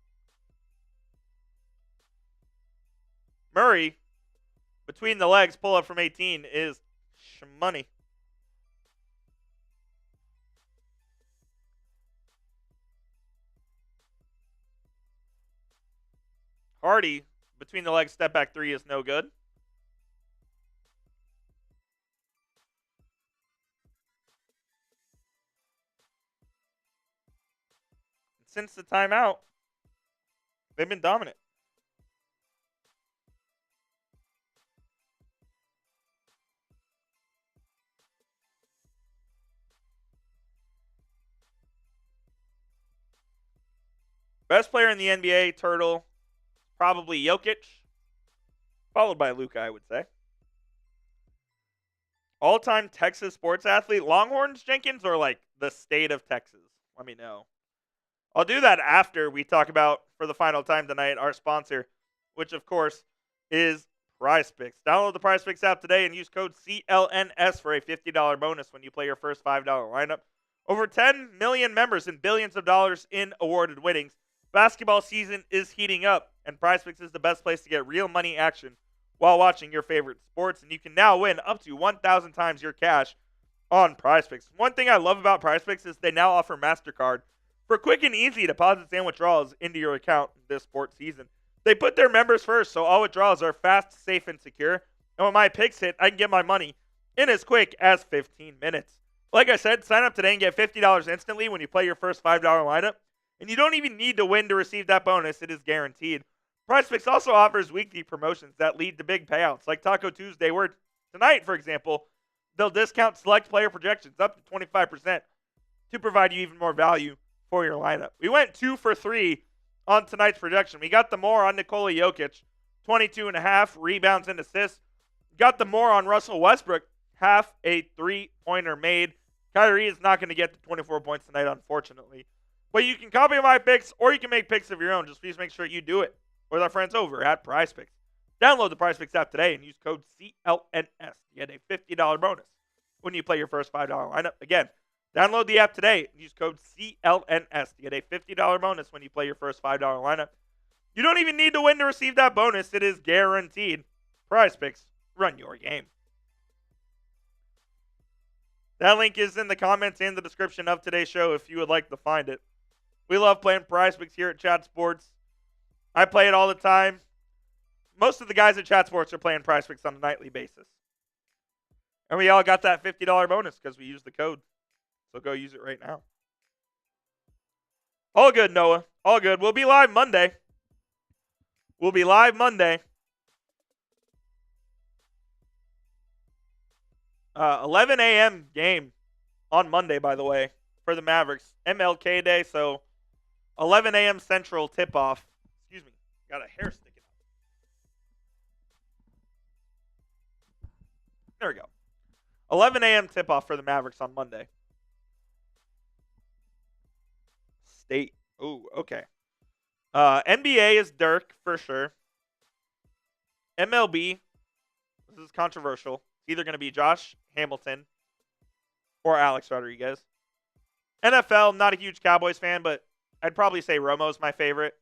Murray, between the legs, pull up from 18 is money. Hardy, between the legs, step back 3 is no good. Since the timeout, they've been dominant. Best player in the NBA, Turtle, probably Jokic, followed by Luka, I would say. All-time Texas sports athlete, Longhorns, Jenkins, or like the state of Texas? Let me know. I'll do that after we talk about, for the final time tonight, our sponsor, which, of course, is PrizePicks. Download the PrizePicks app today and use code CLNS for a $50 bonus when you play your first $5 lineup. Over 10 million members and billions of dollars in awarded winnings. Basketball season is heating up, and PrizePicks is the best place to get real money action while watching your favorite sports, and you can now win up to 1,000 times your cash on PrizePicks. One thing I love about PrizePicks is they now offer MasterCard for quick and easy deposits and withdrawals into your account this sports season. They put their members first, so all withdrawals are fast, safe, and secure. And when my picks hit, I can get my money in as quick as 15 minutes. Like I said, sign up today and get $50 instantly when you play your first $5 lineup. And you don't even need to win to receive that bonus. It is guaranteed. PrizePicks also offers weekly promotions that lead to big payouts, like Taco Tuesday, where tonight, for example, they'll discount select player projections up to 25% to provide you even more value for your lineup. We went 2 for 3 on tonight's projection. We got the more on Nikola Jokic, 22.5 rebounds and assists. Got the more on Russell Westbrook, half a three-pointer made. Kyrie is not going to get to 24 points tonight, unfortunately. But you can copy my picks, or you can make picks of your own. Just please make sure you do it with our friends over at PrizePicks. Download the PrizePicks app today and use code CLNS to get a $50 bonus when you play your first $5 lineup. Again, download the app today and use code CLNS to get a $50 bonus when you play your first $5 lineup. You don't even need to win to receive that bonus. It is guaranteed. PrizePicks, run your game. That link is in the comments and the description of today's show if you would like to find it. We love playing PrizePicks here at Chat Sports. I play it all the time. Most of the guys at Chat Sports are playing PrizePicks on a nightly basis. And we all got that $50 bonus because we used the code. So go use it right now. All good, Noah. All good. We'll be live Monday. 11 a.m. game on Monday, by the way, for the Mavericks. MLK Day, so 11 a.m. Central tip-off. Excuse me. Got a hair sticking out. There we go. 11 a.m. tip-off for the Mavericks on Monday. State. Ooh, okay. NBA is Dirk for sure. MLB, this is controversial. It's either going to be Josh Hamilton or Alex Rodriguez. NFL, not a huge Cowboys fan, but I'd probably say Romo's my favorite.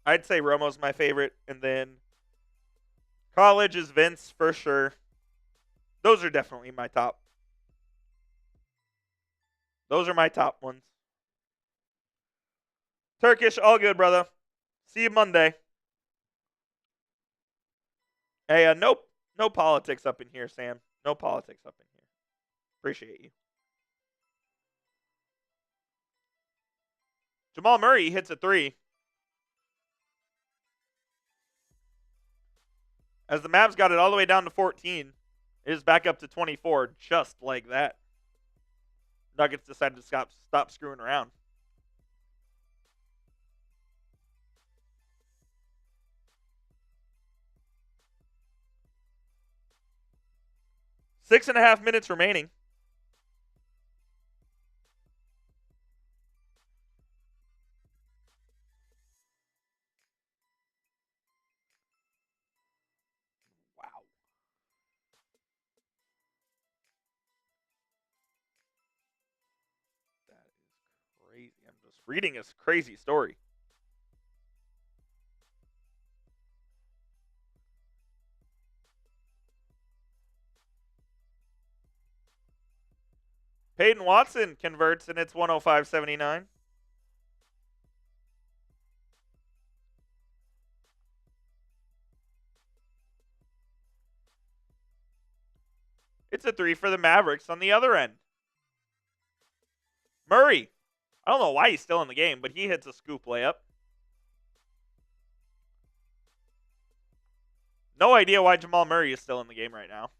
I'd say Romo's my favorite. And then college is Vince for sure. Those are definitely my top. Those are my top ones. Turkish, all good, brother. See you Monday. Hey, no politics up in here, Sam. No politics up in here. Appreciate you. Jamal Murray hits a 3. As the Mavs got it all the way down to 14, it is back up to 24, just like that. Nuggets decided to stop screwing around. Six and a half minutes remaining. Wow. That is crazy. I'm just reading this crazy story. Peyton Watson converts, and it's 105-79. It's a 3 for the Mavericks on the other end. Murray. I don't know why he's still in the game, but he hits a scoop layup. No idea why Jamal Murray is still in the game right now.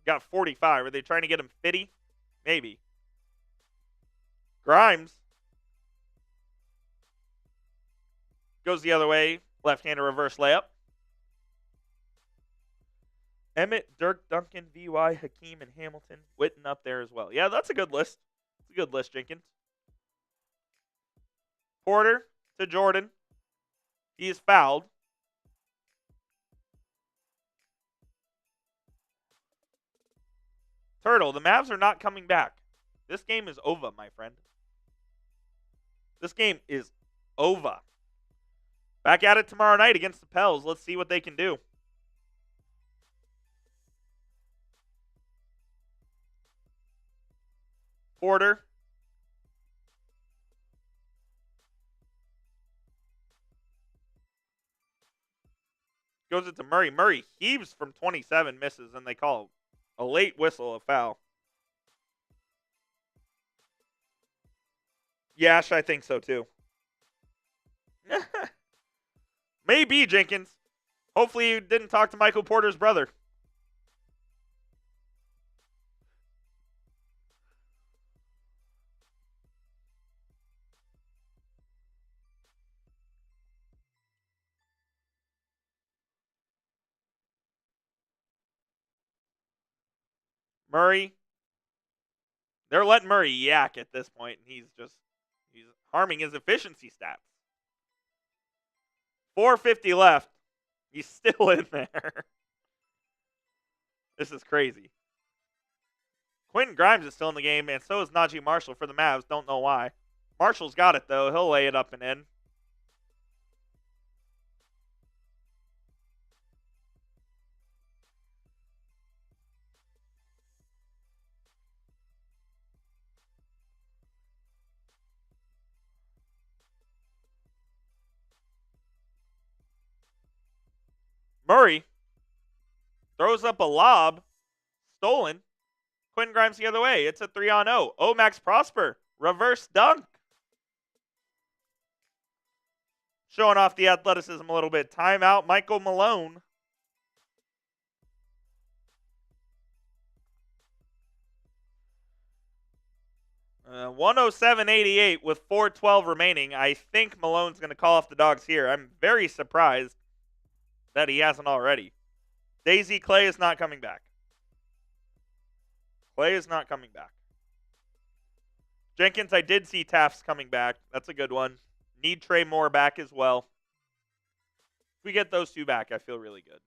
Got 45. Are they trying to get him 50? Maybe. Grimes goes the other way. Left-handed reverse layup. Emmett, Dirk, Duncan, VY, Hakeem, and Hamilton. Witten up there as well. Yeah, that's a good list. It's a good list, Jenkins. Porter to Jordan. He is fouled. Turtle, the Mavs are not coming back. This game is over, my friend. This game is over. Back at it tomorrow night against the Pels. Let's see what they can do. Porter. Goes it to Murray. Murray heaves from 27, misses, and they call a late whistle, a foul. Yash, I think so too. Maybe, Jenkins. Hopefully you didn't talk to Michael Porter's brother. Murray. They're letting Murray yak at this point, and he's harming his efficiency stats. 4:50 left. He's still in there. This is crazy. Quentin Grimes is still in the game, and so is Najee Marshall for the Mavs. Don't know why. Marshall's got it, though. He'll lay it up and in. Murray throws up a lob. Stolen. Quentin Grimes the other way. It's a 3-on-0. Max Prosper. Reverse dunk. Showing off the athleticism a little bit. Timeout, Michael Malone. Uh, 107-88 with 4:12 remaining. I think Malone's going to call off the Dogs here. I'm very surprised that he hasn't already. Daisy, Klay is not coming back. Klay is not coming back. Jenkins, I did see Taft's coming back. That's a good one. Need Trey Moore back as well. If we get those two back, I feel really good.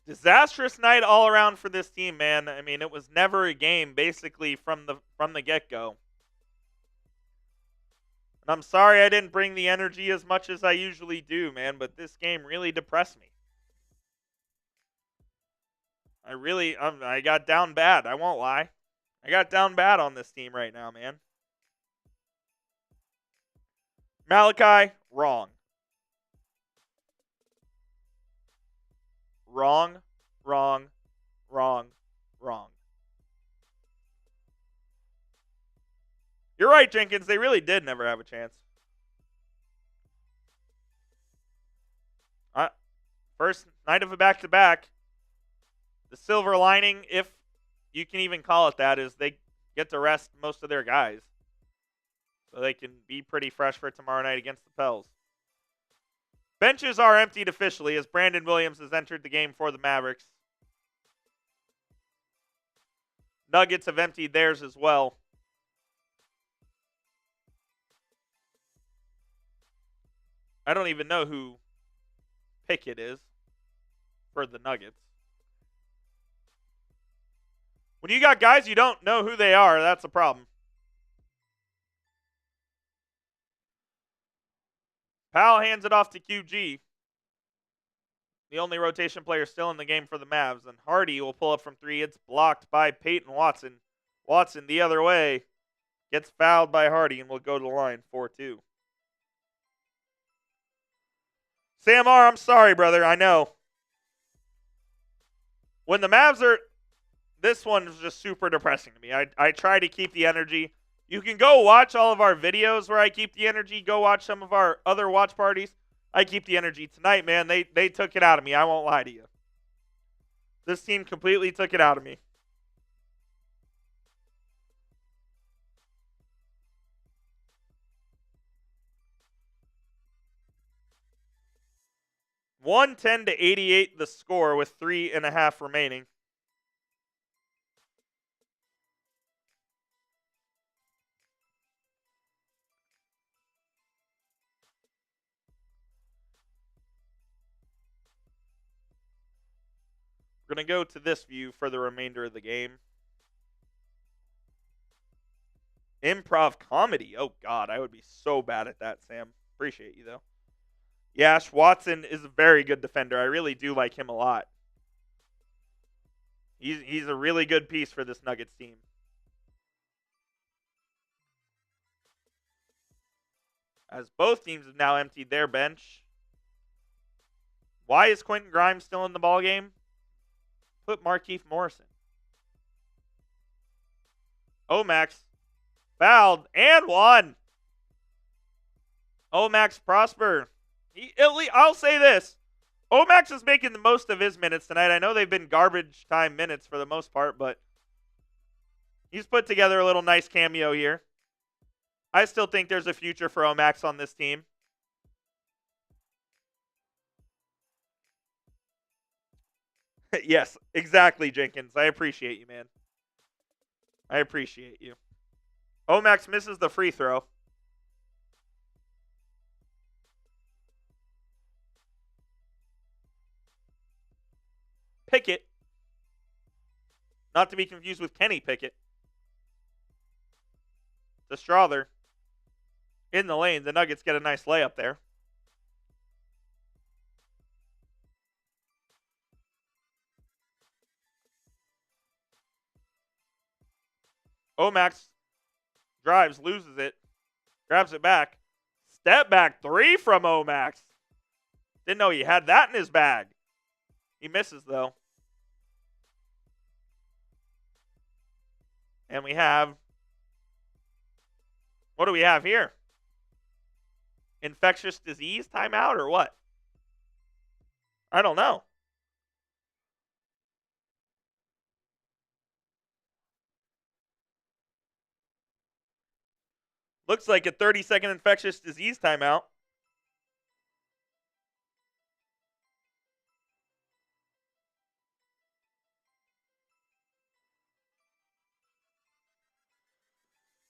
Disastrous night all around for this team, man. I mean, it was never a game basically from the get-go. And I'm sorry I didn't bring the energy as much as I usually do, man, but this game really depressed me. I got down bad. I won't lie. I got down bad on this team right now, man. Malachi, wrong. Wrong, wrong, wrong, wrong. You're right, Jenkins. They really did never have a chance. First night of a back-to-back. The silver lining, if you can even call it that, is they get to rest most of their guys. So they can be pretty fresh for tomorrow night against the Pels. Benches are emptied officially as Brandon Williams has entered the game for the Mavericks. Nuggets have emptied theirs as well. I don't even know who Pickett is for the Nuggets. When you got guys you don't know who they are, that's a problem. Powell hands it off to QG. The only rotation player still in the game for the Mavs. And Hardy will pull up from three. It's blocked by Peyton Watson. Watson the other way. Gets fouled by Hardy and will go to the line 4-2. Sam R., I'm sorry, brother. I know. When the Mavs are... This one is just super depressing to me. I try to keep the energy. You can go watch all of our videos where I keep the energy. Go watch some of our other watch parties. I keep the energy. Tonight, man, they took it out of me. I won't lie to you. This team completely took it out of me. $110-88 the score with 3.5 remaining. We're going to go to this view for the remainder of the game. Improv comedy. Oh, God, I would be so bad at that, Sam. Appreciate you, though. Yash Watson is a very good defender. I really do like him a lot. He's a really good piece for this Nuggets team. As both teams have now emptied their bench. Why is Quentin Grimes still in the ballgame? Put Markieff Morrison. Omax fouled and won. Omax Prosper. I'll say this. Omax is making the most of his minutes tonight. I know they've been garbage time minutes for the most part, but he's put together a little nice cameo here. I still think there's a future for Omax on this team. Yes, exactly, Jenkins. I appreciate you, man. I appreciate you. Omax misses the free throw. Pickett. Not to be confused with Kenny Pickett. To Strother. In the lane. The Nuggets get a nice layup there. Omax drives, loses it. Grabs it back. Step back three from Omax. Didn't know he had that in his bag. He misses, though. And we have... What do we have here? Infectious disease timeout or what? I don't know. Looks like a 30-second infectious disease timeout.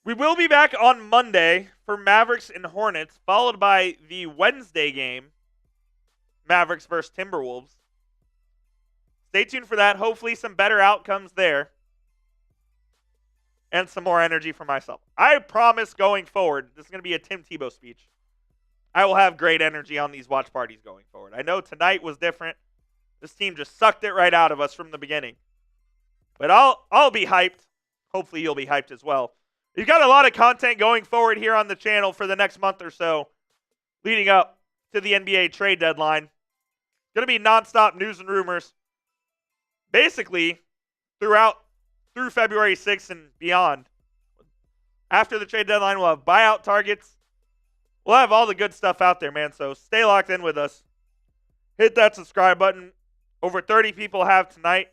We will be back on Monday for Mavericks and Hornets, followed by the Wednesday game, Mavericks versus Timberwolves. Stay tuned for that. Hopefully some better outcomes there. and some more energy for myself. I promise going forward, this is going to be a Tim Tebow speech. I will have great energy on these watch parties going forward. I know tonight was different. This team just sucked it right out of us from the beginning. But I'll be hyped. Hopefully you'll be hyped as well. We've got a lot of content going forward here on the channel for the next month or so, leading up to the NBA trade deadline. Going to be nonstop news and rumors, basically through February 6th and beyond. After the trade deadline, we'll have buyout targets. We'll have all the good stuff out there, man. So stay locked in with us. Hit that subscribe button. Over 30 people have tonight.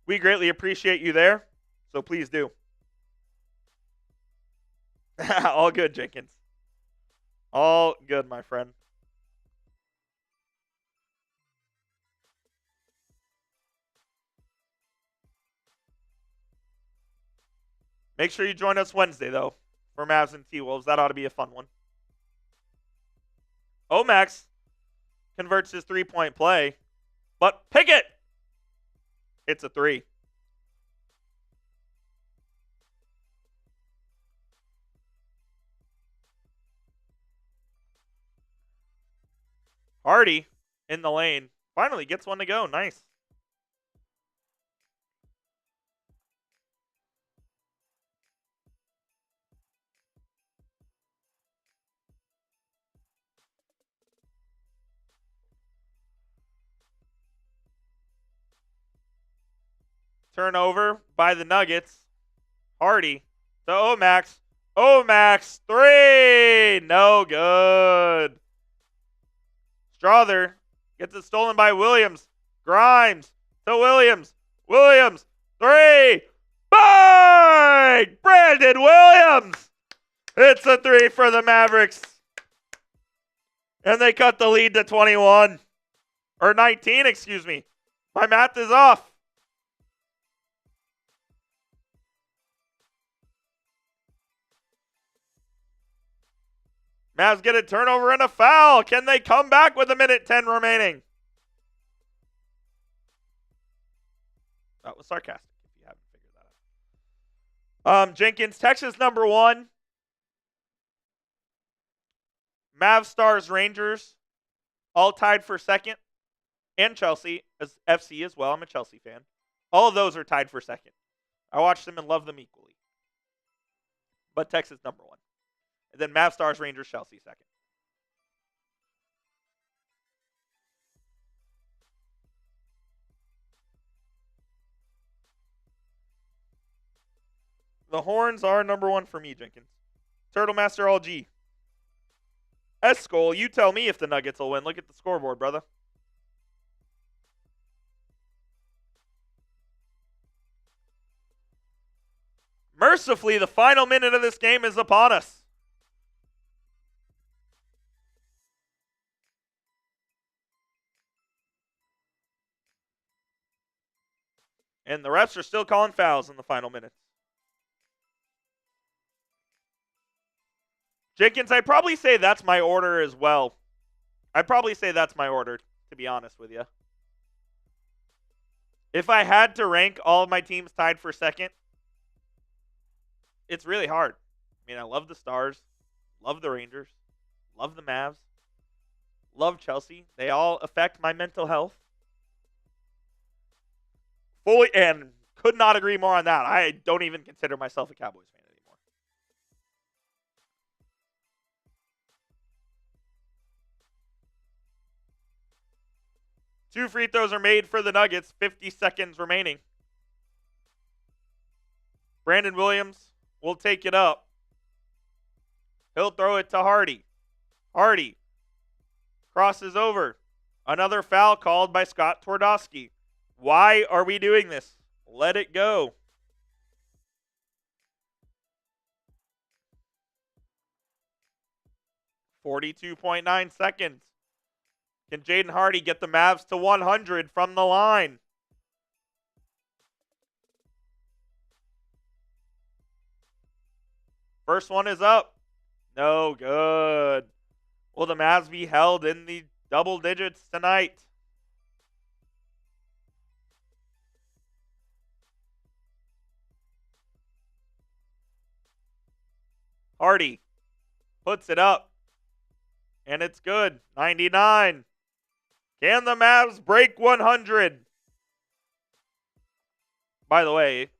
We greatly appreciate you there, so please do. All good, Jenkins. All good, my friend. Make sure you join us Wednesday, though, for Mavs and T-Wolves. That ought to be a fun one. Omax converts his three-point play, but Pickett, it's a three. Hardy in the lane. Finally gets one to go. Nice. Turnover by the Nuggets. Hardy to Omax. Omax, three. No good. Strother gets it stolen by Williams. Grimes to Williams. Williams, three. Bang! Brandon Williams. It's a three for the Mavericks. And they cut the lead to 21. Or 19, excuse me. My math is off. Mavs get a turnover and a foul. Can they come back with 1:10 remaining? That was sarcastic, if you haven't figured that out. Jenkins, Texas #1. Mavs, Stars, Rangers, all tied for second. And Chelsea, as FC as well. I'm a Chelsea fan. All of those are tied for second. I watch them and love them equally. But Texas #1. And then Mavs, Stars, Rangers, Chelsea second. The Horns are #1 for me, Jenkins. Turtle Master All G. Escol, you tell me if the Nuggets will win. Look at the scoreboard, brother. Mercifully, the final minute of this game is upon us. And the refs are still calling fouls in the final minutes. Jenkins, I'd probably say that's my order as well. I'd probably say that's my order, to be honest with you. If I had to rank all of my teams tied for second, it's really hard. I mean, I love the Stars, love the Rangers, love the Mavs, love Chelsea. They all affect my mental health. Fully, and could not agree more on that. I don't even consider myself a Cowboys fan anymore. Two free throws are made for the Nuggets. 50 seconds remaining. Brandon Williams will take it up. He'll throw it to Hardy. Hardy crosses over. Another foul called by Scott Twardowski. Why are we doing this? Let it go. .9 seconds. Can Jaden Hardy get the Mavs to 100 from the line? First one is up. No good. Will the Mavs be held in the double digits tonight? Hardy puts it up. And it's good. 99. Can the Mavs break 100? By the way,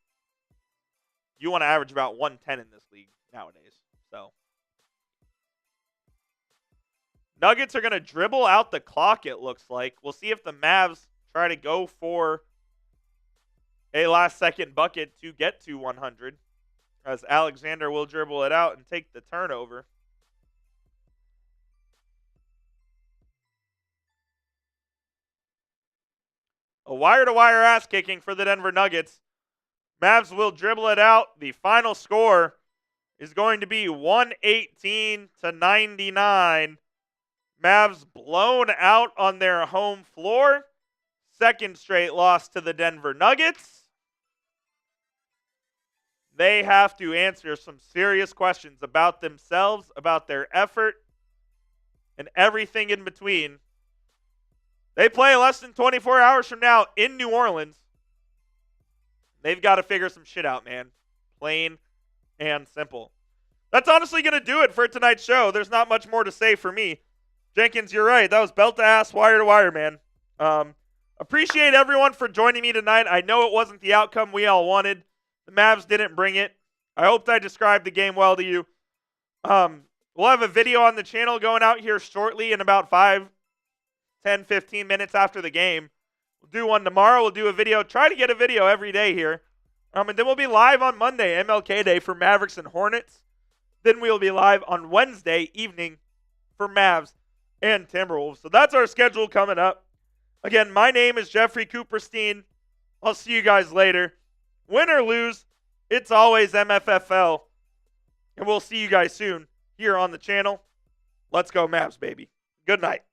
you want to average about 110 in this league nowadays. So, Nuggets are going to dribble out the clock, it looks like. We'll see if the Mavs try to go for a last-second bucket to get to 100, as Alexander will dribble it out and take the turnover. A wire-to-wire ass-kicking for the Denver Nuggets. Mavs will dribble it out. The final score is going to be 118-99. Mavs blown out on their home floor. Second straight loss to the Denver Nuggets. They have to answer some serious questions about themselves, about their effort, and everything in between. They play less than 24 hours from now in New Orleans. They've got to figure some shit out, man. Plain and simple. That's honestly going to do it for tonight's show. There's not much more to say for me. Jenkins, you're right. That was belt-to-ass, wire-to-wire, man. Appreciate everyone for joining me tonight. I know it wasn't the outcome we all wanted. The Mavs didn't bring it. I hoped I described the game well to you. We'll have a video on the channel going out here shortly in about 5, 10, 15 minutes after the game. We'll do one tomorrow. We'll do a video. Try to get a video every day here. And then we'll be live on Monday, MLK Day, for Mavericks and Hornets. Then we'll be live on Wednesday evening for Mavs and Timberwolves. So that's our schedule coming up. Again, my name is Jeffrey Cooperstein. I'll see you guys later. Win or lose, it's always MFFL. And we'll see you guys soon here on the channel. Let's go Mavs, baby. Good night.